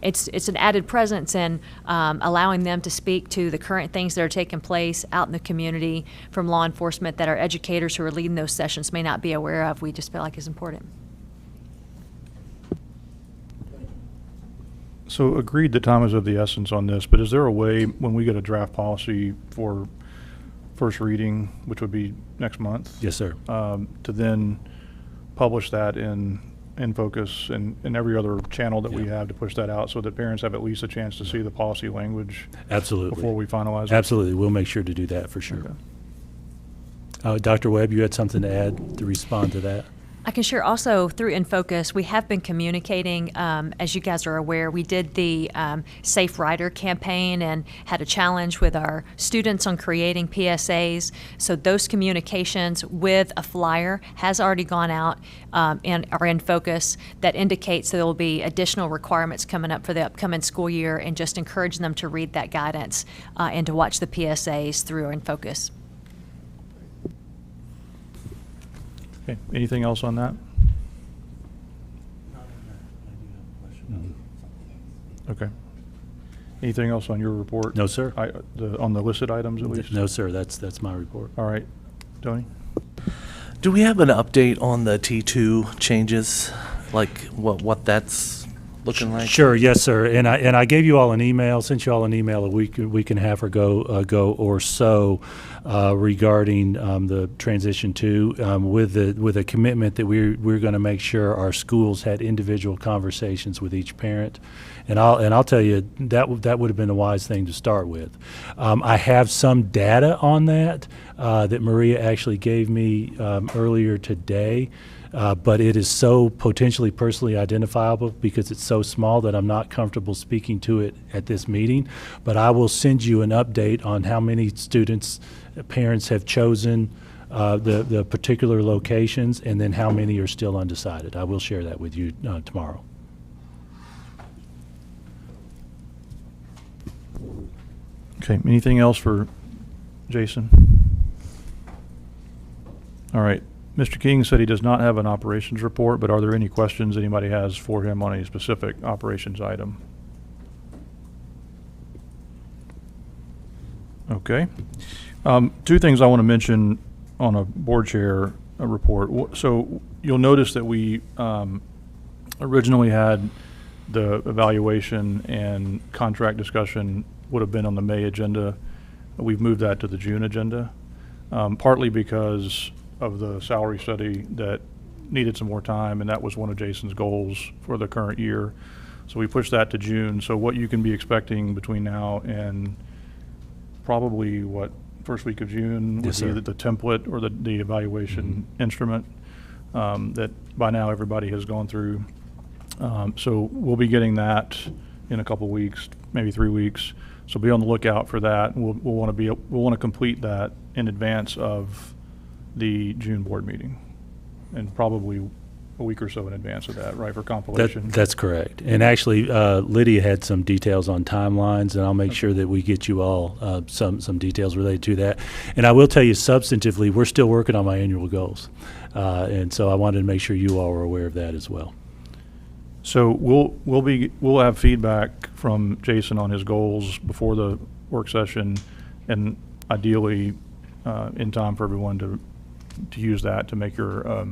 It's an added presence in allowing them to speak to the current things that are taking place out in the community from law enforcement that our educators who are leading those sessions may not be aware of. We just feel like is important. So agreed that time is of the essence on this, but is there a way when we get a draft policy for first reading, which would be next month? Yes, sir. To then publish that in Focus and every other channel that we have to push that out so that parents have at least a chance to see the policy language? Absolutely. Before we finalize it? Absolutely. We'll make sure to do that for sure. Okay. Dr. Webb, you had something to add to respond to that? I can share also through InFocus, we have been communicating, as you guys are aware, we did the Safe Rider campaign and had a challenge with our students on creating PSAs. So those communications with a flyer has already gone out and are in focus that indicates there will be additional requirements coming up for the upcoming school year, and just encourage them to read that guidance and to watch the PSAs through InFocus. Okay, anything else on that? Okay. Anything else on your report? No, sir. On the listed items at least? No, sir. That's my report. All right. Tony? Do we have an update on the T2 changes, like what that's looking like? Sure, yes, sir. And I gave you all an email, sent you all an email a week and a half ago or so regarding the transition to with a commitment that we're going to make sure our schools had individual conversations with each parent. And I'll tell you that would have been a wise thing to start with. I have some data on that that Maria actually gave me earlier today. But it is so potentially personally identifiable because it's so small that I'm not comfortable speaking to it at this meeting. But I will send you an update on how many students, parents have chosen the particular locations, and then how many are still undecided. I will share that with you tomorrow. Okay, anything else for Jason? All right. Mr. King said he does not have an operations report, but are there any questions anybody has for him on a specific operations item? Okay. Two things I want to mention on a board chair report. So you'll notice that we originally had the evaluation and contract discussion would have been on the May agenda. We've moved that to the June agenda, partly because of the salary study that needed some more time, and that was one of Jason's goals for the current year. So we pushed that to June. So what you can be expecting between now and probably first week of June would Yes, be sir. the template or the evaluation instrument that by now everybody has gone through. So we'll be getting that in a couple weeks, maybe 3 weeks. So be on the lookout for that. We'll want to complete that in advance of the June board meeting, and probably a week or so in advance of that, right, for compilation? That's correct. And actually, Lydia had some details on timelines, and I'll make sure that we get you all some details related to that. And I will tell you, substantively, we're still working on my annual goals. And so I wanted to make sure you all were aware of that as well. So we'll have feedback from Jason on his goals before the work session, and ideally in time for everyone to use that to make your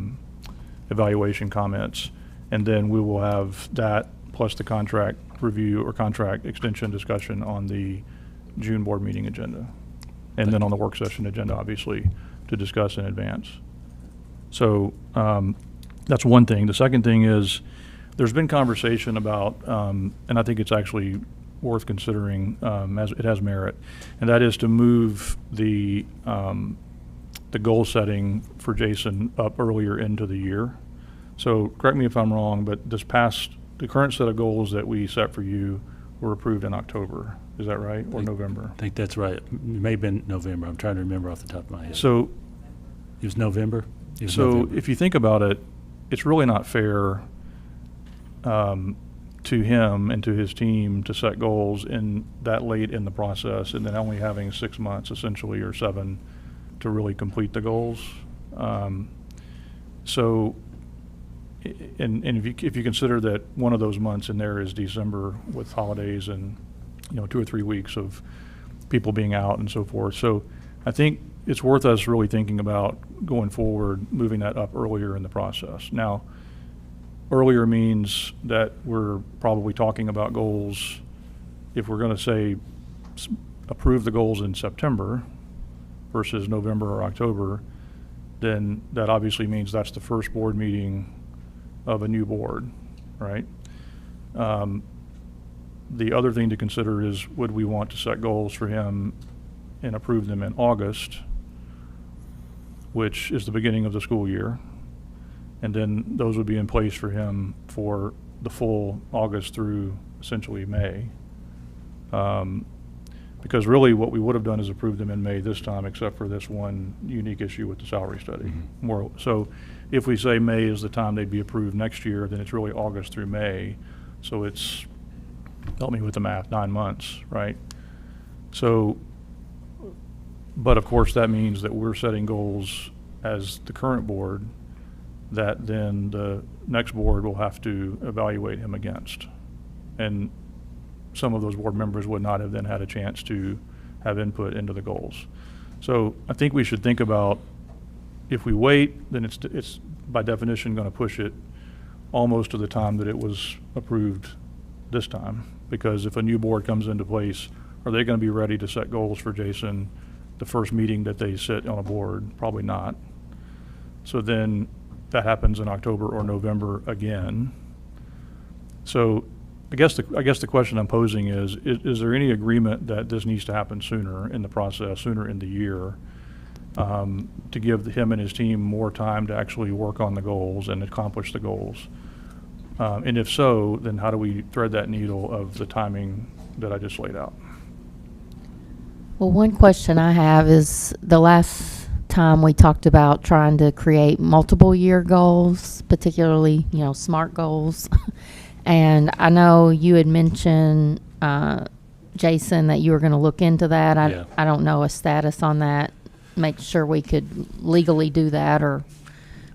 evaluation comments. And then we will have that plus the contract review or contract extension discussion on the June board meeting agenda. And then on the work session agenda, obviously, to discuss in advance. So that's one thing. The second thing is there's been conversation about, and I think it's actually worth considering as it has merit, and that is to move the goal setting for Jason up earlier into the year. So correct me if I'm wrong, but the current set of goals that we set for you were approved in October. Is that right? Or November? I think that's right. It may have been November. I'm trying to remember off the top of my head. So it was November? It was So November. if you think about it, it's really not fair to him and to his team to set goals in that late in the process and then only having 6 months essentially or 7 to really complete the goals. So, and if you consider that one of those months in there is December with holidays and 2 or 3 weeks of people being out and so forth. So I think it's worth us really thinking about going forward, moving that up earlier in the process. Now, earlier means that we're probably talking about goals, if we're going to say approve the goals in September versus November or October, then that obviously means that's the first board meeting of a new board, right? The other thing to consider is, would we want to set goals for him and approve them in August, which is the beginning of the school year? And then those would be in place for him for the full August through essentially May. Because really what we would have done is approved them in May this time, except for this one unique issue with the salary study. So if we say May is the time they'd be approved next year, then it's really August through May. So it's, help me with the math, 9 months, right? So, but of course that means that we're setting goals as the current board that then the next board will have to evaluate him against. And some of those board members would not have then had a chance to have input into the goals. So I think we should think about, if we wait, then it's by definition going to push it almost to the time that it was approved this time. Because if a new board comes into place, are they going to be ready to set goals for Jason the first meeting that they sit on a board? Probably not. So then that happens in October or November again. So I guess the question I'm posing is there any agreement that this needs to happen sooner in the process, sooner in the year, to give him and his team more time to actually work on the goals and accomplish the goals? And if so, then how do we thread that needle of the timing that I just laid out? Well, one question I have is, the last time we talked about trying to create multiple year goals, particularly, SMART goals. And I know you had mentioned, Jason, that you were going to look into that. I don't know a status on that. Make sure we could legally do that, or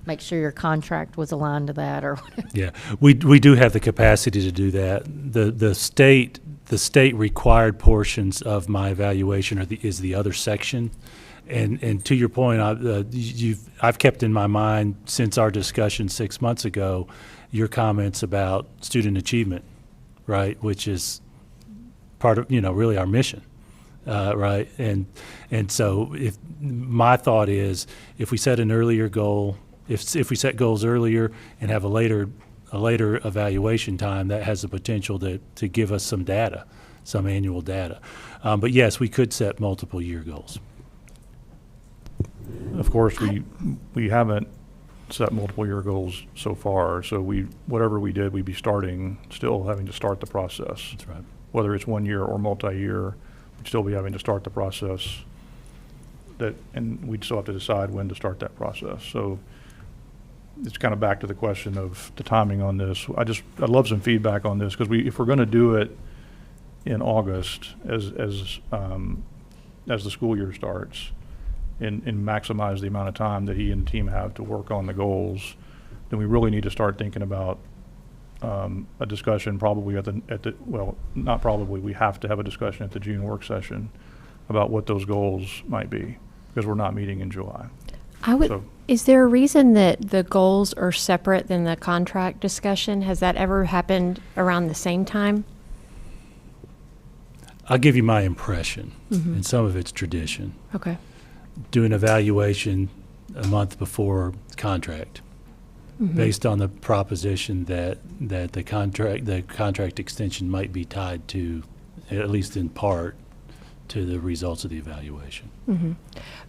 make sure your contract was aligned to that, or whatever. Yeah, we do have the capacity to do that. The state required portions of my evaluation is the other section. And to your point, I've kept in my mind since our discussion 6 months ago your comments about student achievement, right, which is part of really our mission, right? And so if my thought is, if we set an earlier goal, if we set goals earlier and have a later evaluation time, that has the potential to give us some data, some annual data. But yes, we could set multiple year goals. Of course, we haven't set multiple year goals so far, so whatever we did, we'd be still having to start the process. That's right. Whether it's 1 year or multi-year, we'd still be having to start the process, and we'd still have to decide when to start that process. So it's kind of back to the question of the timing on this. I'd love some feedback on this, because if we're going to do it in August as the school year starts, and maximize the amount of time that he and the team have to work on the goals, then we really need to start thinking about a discussion probably well, not probably, we have to have a discussion at the June work session about what those goals might be, because we're not meeting in July. So- Is there a reason that the goals are separate than the contract discussion? Has that ever happened around the same time? I'll give you my impression, and some of it's tradition. Okay. Do an evaluation a month before contract, based on the proposition that the contract extension might be tied to, at least in part, to the results of the evaluation.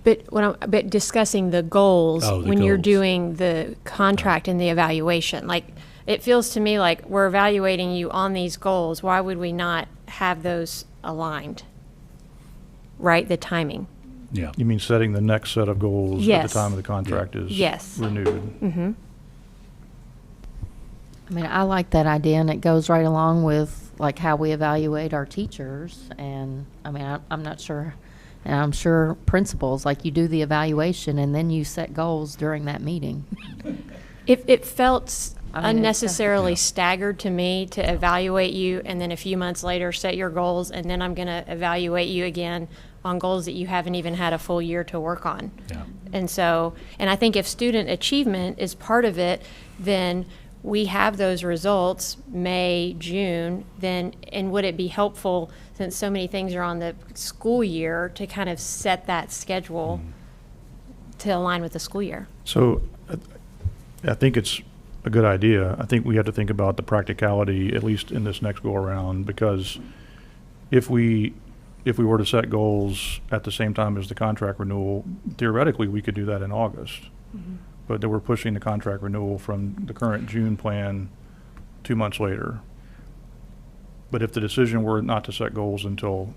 But discussing the goals Oh, the when you're goals. doing the contract and the evaluation, like, it feels to me like we're evaluating you on these goals. Why would we not have those aligned? Right, the timing. Yeah. You mean setting the next set of goals at Yes. the time of the contract is Yes. renewed? I mean, I like that idea, and it goes right along with like how we evaluate our teachers. And I mean, I'm not sure, and I'm sure principals, like, you do the evaluation and then you set goals during that meeting. It felt I mean, unnecessarily Yeah. staggered to me to evaluate you and then a few months later set your goals, and then I'm going to evaluate you again on goals that you haven't even had a full year to work on. Yeah. And so, and I think if student achievement is part of it, then we have those results May, June, then, and would it be helpful, since so many things are on the school year, to kind of set that schedule to align with the school year? So I think it's a good idea. I think we have to think about the practicality, at least in this next go-around, because if we were to set goals at the same time as the contract renewal, theoretically, we could do that in August. But then we're pushing the contract renewal from the current June plan 2 months later. But if the decision were not to set goals until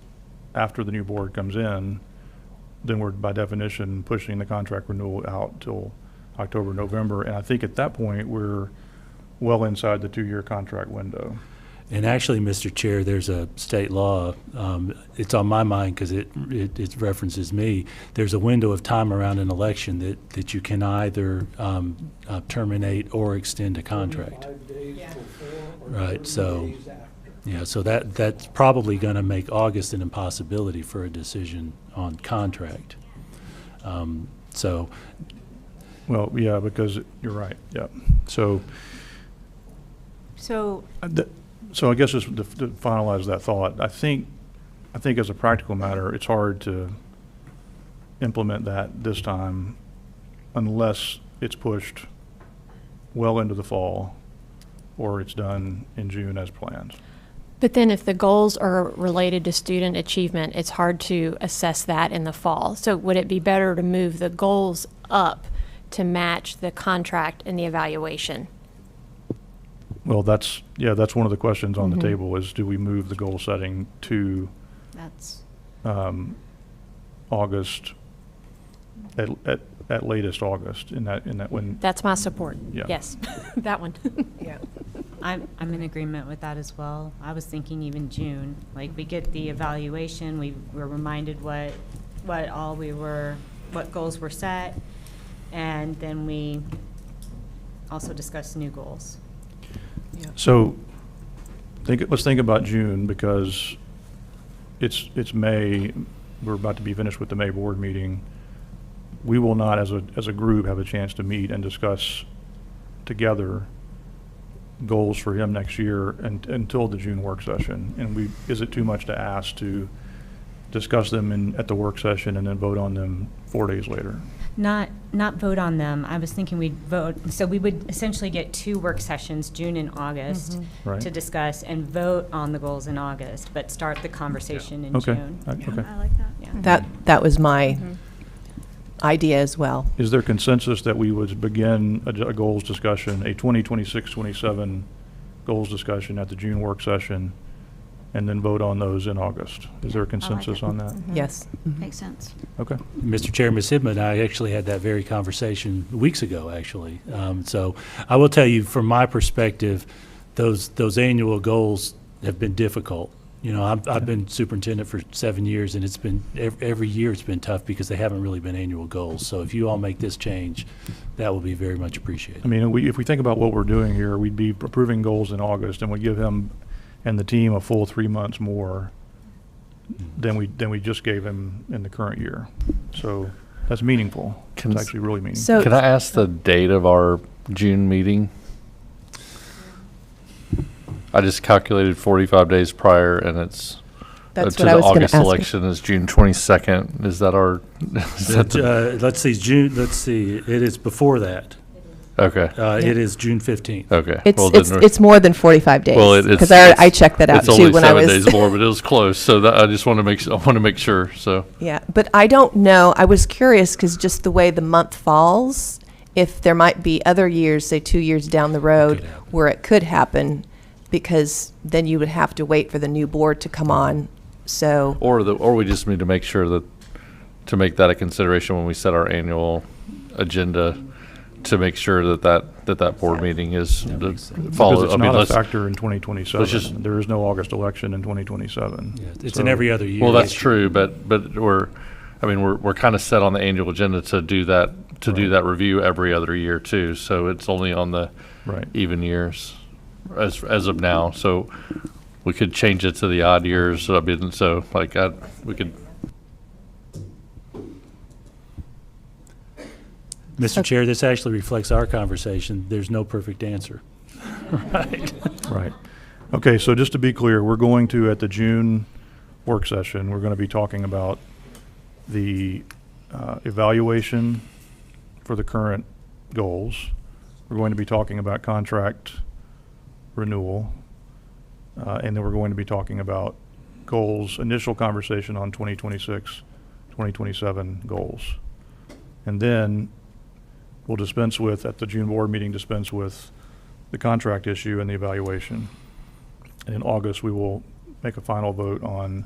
after the new board comes in, then we're by definition pushing the contract renewal out till October, November. And I think at that point, we're well inside the 2-year contract window. And actually, Mr. Chair, there's a state law, it's on my mind because it references me. There's a window of time around an election that you can either terminate or extend a contract. Right, so, yeah, so that's probably going to make August an impossibility for a decision on contract. So, Well, yeah, because you're right, yeah. So I guess just to finalize that thought, I think as a practical matter, it's hard to implement that this time unless it's pushed well into the fall or it's done in June as planned. But then if the goals are related to student achievement, it's hard to assess that in the fall. So would it be better to move the goals up to match the contract and the evaluation? Well, that's one of the questions on the table is, do we move the goal setting to That's, August, at latest August, in that when, That's my support. Yeah. Yes, that one. Yeah. I'm in agreement with that as well. I was thinking even June, like, we get the evaluation, we were reminded what goals were set, and then we also discuss new goals. so let's think about June, because it's May, we're about to be finished with the May board meeting. We will not, as a group, have a chance to meet and discuss together goals for him next year until the June work session. And is it too much to ask to discuss them at the work session and then vote on them 4 days later? Not vote on them. I was thinking we'd vote, so we would essentially get 2 work sessions, June and August, Right. to discuss and vote on the goals in August, but start the conversation in Okay. June. Okay. I like that. Yeah. That was my idea as well. Is there consensus that we would begin a goals discussion, a 2026-27 goals discussion at the June work session, and then vote on those in August? Is there a consensus it. on that? Yes. Makes sense. Okay. Mr. Chair, Ms. Hibman and I actually had that very conversation weeks ago, actually. So I will tell you, from my perspective, those annual goals have been difficult You know, I've been superintendent for 7 years, and it's been, every year it's been tough because they haven't really been annual goals. So if you all make this change, that will be very much appreciated. I mean, if we think about what we're doing here, we'd be approving goals in August, and we give him and the team a full 3 months more than we just gave him in the current year. So that's meaningful. It's actually really meaningful. So- Can I ask the date of our June meeting? I just calculated 45 days prior, and it's That's to what I the was gonna August ask you. election is June 22nd. Is that our? Is that the, Let's see, Let's see, it is before that. okay. It is June 15th. Okay. It's, Well, then it's, we're- it's more than 45 days. Well, it's Because I checked that out it's too only when I 7 was. days more, but it was close. So that, I just want to I want to make sure. So Yeah, but I don't know, I was curious, because just the way the month falls, if there might be other years, say 2 years down the road, where it could happen, because then you would have to wait for the new board to come on, so. or we just need to make sure that to make that a consideration when we set our annual agenda, to make sure that board meeting is Because follow. it's I mean, not a let's. factor in let's 2027. just- There is no August election in 2027. It's So- in every other year. Well, that's true, but we're kind of set on the annual agenda to do that do that review every other year too. So it's only on the Right. even years as of now. So we could change it to the odd years. I mean, so like we could. Mr. Chair, this actually reflects our conversation. There's no perfect answer. Right. Right. Okay, so just to be clear, we're going to, at the June work session, we're going to be talking about the evaluation for the current goals. We're going to be talking about contract renewal. And then we're going to be talking about goals, initial conversation on 2026, 2027 goals. And then we'll dispense with, at the June board meeting, dispense with the contract issue and the evaluation. And in August, we will make a final vote on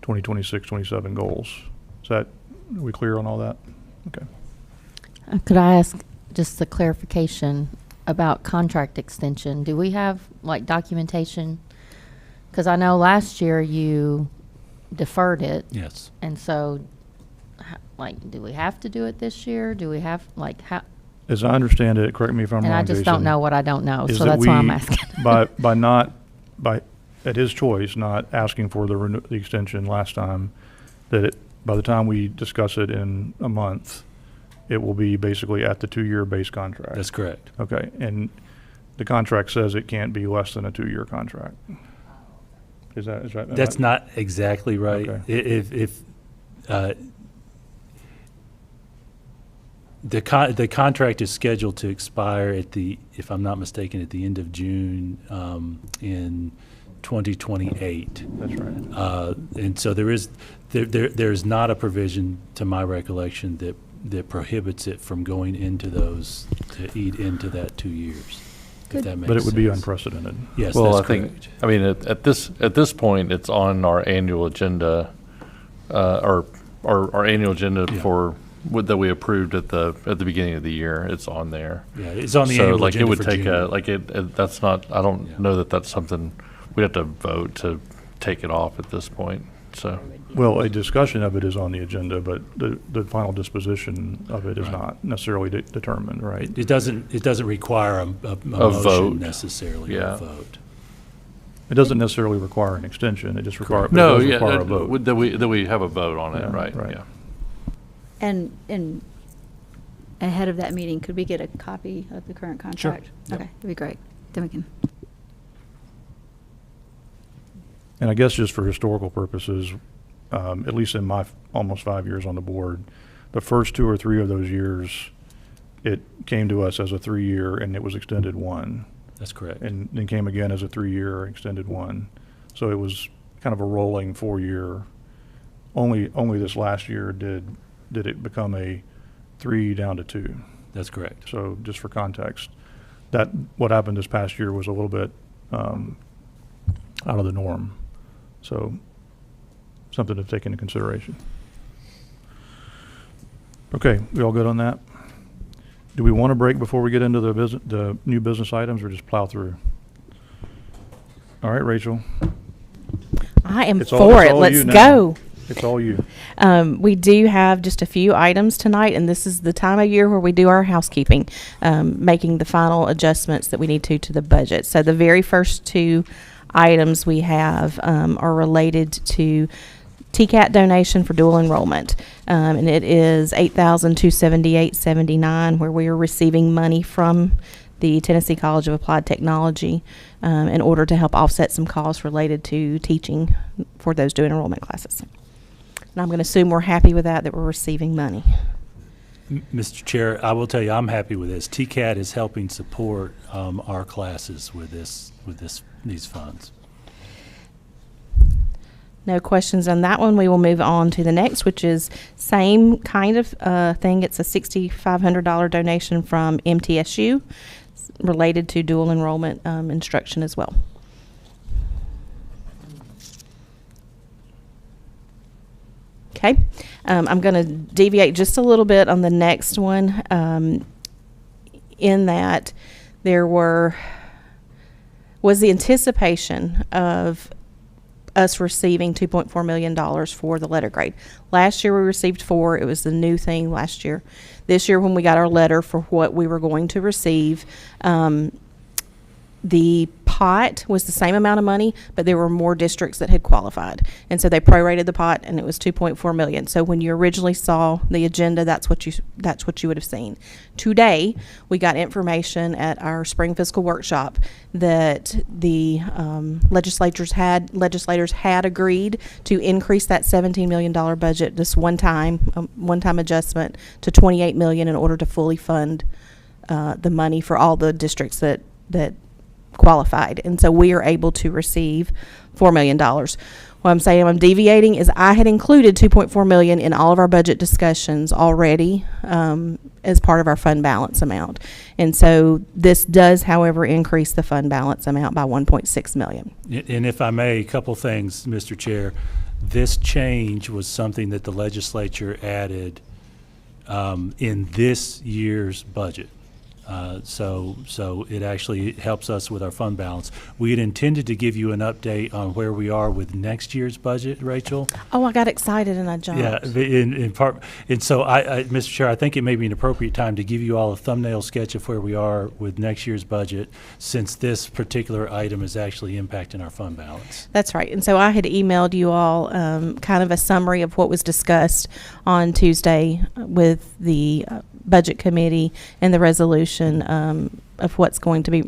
2026, 27 goals. Are we clear on all that? Okay. Could I ask just a clarification about contract extension? Do we have like documentation? Because I know last year you deferred it. Yes. And so, like, do we have to do it this year? Do we have, like, how? As I understand it, correct me if I'm And wrong, I just Jason, don't know what I don't know, is so that that's why I'm we, asking. by at his choice, not asking for the extension last time, that by the time we discuss it in a month, it will be basically at the 2-year base contract. That's correct. Okay, and the contract says it can't be less than a 2-year contract. Is that? That's not exactly right. Okay. If the contract is scheduled to expire if I'm not mistaken, at the end of June in 2028. That's right. And so there's not a provision, to my recollection, that prohibits it from going into those, to eat into that 2 years. If that makes But it would be sense. unprecedented. Yes, Well, that's I think. correct. I mean, at this point, it's on our annual agenda, or our annual agenda that we approved at the beginning of the year. It's on there. Yeah, it's on the So annual like it agenda would for take June. that's not. I don't know that that's something we'd have to vote to take it off at this point. So. Well, a discussion of it is on the agenda, but the final disposition of it is Right. not necessarily determined, right? It doesn't require a vote. motion necessarily, or Yeah. a vote. It doesn't necessarily require an extension, it just requires, No, it does yeah, require a vote. that we have a vote on it, Yeah, right? right. Yeah. And ahead of that meeting, could we get a copy of the current contract? Yep. Okay, that'd be great. Then we can. And I guess just for historical purposes, at least in my almost 5 years on the board, the first 2 or 3 of those years, it came to us as a 3-year and it was extended 1. That's correct. And then came again as a 3-year, extended 1. So it was kind of a rolling 4-year. Only this last year did it become a 3 down to 2. That's correct. So just for context, that what happened this past year was a little bit out of the norm. So something to take into consideration. Okay, we all good on that? Do we want to break before we get into the new business items, or just plow through? All right, Rachel. I am It's all- for it's it. all Let's you now. go. It's all you. We do have just a few items tonight, and this is the time of year where we do our housekeeping, making the final adjustments that we need to the budget. So the very first two items we have are related to TCAT donation for dual enrollment, and it is $8,278.79, where we are receiving money from the Tennessee College of Applied Technology in order to help offset some costs related to teaching for those dual enrollment classes. And I'm going to assume we're happy with that we're receiving money. Mr. Chair, I will tell you, I'm happy with this. TCAT is helping support our classes with these funds. No questions on that one. We will move on to the next, which is same kind of thing. It's a $6,500 donation from MTSU related to dual enrollment instruction as well. Okay, I'm going to deviate just a little bit on the next one, in that there was the anticipation of us receiving $2.4 million for the letter grade. Last year we received $4 million. It was the new thing last year. This year when we got our letter for what we were going to receive, the pot was the same amount of money, but there were more districts that had qualified. And so they prorated the pot, and it was $2.4 million. So when you originally saw the agenda, that's what you would have seen. Today, we got information at our spring fiscal workshop that the legislators had agreed to increase that $17 million budget, this one-time adjustment, to $28 million in order to fully fund the money for all the districts that qualified. And so we are able to receive $4 million. What I'm saying I'm deviating is I had included $2.4 million in all of our budget discussions already as part of our fund balance amount. And so this does, however, increase the fund balance amount by $1.6 million. And if I may, a couple things, Mr. Chair. This change was something that the legislature added in this year's budget. So it actually helps us with our fund balance. We had intended to give you an update on where we are with next year's budget, Rachel. Oh, I got excited and I jumped. Yeah, in part, and so Mr. Chair, I think it may be an appropriate time to give you all a thumbnail sketch of where we are with next year's budget, since this particular item is actually impacting our fund balance. That's right. And so I had emailed you all kind of a summary of what was discussed on Tuesday with the Budget Committee and the resolution of what's going to be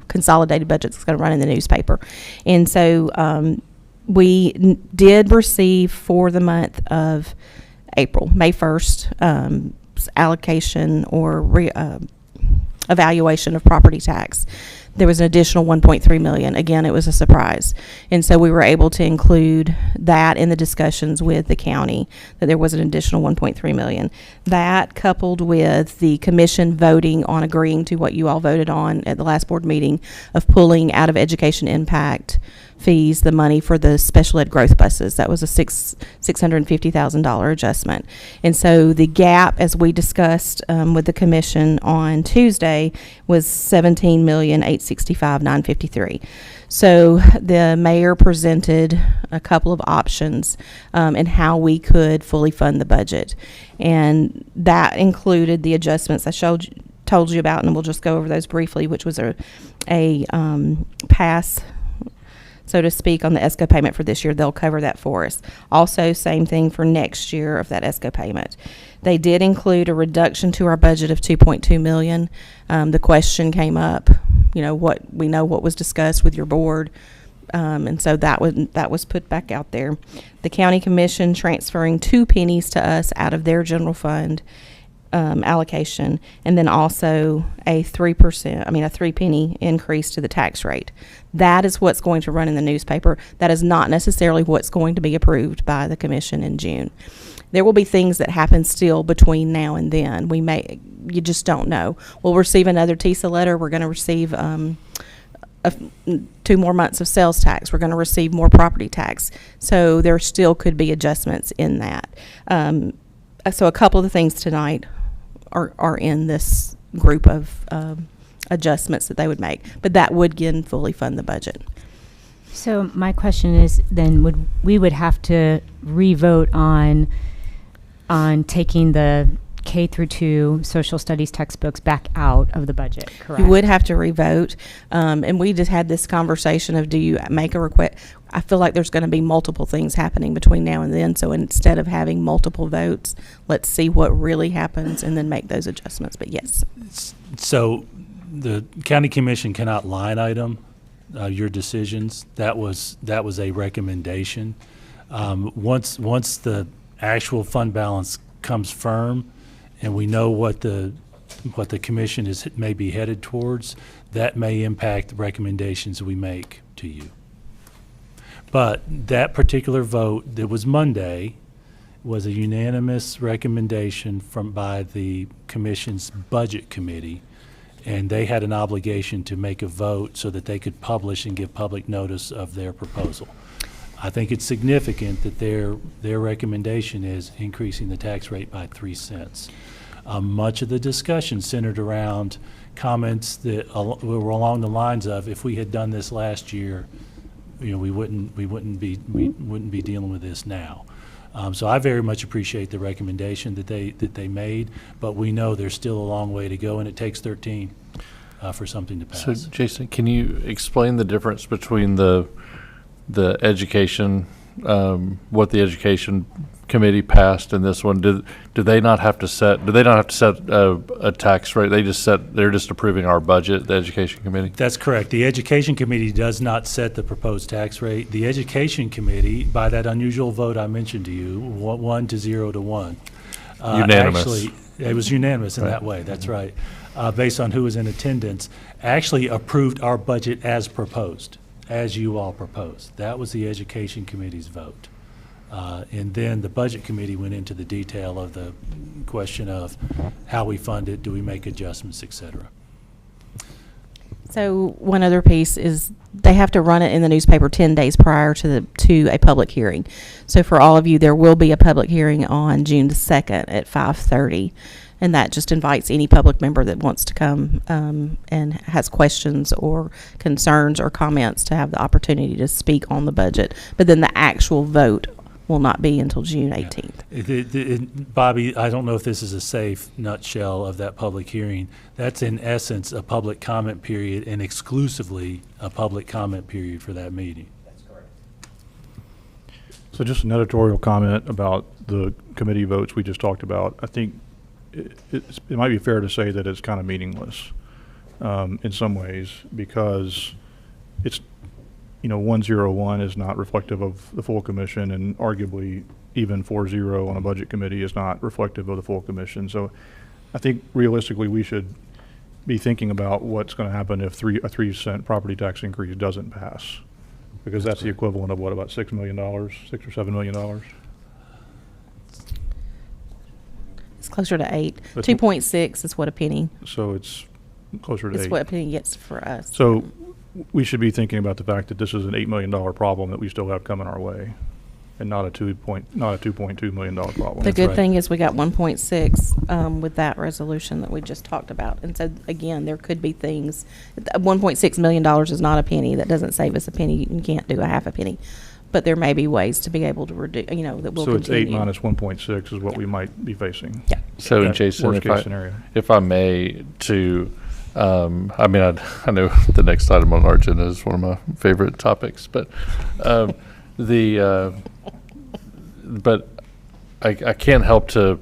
consolidated budget that's going to run in the newspaper. And so we did receive for the month of April, May 1st, allocation or evaluation of property tax. There was an additional $1.3 million. Again, it was a surprise. And so we were able to include that in the discussions with the county, that there was an additional $1.3 million. That, coupled with the commission voting on agreeing to what you all voted on at the last board meeting of pulling out of education impact fees the money for the special ed growth buses. That was a $650,000 adjustment. And so the gap, as we discussed with the commission on Tuesday, was $17,865,953. So the mayor presented a couple of options in how we could fully fund the budget, and that included the adjustments I told you about, and we'll just go over those briefly, which was a pass, so to speak, on the ESCO payment for this year. They'll cover that for us. Also, same thing for next year of that ESCO payment. They did include a reduction to our budget of $2.2 million. The question came up, what was discussed with your board, and so that was put back out there. The county commission transferring 2 pennies to us out of their general fund allocation, and then also a 3 penny increase to the tax rate. That is what's going to run in the newspaper. That is not necessarily what's going to be approved by the commission in June. There will be things that happen still between now and then. You just don't know. We'll receive another TISA letter. We're going to receive 2 more months of sales tax. We're going to receive more property tax. So there still could be adjustments in that. So a couple of the things tonight are in this group of adjustments that they would make, but that would again fully fund the budget. So my question is, then we would have to re-vote on taking the K through 2 social studies textbooks back out of the budget, correct? You would have to revote, and we just had this conversation of, do you make a request? I feel like there's going to be multiple things happening between now and then, so instead of having multiple votes, let's see what really happens and then make those adjustments, but yes. So the county commission cannot line item your decisions. That was a recommendation. Once the actual fund balance comes firm, and we know what the commission is may be headed towards, that may impact the recommendations we make to you. But that particular vote that was Monday was a unanimous recommendation by the commission's budget committee, and they had an obligation to make a vote so that they could publish and give public notice of their proposal. I think it's significant that their recommendation is increasing the tax rate by 3 cents. Much of the discussion centered around comments that were along the lines of, if we had done this last year, we wouldn't be dealing with this now. So I very much appreciate the recommendation that they made, but we know there's still a long way to go, and it takes 13 for something to pass. So, Jason, can you explain the difference between the education, what the education committee passed and this one? Do they not have to set a tax rate? They're just approving our budget, the education committee? That's correct. The education committee does not set the proposed tax rate. The education committee, by that unusual vote I mentioned to you, 1 to 0 to 1. Unanimous. Actually, it was unanimous in that way. That's right. Based on who was in attendance, actually approved our budget as proposed, as you all proposed. That was the education committee's vote. And then the budget committee went into the detail of the question of how we fund it, do we make adjustments, et cetera. So one other piece is they have to run it in the newspaper 10 days prior to a public hearing. So for all of you, there will be a public hearing on June the 2nd at 5:30. And that just invites any public member that wants to come and has questions or concerns or comments to have the opportunity to speak on the budget. But then the actual vote will not be until June 18th. Bobby, I don't know if this is a safe nutshell of that public hearing. That's in essence a public comment period, and exclusively a public comment period for that meeting. That's correct. So just an editorial comment about the committee votes we just talked about. I think it might be fair to say that it's kind of meaningless in some ways, because it's, 101 is not reflective of the full commission, and arguably even 4-0 on a budget committee is not reflective of the full commission. So I think realistically we should be thinking about what's going to happen if a 3 cent property tax increase doesn't pass, because that's the equivalent of what, about $6 million, $6 or $7 million? It's closer to 8. That's 2.6 is what a penny. So it's closer to 8. It's what a penny gets for us. So we should be thinking about the fact that this is an $8 million problem that we still have coming our way, and not a $2.2 million problem. The good thing is we got 1.6 with that resolution that we just talked about. And so again, there could be things. $1.6 million is not a penny. That doesn't save us a penny. You can't do a half a penny. But there may be ways to be able to reduce, that will continue. So it's 8 minus 1.6 is what we might be facing. Yeah. So, Okay. Jason, Worst case scenario. if I may, I know the next item on our agenda is one of my favorite topics, but but I can't help to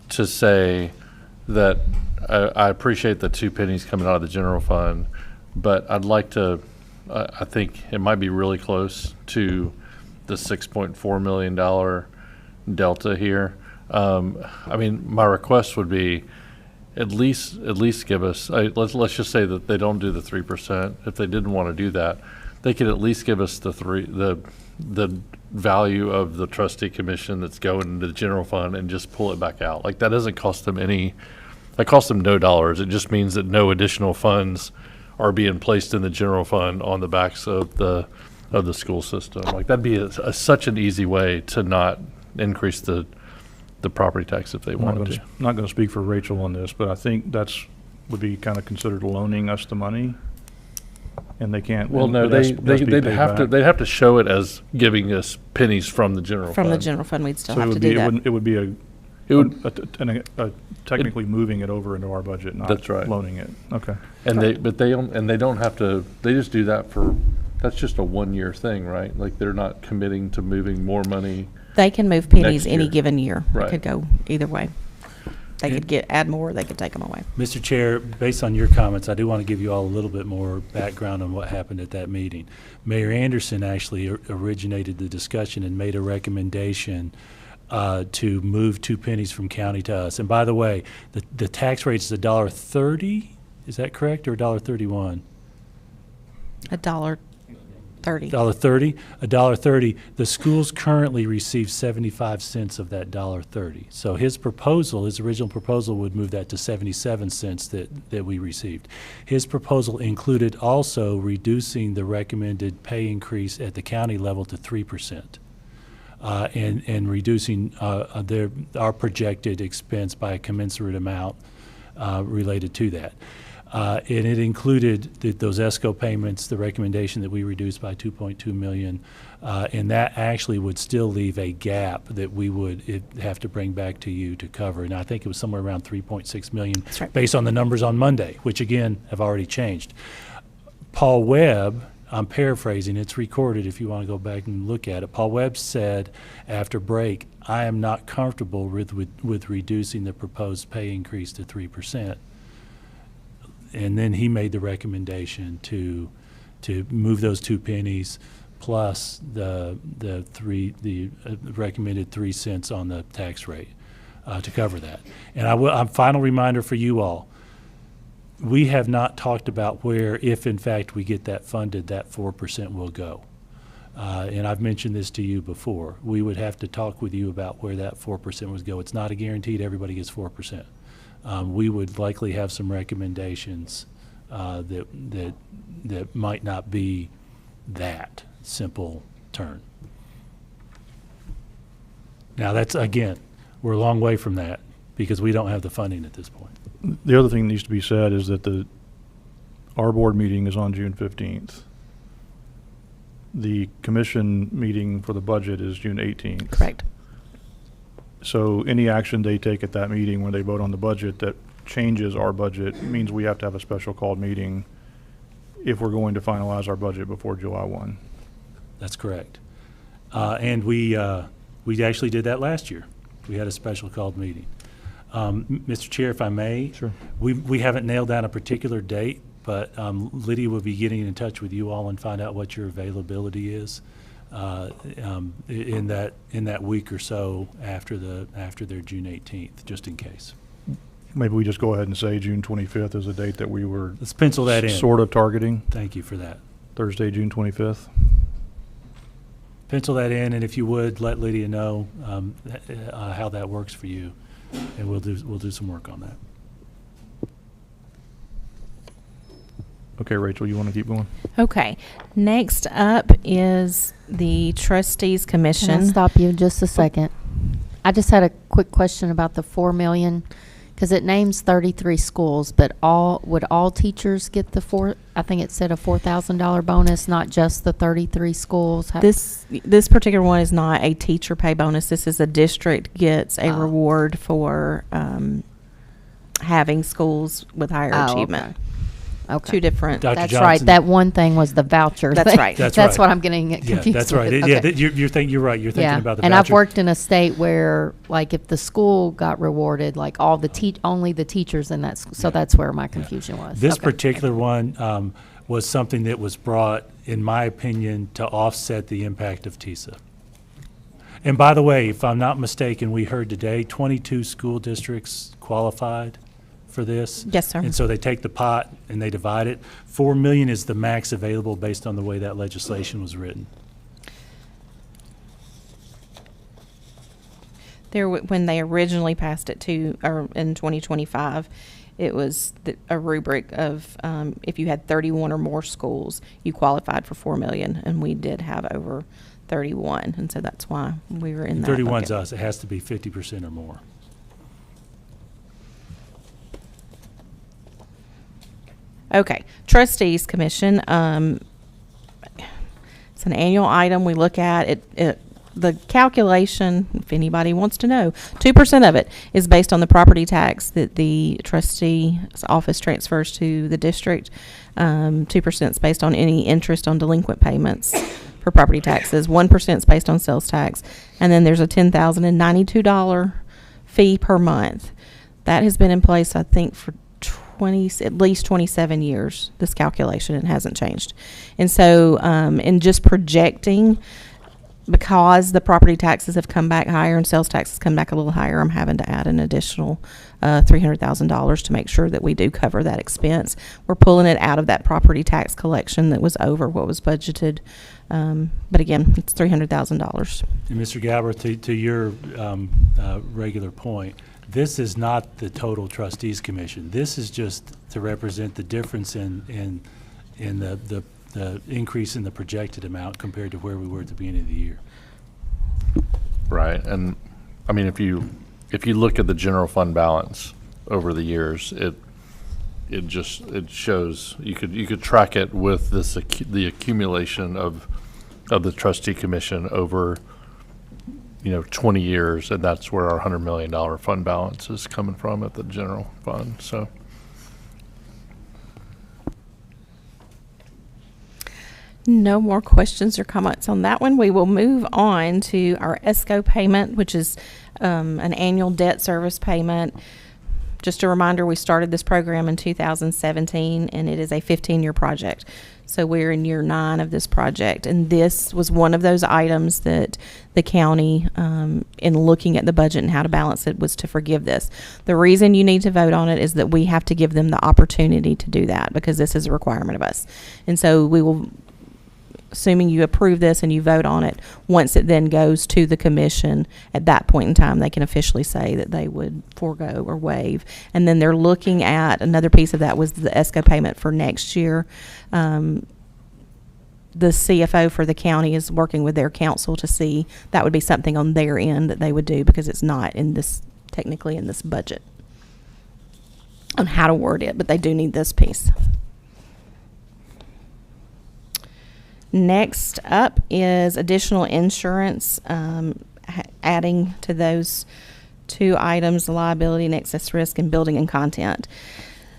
say that I appreciate the 2 pennies coming out of the general fund, but I'd like to. I think it might be really close to the $6.4 million delta here. My request would be at least give us. Let's just say that they don't do the 3%. If they didn't want to do that, they could at least give us the value of the trustee commission that's going into the general fund and just pull it back out. Like, that doesn't cost them any. That costs them no dollars. It just means that no additional funds are being placed in the general fund on the backs of the school system. Like, that'd be such an easy way to not increase the property tax if they wanted to. I'm not going to speak for Rachel on this, but I think would be kind of considered loaning us the money. and they can't. Well, and no, it has to be they'd paid have to, back. they'd have to show it as giving us pennies from the general From the fund. general fund, we'd still So it have to would do be, that. it would be It would, technically moving it over into our budget, not That's right. loaning it. Okay. and they don't have to, they just do that for, that's just a 1-year thing, right? Like, they're not committing to moving more money. They can move pennies Next any year. given year. It Right. could go either way. They could add more, they could take them away. Mr. Chair, based on your comments, I do want to give you all a little bit more background on what happened at that meeting. Mayor Anderson actually originated the discussion and made a recommendation to move 2 pennies from county to us. And by the way, the tax rate is $1.30, is that correct, or $1.31? $1.30. $1.30? $1.30. The schools currently receive 75 cents of that $1.30. So his original proposal would move that to 77 cents that we received. His proposal included also reducing the recommended pay increase at the county level to 3%. And reducing our projected expense by a commensurate amount related to that. And it included those ESCO payments, the recommendation that we reduced by 2.2 million, and that actually would still leave a gap that we would have to bring back to you to cover. And I think it was somewhere around 3.6 million, That's right. based on the numbers on Monday, which again have already changed. Paul Webb, I'm paraphrasing, it's recorded if you want to go back and look at it. Paul Webb said after break, I am not comfortable with reducing the proposed pay increase to 3%. And then he made the recommendation to move those 2 pennies plus the recommended 3 cents on the tax rate to cover that. And final reminder for you all, we have not talked about where, if in fact we get that funded, that 4% will go. And I've mentioned this to you before. We would have to talk with you about where that 4% would go. It's not a guaranteed everybody gets 4%. We would likely have some recommendations that might not be that simple turn. Now, that's, again, we're a long way from that because we don't have the funding at this point. The other thing that needs to be said is that our board meeting is on June 15th. The commission meeting for the budget is June 18th. Correct. So any action they take at that meeting when they vote on the budget that changes our budget means we have to have a special called meeting if we're going to finalize our budget before July 1. That's correct. And we actually did that last year. We had a special called meeting. Mr. Chair, if I may. Sure. We haven't nailed down a particular date, but Lydia will be getting in touch with you all and find out what your availability is in that week or so after their June 18th, just in case. Maybe we just go ahead and say June 25th is a date that we were Let's pencil that in. sort of targeting. Thank you for that. Thursday, June 25th. Pencil that in, and if you would, let Lydia know how that works for you, and we'll do some work on that. Okay, Rachel, you want to keep going? Okay. Next up is the Trustees Commission. Can I stop you just a second? I just had a quick question about the 4 million, because it names 33 schools, but would all teachers get I think it said a $4,000 bonus, not just the 33 schools? This particular one is not a teacher pay bonus. This is a district gets a reward for having schools with higher achievement. Okay. Two different. Dr. That's Johnson. right. That one thing was the voucher. That's thing. right. That's That's right. what I'm getting confused Yeah, that's right. with. Yeah, Okay. you're right. You're thinking about the and voucher. I've worked in a state where, like, if the school got rewarded, like only the teachers in that school. So that's where my confusion was. This Okay. particular one was something that was brought, in my opinion, to offset the impact of TISA. And by the way, if I'm not mistaken, we heard today 22 school districts qualified for this. Yes, sir. And so they take the pot and they divide it. 4 million is the max available based on the way that legislation was written. When they originally passed it in 2025, it was a rubric of if you had 31 or more schools, you qualified for 4 million, and we did have over 31, and so that's why we were in that 31's bucket. us. It has to be 50% or more. Okay, trustees commission, it's an annual item we look at. The calculation, if anybody wants to know, 2% of it is based on the property tax that the trustee's office transfers to the district. 2% is based on any interest on delinquent payments for property taxes. 1% is based on sales tax. And then there's a $10,092 fee per month. That has been in place, I think, for at least 27 years, this calculation. It hasn't changed. And so, in just projecting, because the property taxes have come back higher and sales taxes come back a little higher, I'm having to add an additional $300,000 to make sure that we do cover that expense. We're pulling it out of that property tax collection that was over what was budgeted. But again, it's $300,000. And Mr. Gabbard, to your regular point, this is not the total trustees commission. This is just to represent the difference in the increase in the projected amount compared to where we were at the beginning of the year. Right, and I mean, if you look at the general fund balance over the years, it shows you could track it with the accumulation of the trustee commission over 20 years, and that's where our $100 million fund balance is coming from at the general fund. So. No more questions or comments on that one. We will move on to our ESCO payment, which is an annual debt service payment. Just a reminder, we started this program in 2017, and it is a 15-year project. So we're in year 9 of this project, and this was one of those items that the county, in looking at the budget and how to balance it, was to forgive this. The reason you need to vote on it is that we have to give them the opportunity to do that, because this is a requirement of us. And so we will, assuming you approve this and you vote on it, once it then goes to the commission, at that point in time, they can officially say that they would forego or waive. And then they're looking at, another piece of that was the ESCO payment for next year. The CFO for the county is working with their council to see that would be something on their end that they would do, because it's not in this, technically in this budget, on how to word it, but they do need this piece. Next up is additional insurance, adding to those 2 items, the liability and excess risk and building and content.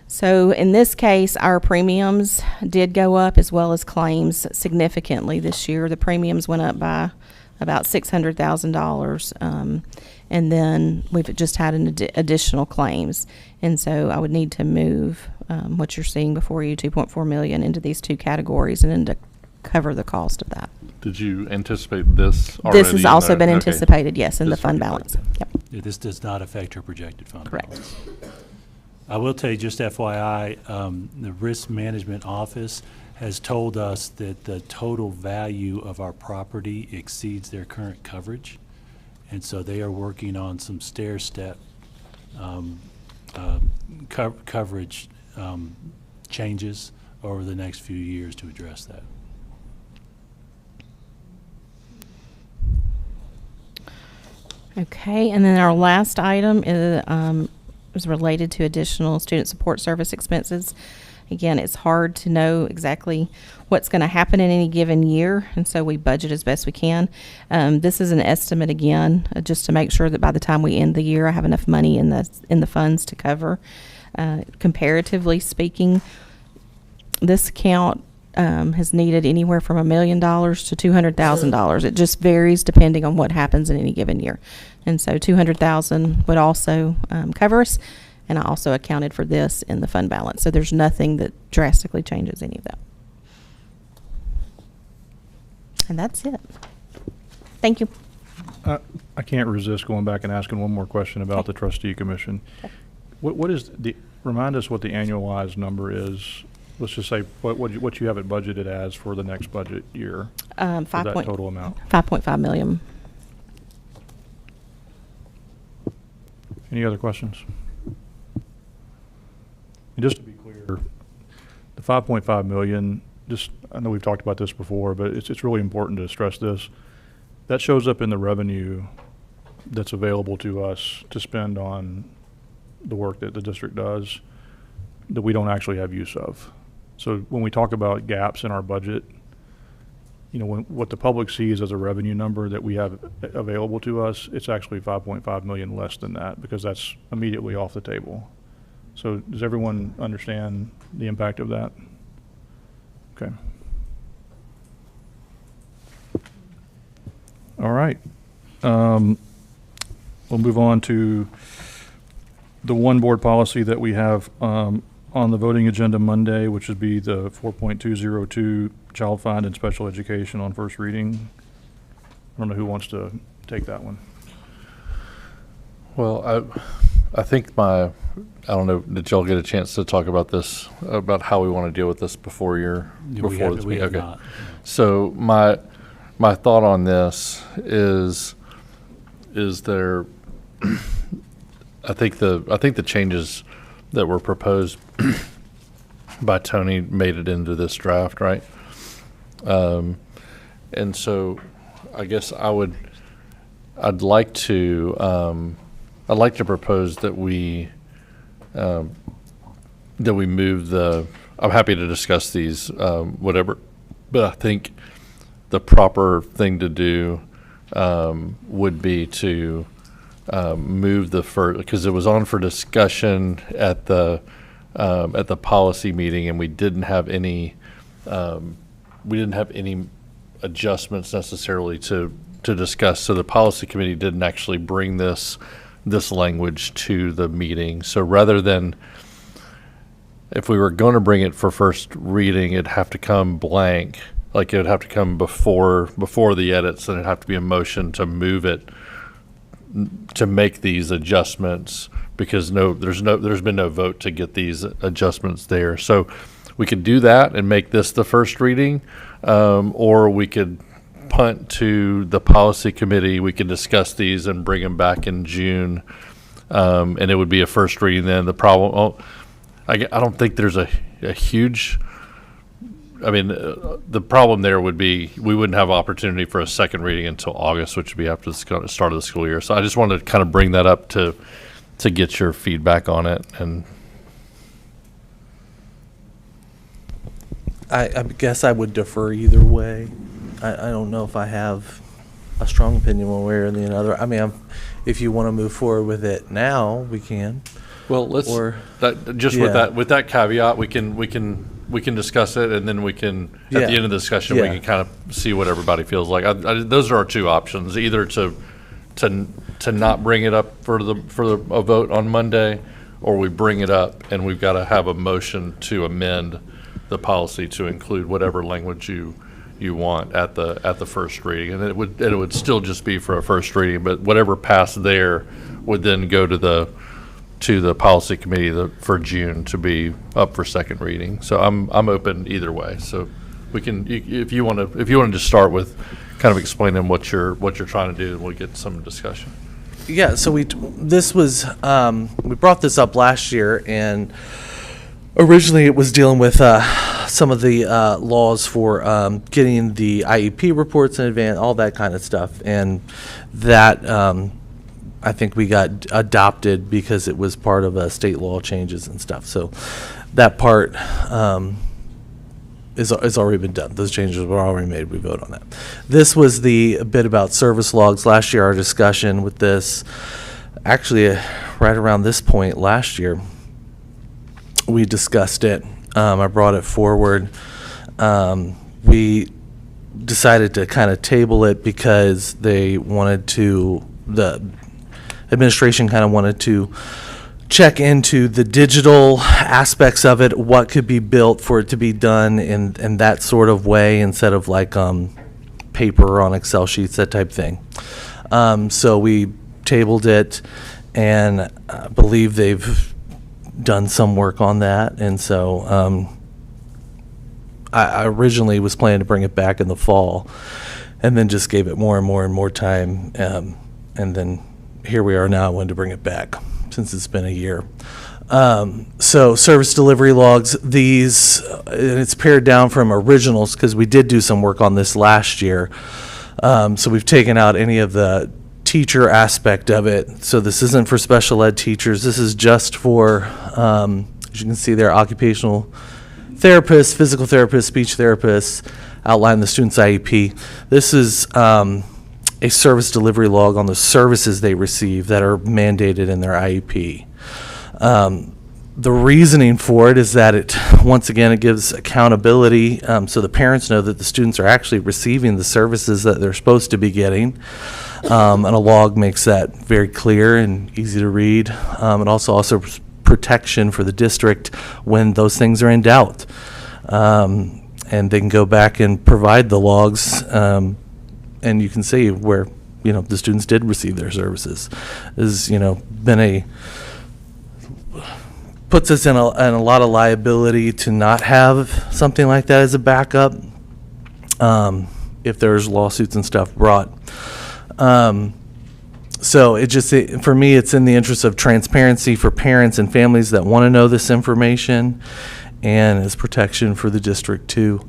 So in this case, our premiums did go up, as well as claims, significantly this year. The premiums went up by about $600,000, and then we've just had an additional claims. And so I would need to move what you're seeing before you, $2.4 million, into these 2 categories, and then to cover the cost of that. Did you anticipate this already? This has also been anticipated, yes, in the fund balance. Yep. Yeah, this does not affect your projected fund Correct. balance. I will tell you, just FYI, the Risk Management Office has told us that the total value of our property exceeds their current coverage. And so they are working on some stair-step coverage changes over the next few years to address that. Okay, and then our last item is related to additional student support service expenses. Again, it's hard to know exactly what's going to happen in any given year, and so we budget as best we can. This is an estimate again, just to make sure that by the time we end the year, I have enough money in the funds to cover. Comparatively speaking, this account has needed anywhere from $1 million to $200,000. It just varies depending on what happens in any given year. And so $200,000 would also cover us, and I also accounted for this in the fund balance. So there's nothing that drastically changes any of that. And that's it. Thank you. I can't resist going back and asking one more question about the trustee commission. What is remind us what the annualized number is? Let's just say what you have it budgeted as for the next budget year. For that total amount. 5.5 million. Any other questions? And just to be clear, the 5.5 million, I know we've talked about this before, but it's really important to stress this. That shows up in the revenue that's available to us to spend on the work that the district does that we don't actually have use of. So when we talk about gaps in our budget, what the public sees as a revenue number that we have available to us, it's actually 5.5 million less than that, because that's immediately off the table. So does everyone understand the impact of that? Okay. All right. We'll move on to the one board policy that we have on the voting agenda Monday, which would be the 4.202 child find and special education on first reading. I don't know who wants to take that one. Well, I think I don't know, did y'all get a chance to talk about this, about how we want to deal with this before We have not. So my thought on this is there, I think the changes that were proposed by Tony made it into this draft, right? And so I guess I'd like to propose that we move I'm happy to discuss these, whatever, but I think the proper thing to do would be to move the first, because it was on for discussion at the policy meeting, and we didn't have any adjustments necessarily to discuss. So the policy committee didn't actually bring this language to the meeting. So rather than, if we were going to bring it for first reading, it'd have to come blank. Like, it would have to come before the edits, and it'd have to be a motion to move it, to make these adjustments, because there's been no vote to get these adjustments there. So we could do that and make this the first reading, or we could punt to the policy committee. We could discuss these and bring them back in June, and it would be a first reading then. The problem, I don't think there's a huge, the problem there would be we wouldn't have opportunity for a second reading until August, which would be after the start of the school year. So I just wanted to kind of bring that up to get your feedback on it. And I guess I would defer either way. I don't know if I have a strong opinion one way or the other. If you want to move forward with it now, we can. Well, with that caveat, we can discuss it, and then we can, at the end of the discussion, we can kind of see what everybody feels like. Those are our two options: either to not bring it up for a vote on Monday, or we bring it up and we've got to have a motion to amend the policy to include whatever language you want at the first reading, and it would still just be for a first reading, but whatever passed there would then go to the policy committee for June to be up for second reading. So I'm open either way. So we can, if you want to just start with kind of explaining what you're trying to do, and we'll get some discussion. Yeah. So we brought this up last year, and originally it was dealing with some of the laws for getting the IEP reports in advance, all that kind of stuff, and that I think we got adopted because it was part of state law changes and stuff. So that part is already been done. Those changes were already made. We vote on that. This was the bit about service logs. Last year, our discussion with this, actually right around this point last year, we discussed it. I brought it forward. We decided to kind of table it because the administration kind of wanted to check into the digital aspects of it, what could be built for it to be done in that sort of way instead of like paper on Excel sheets, that type thing. So we tabled it, and I believe they've done some work on that. And so I originally was planning to bring it back in the fall, and then just gave it more and more time. And then here we are now. I wanted to bring it back since it's been a year. So service delivery logs, these, and it's pared down from originals because we did do some work on this last year. So we've taken out any of the teacher aspect of it. So this isn't for special ed teachers. This is just for, as you can see there, occupational therapists, physical therapists, speech therapists, outline the student's IEP. This is a service delivery log on the services they receive that are mandated in their IEP. The reasoning for it is that once again, it gives accountability, so the parents know that the students are actually receiving the services that they're supposed to be getting. And a log makes that very clear and easy to read. It also offers protection for the district when those things are in doubt. And they can go back and provide the logs, and you can see where, the students did receive their services. Is, puts us in a lot of liability to not have something like that as a backup, if there's lawsuits and stuff brought. So for me, it's in the interest of transparency for parents and families that want to know this information, and as protection for the district too,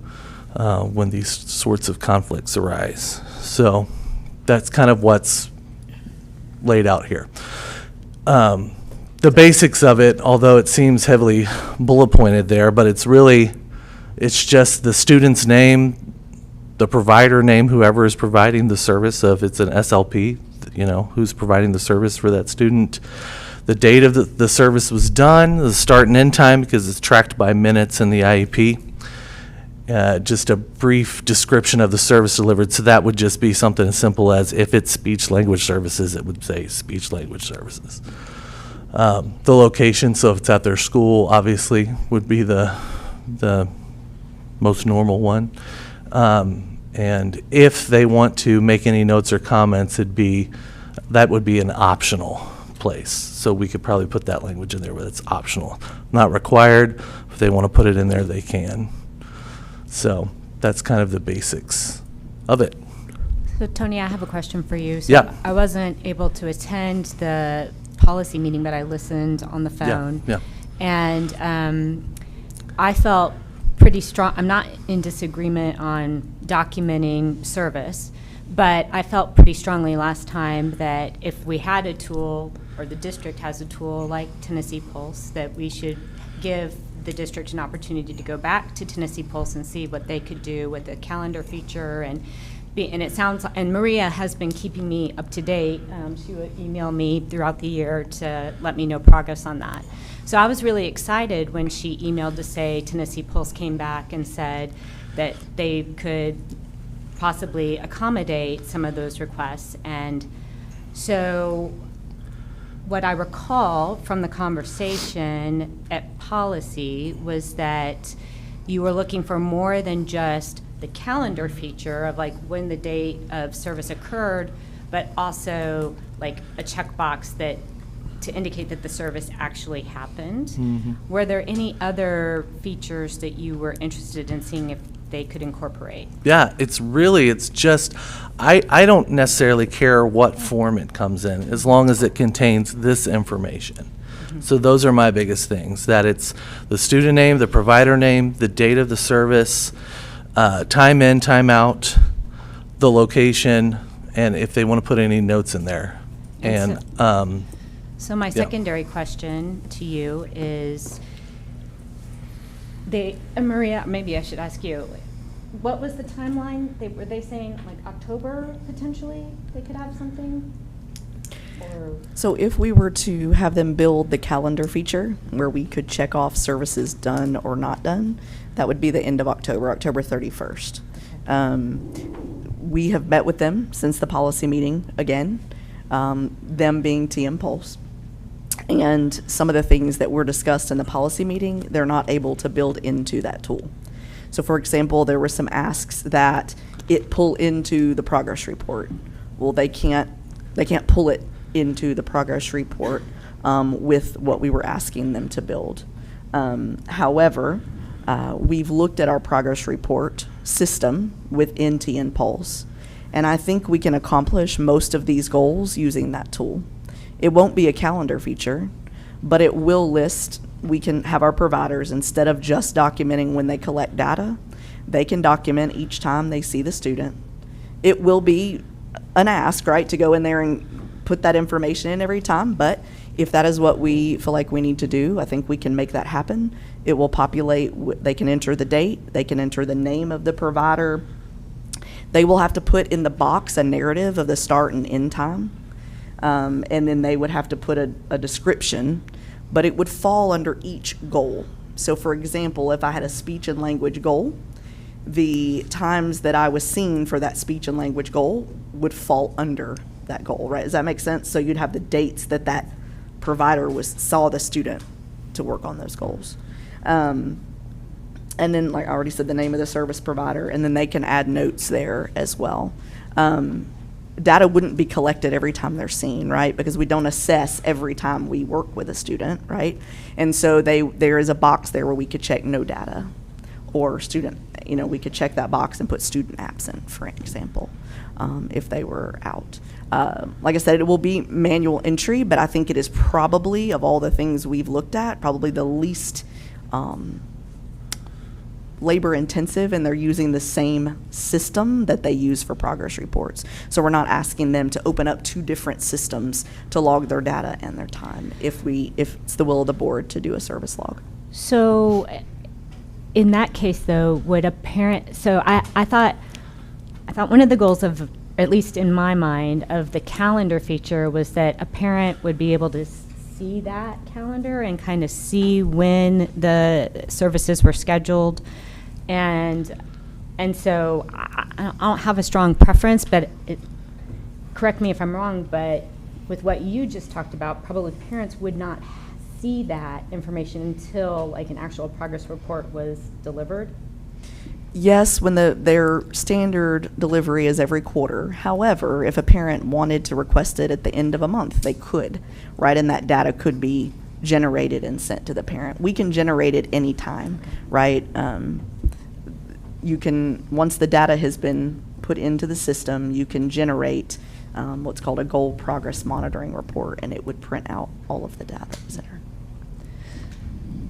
when these sorts of conflicts arise. So that's kind of what's laid out here. The basics of it, although it seems heavily bullet pointed there, but it's just the student's name, the provider name, whoever is providing the service. So if it's an SLP, who's providing the service for that student, the date of the service was done, the start and end time, because it's tracked by minutes in the IEP. Just a brief description of the service delivered. So that would just be something as simple as, if it's speech language services, it would say speech language services. The location, so if it's at their school, obviously would be the most normal one. And if they want to make any notes or comments, that would be an optional place. So we could probably put that language in there, but it's optional, not required. If they want to put it in there, they can. So that's kind of the basics of it. So Tony, I have a question for you. So Yeah. I wasn't able to attend the policy meeting, but I listened on the phone. Yeah. And I felt pretty strong. I'm not in disagreement on documenting service, but I felt pretty strongly last time that if we had a tool, or the district has a tool like Tennessee Pulse, that we should give the district an opportunity to go back to Tennessee Pulse and see what they could do with the calendar feature. And it sounds, and Maria has been keeping me up to date. She would email me throughout the year to let me know progress on that. So I was really excited when she emailed to say Tennessee Pulse came back and said that they could possibly accommodate some of those requests. And so what I recall from the conversation at policy was that you were looking for more than just the calendar feature of like when the date of service occurred, but also like a checkbox that to indicate that the service actually happened. Mm-hmm. Were there any other features that you were interested in seeing if they could incorporate? Yeah, it's just, I don't necessarily care what form it comes in, as long as it contains this information. Mm-hmm. So those are my biggest things, that it's the student name, the provider name, the date of the service, time in, time out, the location, and if they want to put any notes in there. And So my secondary question to you is, Maria, maybe I should ask you, what was the timeline? Were they saying like October potentially they could have something? Or So if we were to have them build the calendar feature where we could check off services done or not done, that would be the end of October, October 31st. We have met with them since the policy meeting again, them being TM Pulse. And some of the things that were discussed in the policy meeting, they're not able to build into that tool. So for example, there were some asks that it pull into the progress report. Well, they can't pull it into the progress report with what we were asking them to build. However, we've looked at our progress report system within TN Pulse, and I think we can accomplish most of these goals using that tool. It won't be a calendar feature, but it will list, we can have our providers, instead of just documenting when they collect data, they can document each time they see the student. It will be an ask, right, to go in there and put that information in every time, but If that is what we feel like we need to do, I think we can make that happen. It will populate, they can enter the date, they can enter the name of the provider. They will have to put in the box a narrative of the start and end time. And then they would have to put a description, but it would fall under each goal. So for example, if I had a speech and language goal, the times that I was seen for that speech and language goal would fall under that goal, right? Does that make sense? So you'd have the dates that that provider saw the student to work on those goals. And then, like I already said, the name of the service provider, and then they can add notes there as well. Data wouldn't be collected every time they're seen, right? Because we don't assess every time we work with a student, right? And so there is a box there where we could check no data, or student, we could check that box and put student absent, for example, if they were out. Like I said, it will be manual entry, but I think it is probably, of all the things we've looked at, probably the least labor intensive, and they're using the same system that they use for progress reports. So we're not asking them to open up 2 different systems to log their data and their time if it's the will of the board to do a service log. So in that case, though, would a parent, so I thought one of the goals of, at least in my mind, of the calendar feature was that a parent would be able to see that calendar and kind of see when the services were scheduled. And so I don't have a strong preference, but correct me if I'm wrong, but with what you just talked about, probably parents would not see that information until like an actual progress report was delivered. Yes, when their standard delivery is every quarter. However, if a parent wanted to request it at the end of a month, they could, right? And that data could be generated and sent to the parent. We can generate it anytime, right? You can, once the data has been put into the system, you can generate what's called a goal progress monitoring report, and it would print out all of the data that's entered.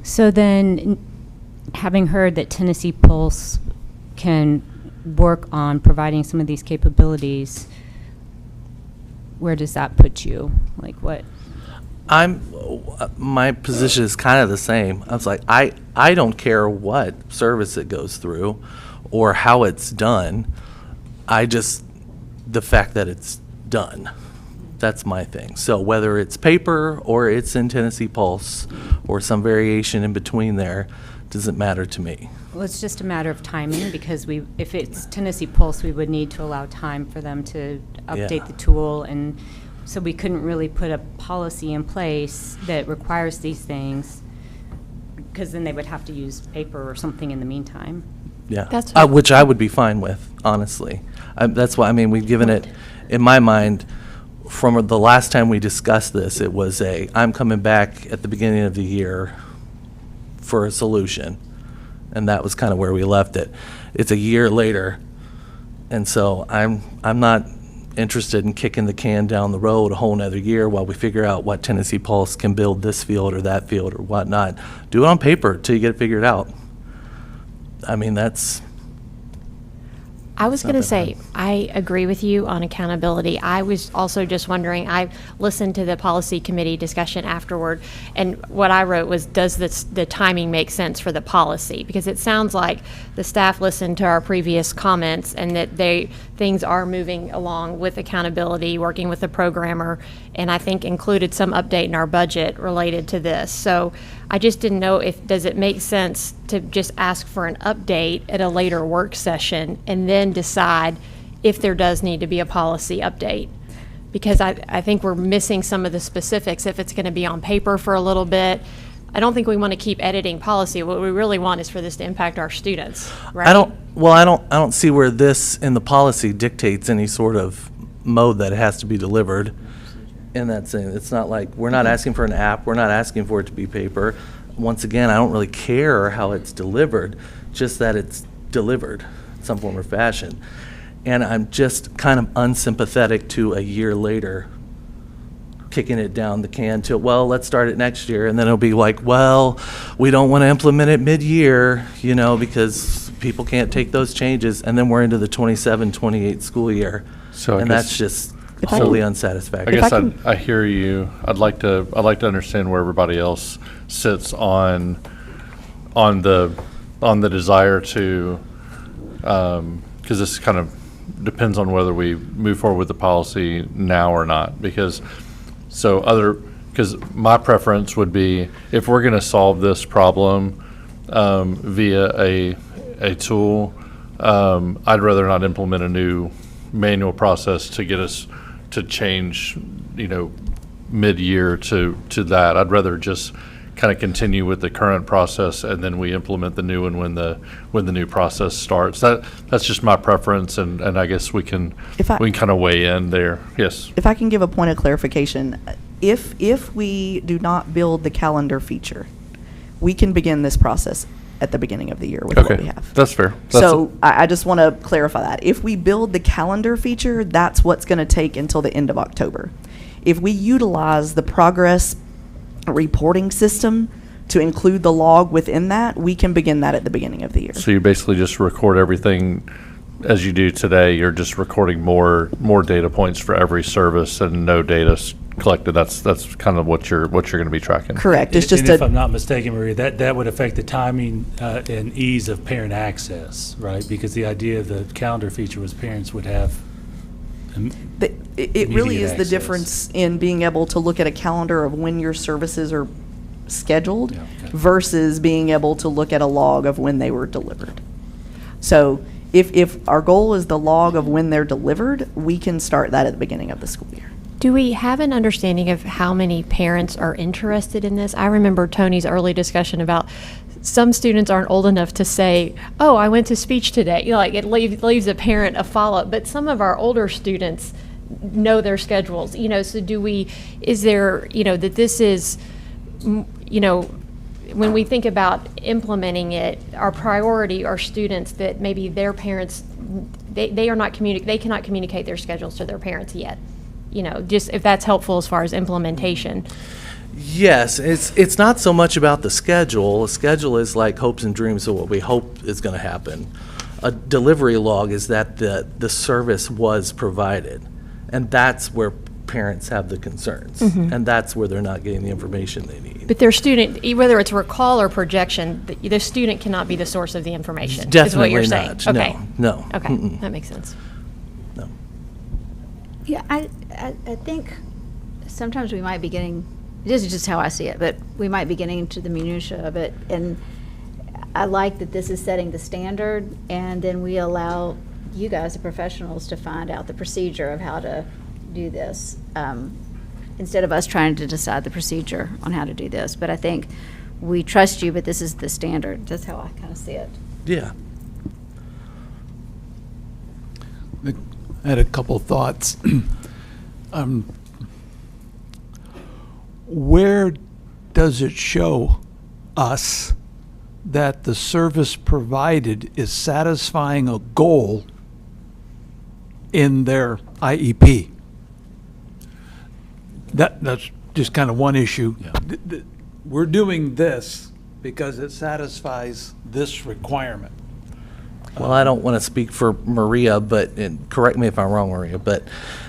So then, having heard that Tennessee Pulse can work on providing some of these capabilities, where does that put you? Like what? My position is kind of the same. I was like, I don't care what service it goes through or how it's done. The fact that it's done, that's my thing. So whether it's paper or it's in Tennessee Pulse or some variation in between there, doesn't matter to me. Well, it's just a matter of timing, because if it's Tennessee Pulse, we would need to allow time for them to update the tool, and so we couldn't really put a policy in place that requires these things, because then they would have to use paper or something in the meantime. Yeah, which I would be fine with, honestly. That's why, we've given it, in my mind, from the last time we discussed this, it was I'm coming back at the beginning of the year for a solution, and that was kind of where we left it. It's a year later, and so I'm not interested in kicking the can down the road a whole nother year while we figure out what Tennessee Pulse can build this field or that field or whatnot. Do it on paper till you get it figured out. I was going to say, I agree with you on accountability. I was also just wondering, I listened to the policy committee discussion afterward, and what I wrote was, does the timing make sense for the policy? Because it sounds like the staff listened to our previous comments and that things are moving along with accountability, working with the programmer, and I think included some update in our budget related to this. So I just didn't know does it make sense to just ask for an update at a later work session and then decide if there does need to be a policy update? Because I think we're missing some of the specifics if it's going to be on paper for a little bit. I don't think we want to keep editing policy. What we really want is for this to impact our students, right? I don't see where this in the policy dictates any sort of mode that it has to be delivered. In that sense, it's not like we're not asking for an app, we're not asking for it to be paper. Once again, I don't really care how it's delivered, just that it's delivered in some form or fashion. And I'm just kind of unsympathetic to a year later kicking it down the can to, well, let's start it next year, and then it'll be like, well, we don't want to implement it mid-year, because people can't take those changes, and then we're into the 27-28 school year. So I and guess- that's just If I wholly can- unsatisfactory. I guess If I I hear you. I'd like to understand where everybody else sits on the desire to, because this kind of depends on whether we move forward with the policy now or not. Because my preference would be, if we're going to solve this problem via a tool, I'd rather not implement a new manual process to get us to change, mid-year to that. I'd rather just kind of continue with the current process, and then we implement the new one when the new process starts. That's just my preference, and I guess we can kind of weigh in there. Yes. If I can give a point of clarification, if we do not build the calendar feature, we can begin this process at the beginning of the year with what we have. That's fair. I just want to clarify that. If we build the calendar feature, that's what's going to take until the end of October. If we utilize the progress reporting system to include the log within that, we can begin that at the beginning of the year. So you basically just record everything as you do today. You're just recording more data points for every service, and no data collected. That's kind of what you're going to be tracking. Correct. It's just and if I'm not mistaken, Maria, that would affect the timing and ease of parent access, right? Because the idea of the calendar feature was parents would have It really immediate is the access. difference in being able to look at a calendar of when your services are scheduled versus being able to look at a log of when they were delivered. So if our goal is the log of when they're delivered, we can start that at the beginning of the school year. Do we have an understanding of how many parents are interested in this? I remember Tony's early discussion about some students aren't old enough to say, oh, I went to speech today. It leaves a parent a follow-up. But some of our older students know their schedules. So is there, that this is, when we think about implementing it, our priority are students that maybe their parents, they cannot communicate their schedules to their parents yet. Just if that's helpful as far as implementation. Yes, it's not so much about the schedule. A schedule is like hopes and dreams of what we hope is going to happen. A delivery log is that the service was provided, and that's where parents have the concerns, and that's where they're not getting the information they need. But their student, whether it's recall or projection, the student cannot be the source of the information. Definitely is what you're not. saying. Okay. No. Okay, Mm-mm. that makes sense. No. Yeah, I think sometimes we might be getting, this is just how I see it, but we might be getting into the minutia of it. And I like that this is setting the standard, and then we allow you guys, the professionals, to find out the procedure of how to do this, instead of us trying to decide the procedure on how to do this. But I think we trust you, but this is the standard. That's how I kind of see it. Yeah. I had a couple of thoughts. Where does it show us that the service provided is satisfying a goal in their IEP? That's just kind of one issue. We're doing this because it satisfies this requirement. Well, I don't want to speak for Maria, and correct me if I'm wrong, Maria, but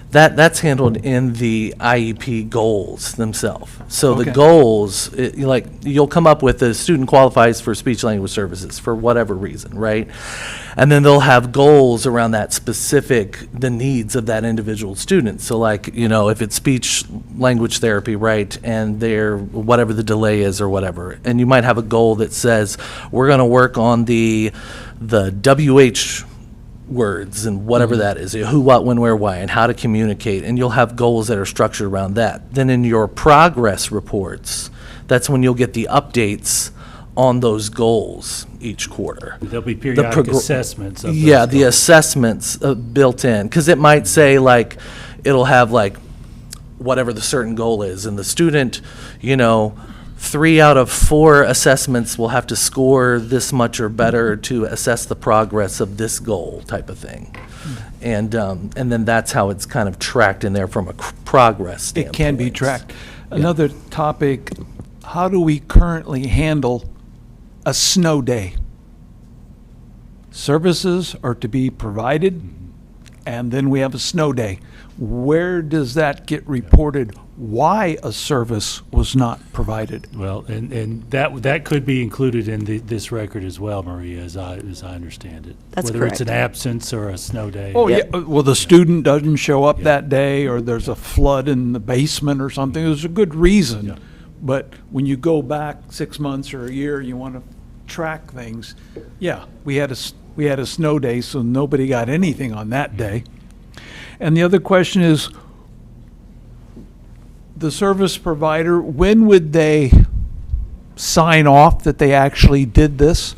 that's handled in the IEP goals themselves. So the Okay. goals, you'll come up with the student qualifies for speech language services for whatever reason, right? And then they'll have goals around that the needs of that individual student. So if it's speech language therapy, right, and whatever the delay is or whatever, and you might have a goal that says, we're going to work on the WH words and whatever that is, who, what, when, where, why, and how to communicate, and you'll have goals that are structured around that. Then in your progress reports, that's when you'll get the updates on those goals each quarter. There'll be periodic assessments of those the goals. assessments built in, because it might say it'll have whatever the certain goal is, and the student, 3 out of 4 assessments will have to score this much or better to assess the progress of this goal, type of thing. And then that's how it's kind of tracked in there from a progress standpoint. It can be tracked. Another topic, how do we currently handle a snow day? Services are to be provided, and then we have a snow day. Where does that get reported? Why a service was not provided? Well, and that could be included in this record as well, Maria, as I understand it. That's Whether it's an correct. absence or a snow day. Oh, yeah, well, the student doesn't show up that day, or there's a flood in the basement or something. There's a good reason. But when you go back 6 months or a year, you want to track things. Yeah, we had a snow day, so nobody got anything on that day. And the other question is, the service provider, when would they sign off that they actually did this?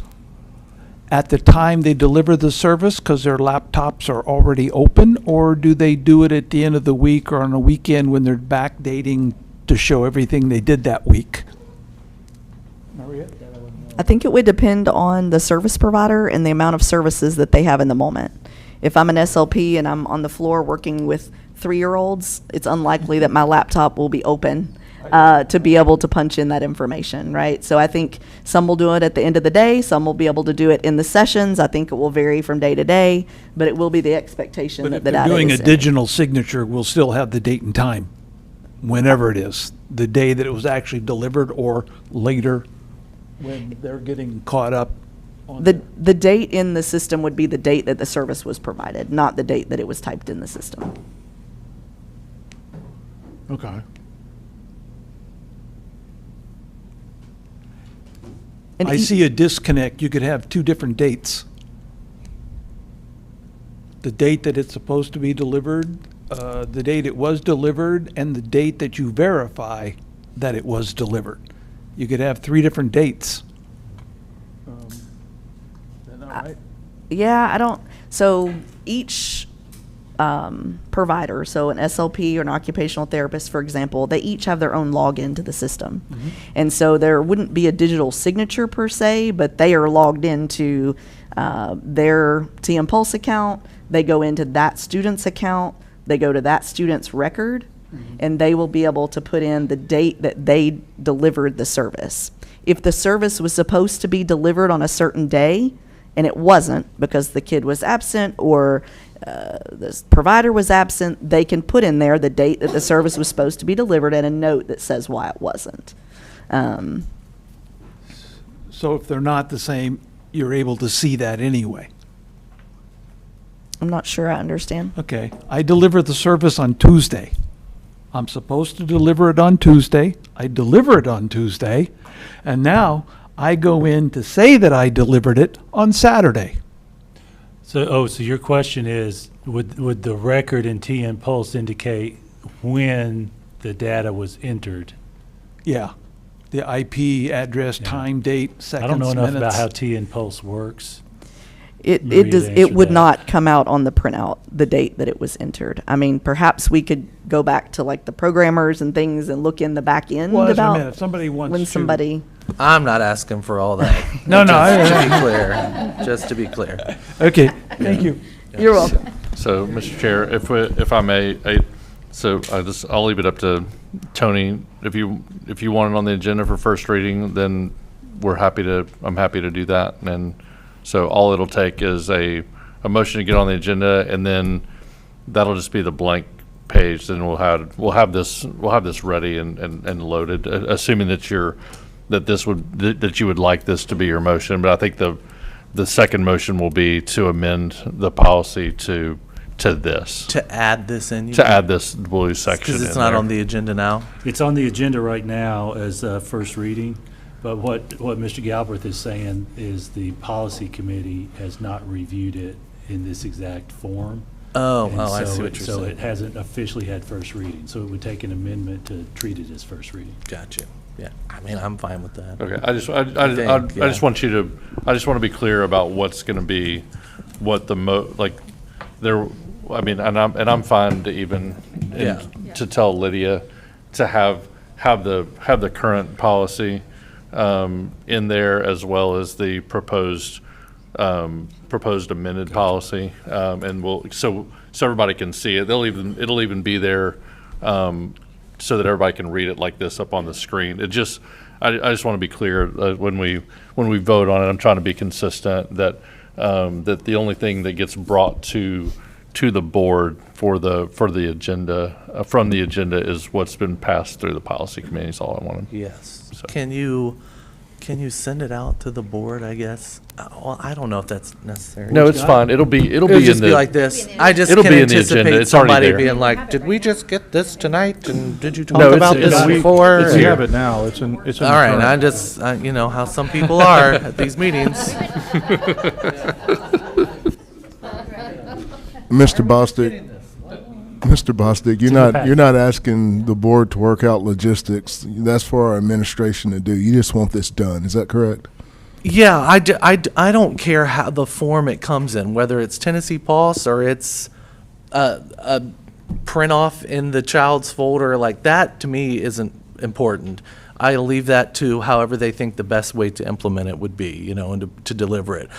At the time they deliver the service because their laptops are already open, or do they do it at the end of the week or on a weekend when they're backdating to show everything they did that week? Maria? I think it would depend on the service provider and the amount of services that they have in the moment. If I'm an SLP and I'm on the floor working with 3-year-olds, it's unlikely that my laptop will be open to be able to punch in that information, right? So I think some will do it at the end of the day, some will be able to do it in the sessions. I think it will vary from day to day, but it will be the expectation But that if the they're data doing a is in. digital signature, we'll still have the date and time, whenever it is, the day that it was actually delivered or later when they're getting caught up on The date in the system would be the date that the service was provided, not the date that it was typed in the system. Okay. And I see a disconnect. You could have two different dates. The date that it's supposed to be delivered, the date it was delivered, and the date that you verify that it was delivered. You could have 3 different dates. Is that not right? Yeah, I don't, so each provider, so an SLP or an occupational therapist, for example, they each have their own login to the system. And so there wouldn't be a digital signature per se, but they are logged into their TM Pulse account. They go into that student's account. They go to that student's record, and they will be able to put in the date that they delivered the service. If the service was supposed to be delivered on a certain day, and it wasn't because the kid was absent or the provider was absent, they can put in there the date that the service was supposed to be delivered and a note that says why it wasn't. So if they're not the same, you're able to see that anyway. I'm not sure I understand. Okay, I deliver the service on Tuesday. I'm supposed to deliver it on Tuesday. I deliver it on Tuesday, and now I go in to say that I delivered it on Saturday. So your question is, would the record in TN Pulse indicate when the data was entered? Yeah, the IP address, time, date, seconds, I don't know enough about minutes. how TN Pulse works. It Maria does. to It answer would that. not come out on the printout the date that it was entered. I mean, perhaps we could go back to like the programmers and things and look in the back end Well, just a about minute, if somebody wants when to- somebody. I'm not asking for all that. No, no, Just I- to be clear, just to be clear. Okay, thank you. You're welcome. So, Mr. Chair, if I may, I'll leave it up to Tony. If you want it on the agenda for first reading, then I'm happy to do that. And so all it'll take is a motion to get on the agenda, and then that'll just be the blank page. Then we'll have this ready and loaded, assuming that you would like this to be your motion. But I think the second motion will be to amend the policy to this. To add this in? To add this blue section Because it's in not there. on the agenda now? It's on the agenda right now as first reading, but what Mr. Galbraith is saying is the policy committee has not reviewed it in this exact form. Oh, And I see so what it- you're So saying. it hasn't officially had first reading, so it would take an amendment to treat it as first reading. Gotcha. Yeah, I mean, I'm fine with that. Okay, I just want to be clear about what's going to be, what the I'm fine to even, Yeah. to tell Lydia to have the current policy in there, as well as the proposed amended policy, and so everybody can see it. It'll even be there, so that everybody can read it like this up on the screen. I just want to be clear when we vote on it. I'm trying to be consistent that the only thing that gets brought to to the board for the agenda, from the agenda is what's been passed through the policy committee is all I wanted. Yes. So. Can you send it out to the board, I guess? Well, I don't know if that's necessary. No, it's fine. It'll be It'll in just the. be like this. I just it'll can be in the anticipate agenda. It's already somebody there. being like, did we just get this tonight? And did you talk No, about this before? We have it now. It's in. All right, I just, you know how some people are at these meetings. Mr. Bostic, you're not asking the board to work out logistics. That's for our administration to do. You just want this done. Is that correct? Yeah, I don't care how the form it comes in, whether it's Tennessee Pulse or it's a print off in the child's folder. Like that, to me, isn't important. I leave that to however they think the best way to implement it would be, you know, and to deliver it.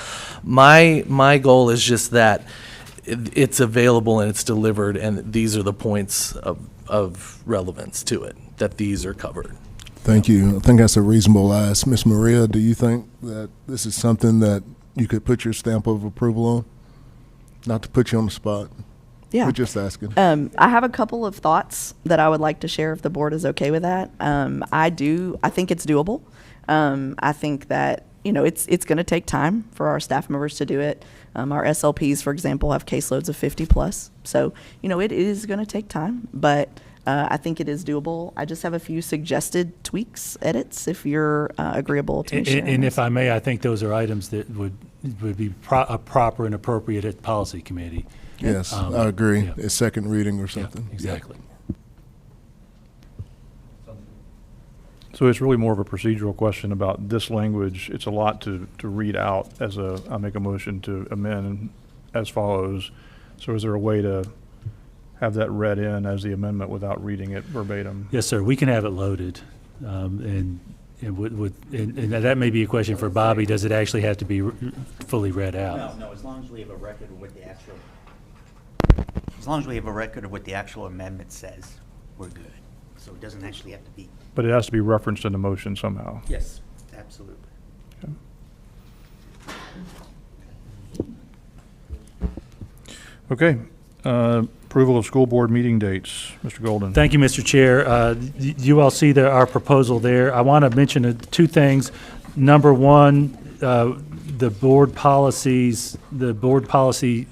My goal is just that it's available and it's delivered, and these are the points of relevance to it, that these are covered. Thank you. I think that's a reasonable ask. Ms. Maria, do you think that this is something that you could put your stamp of approval on? Not to put you on the spot. Yeah. We're just asking. I have a couple of thoughts that I would like to share if the board is okay with that. I think it's doable. I think that, you know, it's going to take time for our staff members to do it. Our SLPs, for example, have caseloads of 50 plus. So, you know, it is going to take time, but I think it is doable. I just have a few suggested tweaks, edits, if you're agreeable to me sharing And those. if I may, I think those are items that would be proper and appropriate at policy committee. Yes, I agree. Yeah. It's second reading or Yeah, something. exactly. So it's really more of a procedural question about this language. It's a lot to read out I make a motion to amend as follows. So is there a way to have that read in as the amendment without reading it verbatim? Yes, sir. We can have it loaded. And that may be a question for Bobby. Does it actually have to be fully read out? No, as long as we have a record of what the actual amendment says, we're good. So it doesn't actually have to be. But it has to be referenced in the motion somehow. Yes, absolutely. Okay. Approval of school board meeting dates. Mr. Golden. Thank you, Mr. Chair. You all see our proposal there. I want to mention two things. Number one, the board policy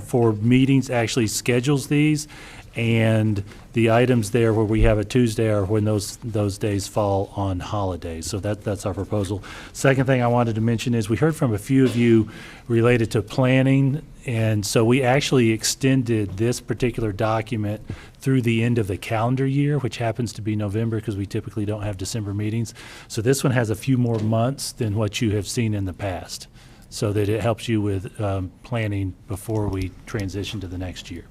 for meetings actually schedules these, and the items there where we have a Tuesday are when those days fall on holidays. So that's our proposal. Second thing I wanted to mention is we heard from a few of you related to planning, and so we actually extended this particular document through the end of the calendar year, which happens to be November because we typically don't have December meetings. So this one has a few more months than what you have seen in the past, so that it helps you with planning before we transition to the next year.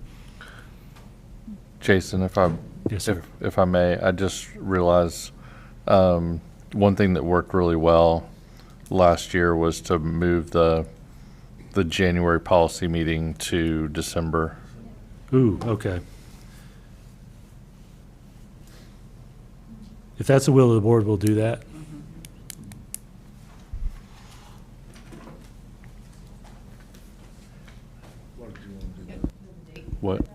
Jason, if I may, I just realized one thing that worked really well last year was to move the January policy meeting to December. Ooh, okay. If that's the will of the board, we'll do that. What?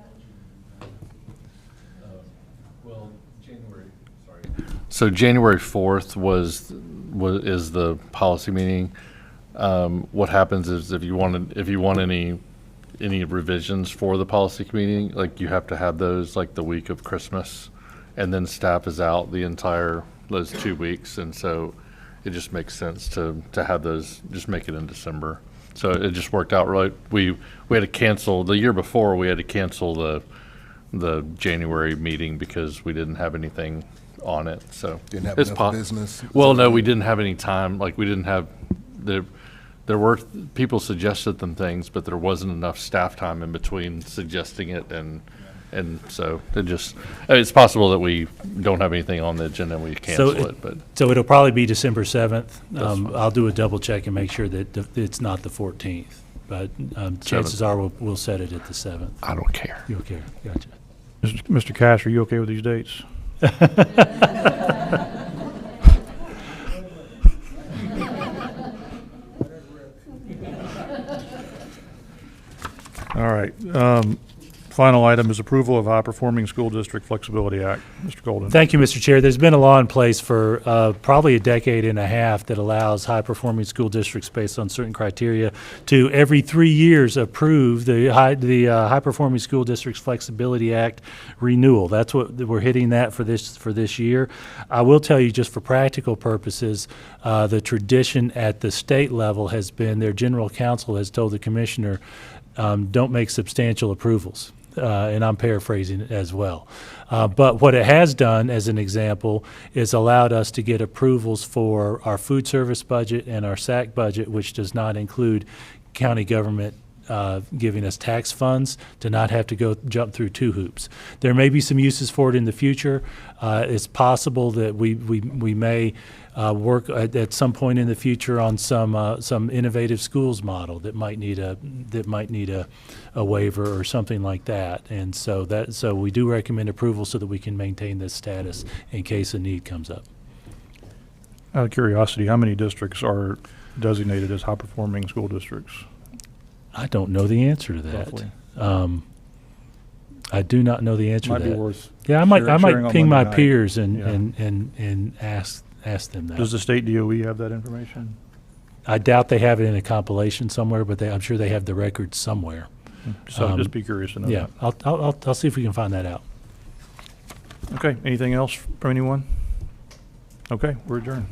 So January 4th is the policy meeting. What happens is if you want any revisions for the policy meeting, like you have to have those like the week of Christmas, and then staff is out those 2 weeks, and so it just makes sense to have those, just make it in December. So it just worked out right. We had to cancel the year before. We had to cancel the January meeting because we didn't have anything on it. So Didn't have it's enough business. Well, no, we didn't have any time. Like we didn't have there were people suggested them things, but there wasn't enough staff time in between suggesting it, and so it's possible that we don't have anything on the agenda and we cancel it. But so it'll probably be December 7th. I'll do a double check and make sure that it's not the 14th, but chances are we'll set it at the 7th. I don't care. You don't care. Gotcha. Mr. Cash, are you okay with these dates? All right. Final item is approval of high-performing school district flexibility act. Mr. Golden. Thank you, Mr. Chair. There's been a law in place for probably a decade and a half that allows high-performing school districts based on certain criteria to every 3 years approve the High-Performing School Districts Flexibility Act renewal. That's what we're hitting that for this year. I will tell you, just for practical purposes, the tradition at the state level has been their general counsel has told the commissioner, don't make substantial approvals. And I'm paraphrasing it as well. But what it has done, as an example, is allowed us to get approvals for our food service budget and our SAC budget, which does not include county government giving us tax funds, to not have to jump through 2 hoops. There may be some uses for it in the future. It's possible that we may work at some point in the future on some innovative schools model that might need a waiver or something like that. And so we do recommend approval so that we can maintain this status in case a need comes up. Out of curiosity, how many districts are designated as high-performing school districts? I don't know the answer to that. Roughly. I do not know the answer Might to be that. worth Yeah, I might sharing on ping my Monday night. peers Yeah. and ask them that. Does the state DOE have that information? I doubt they have it in a compilation somewhere, but I'm sure they have the records somewhere. So just be curious to know Yeah, that. I'll see if we can find that out. Okay, anything else from anyone? Okay, we're adjourned.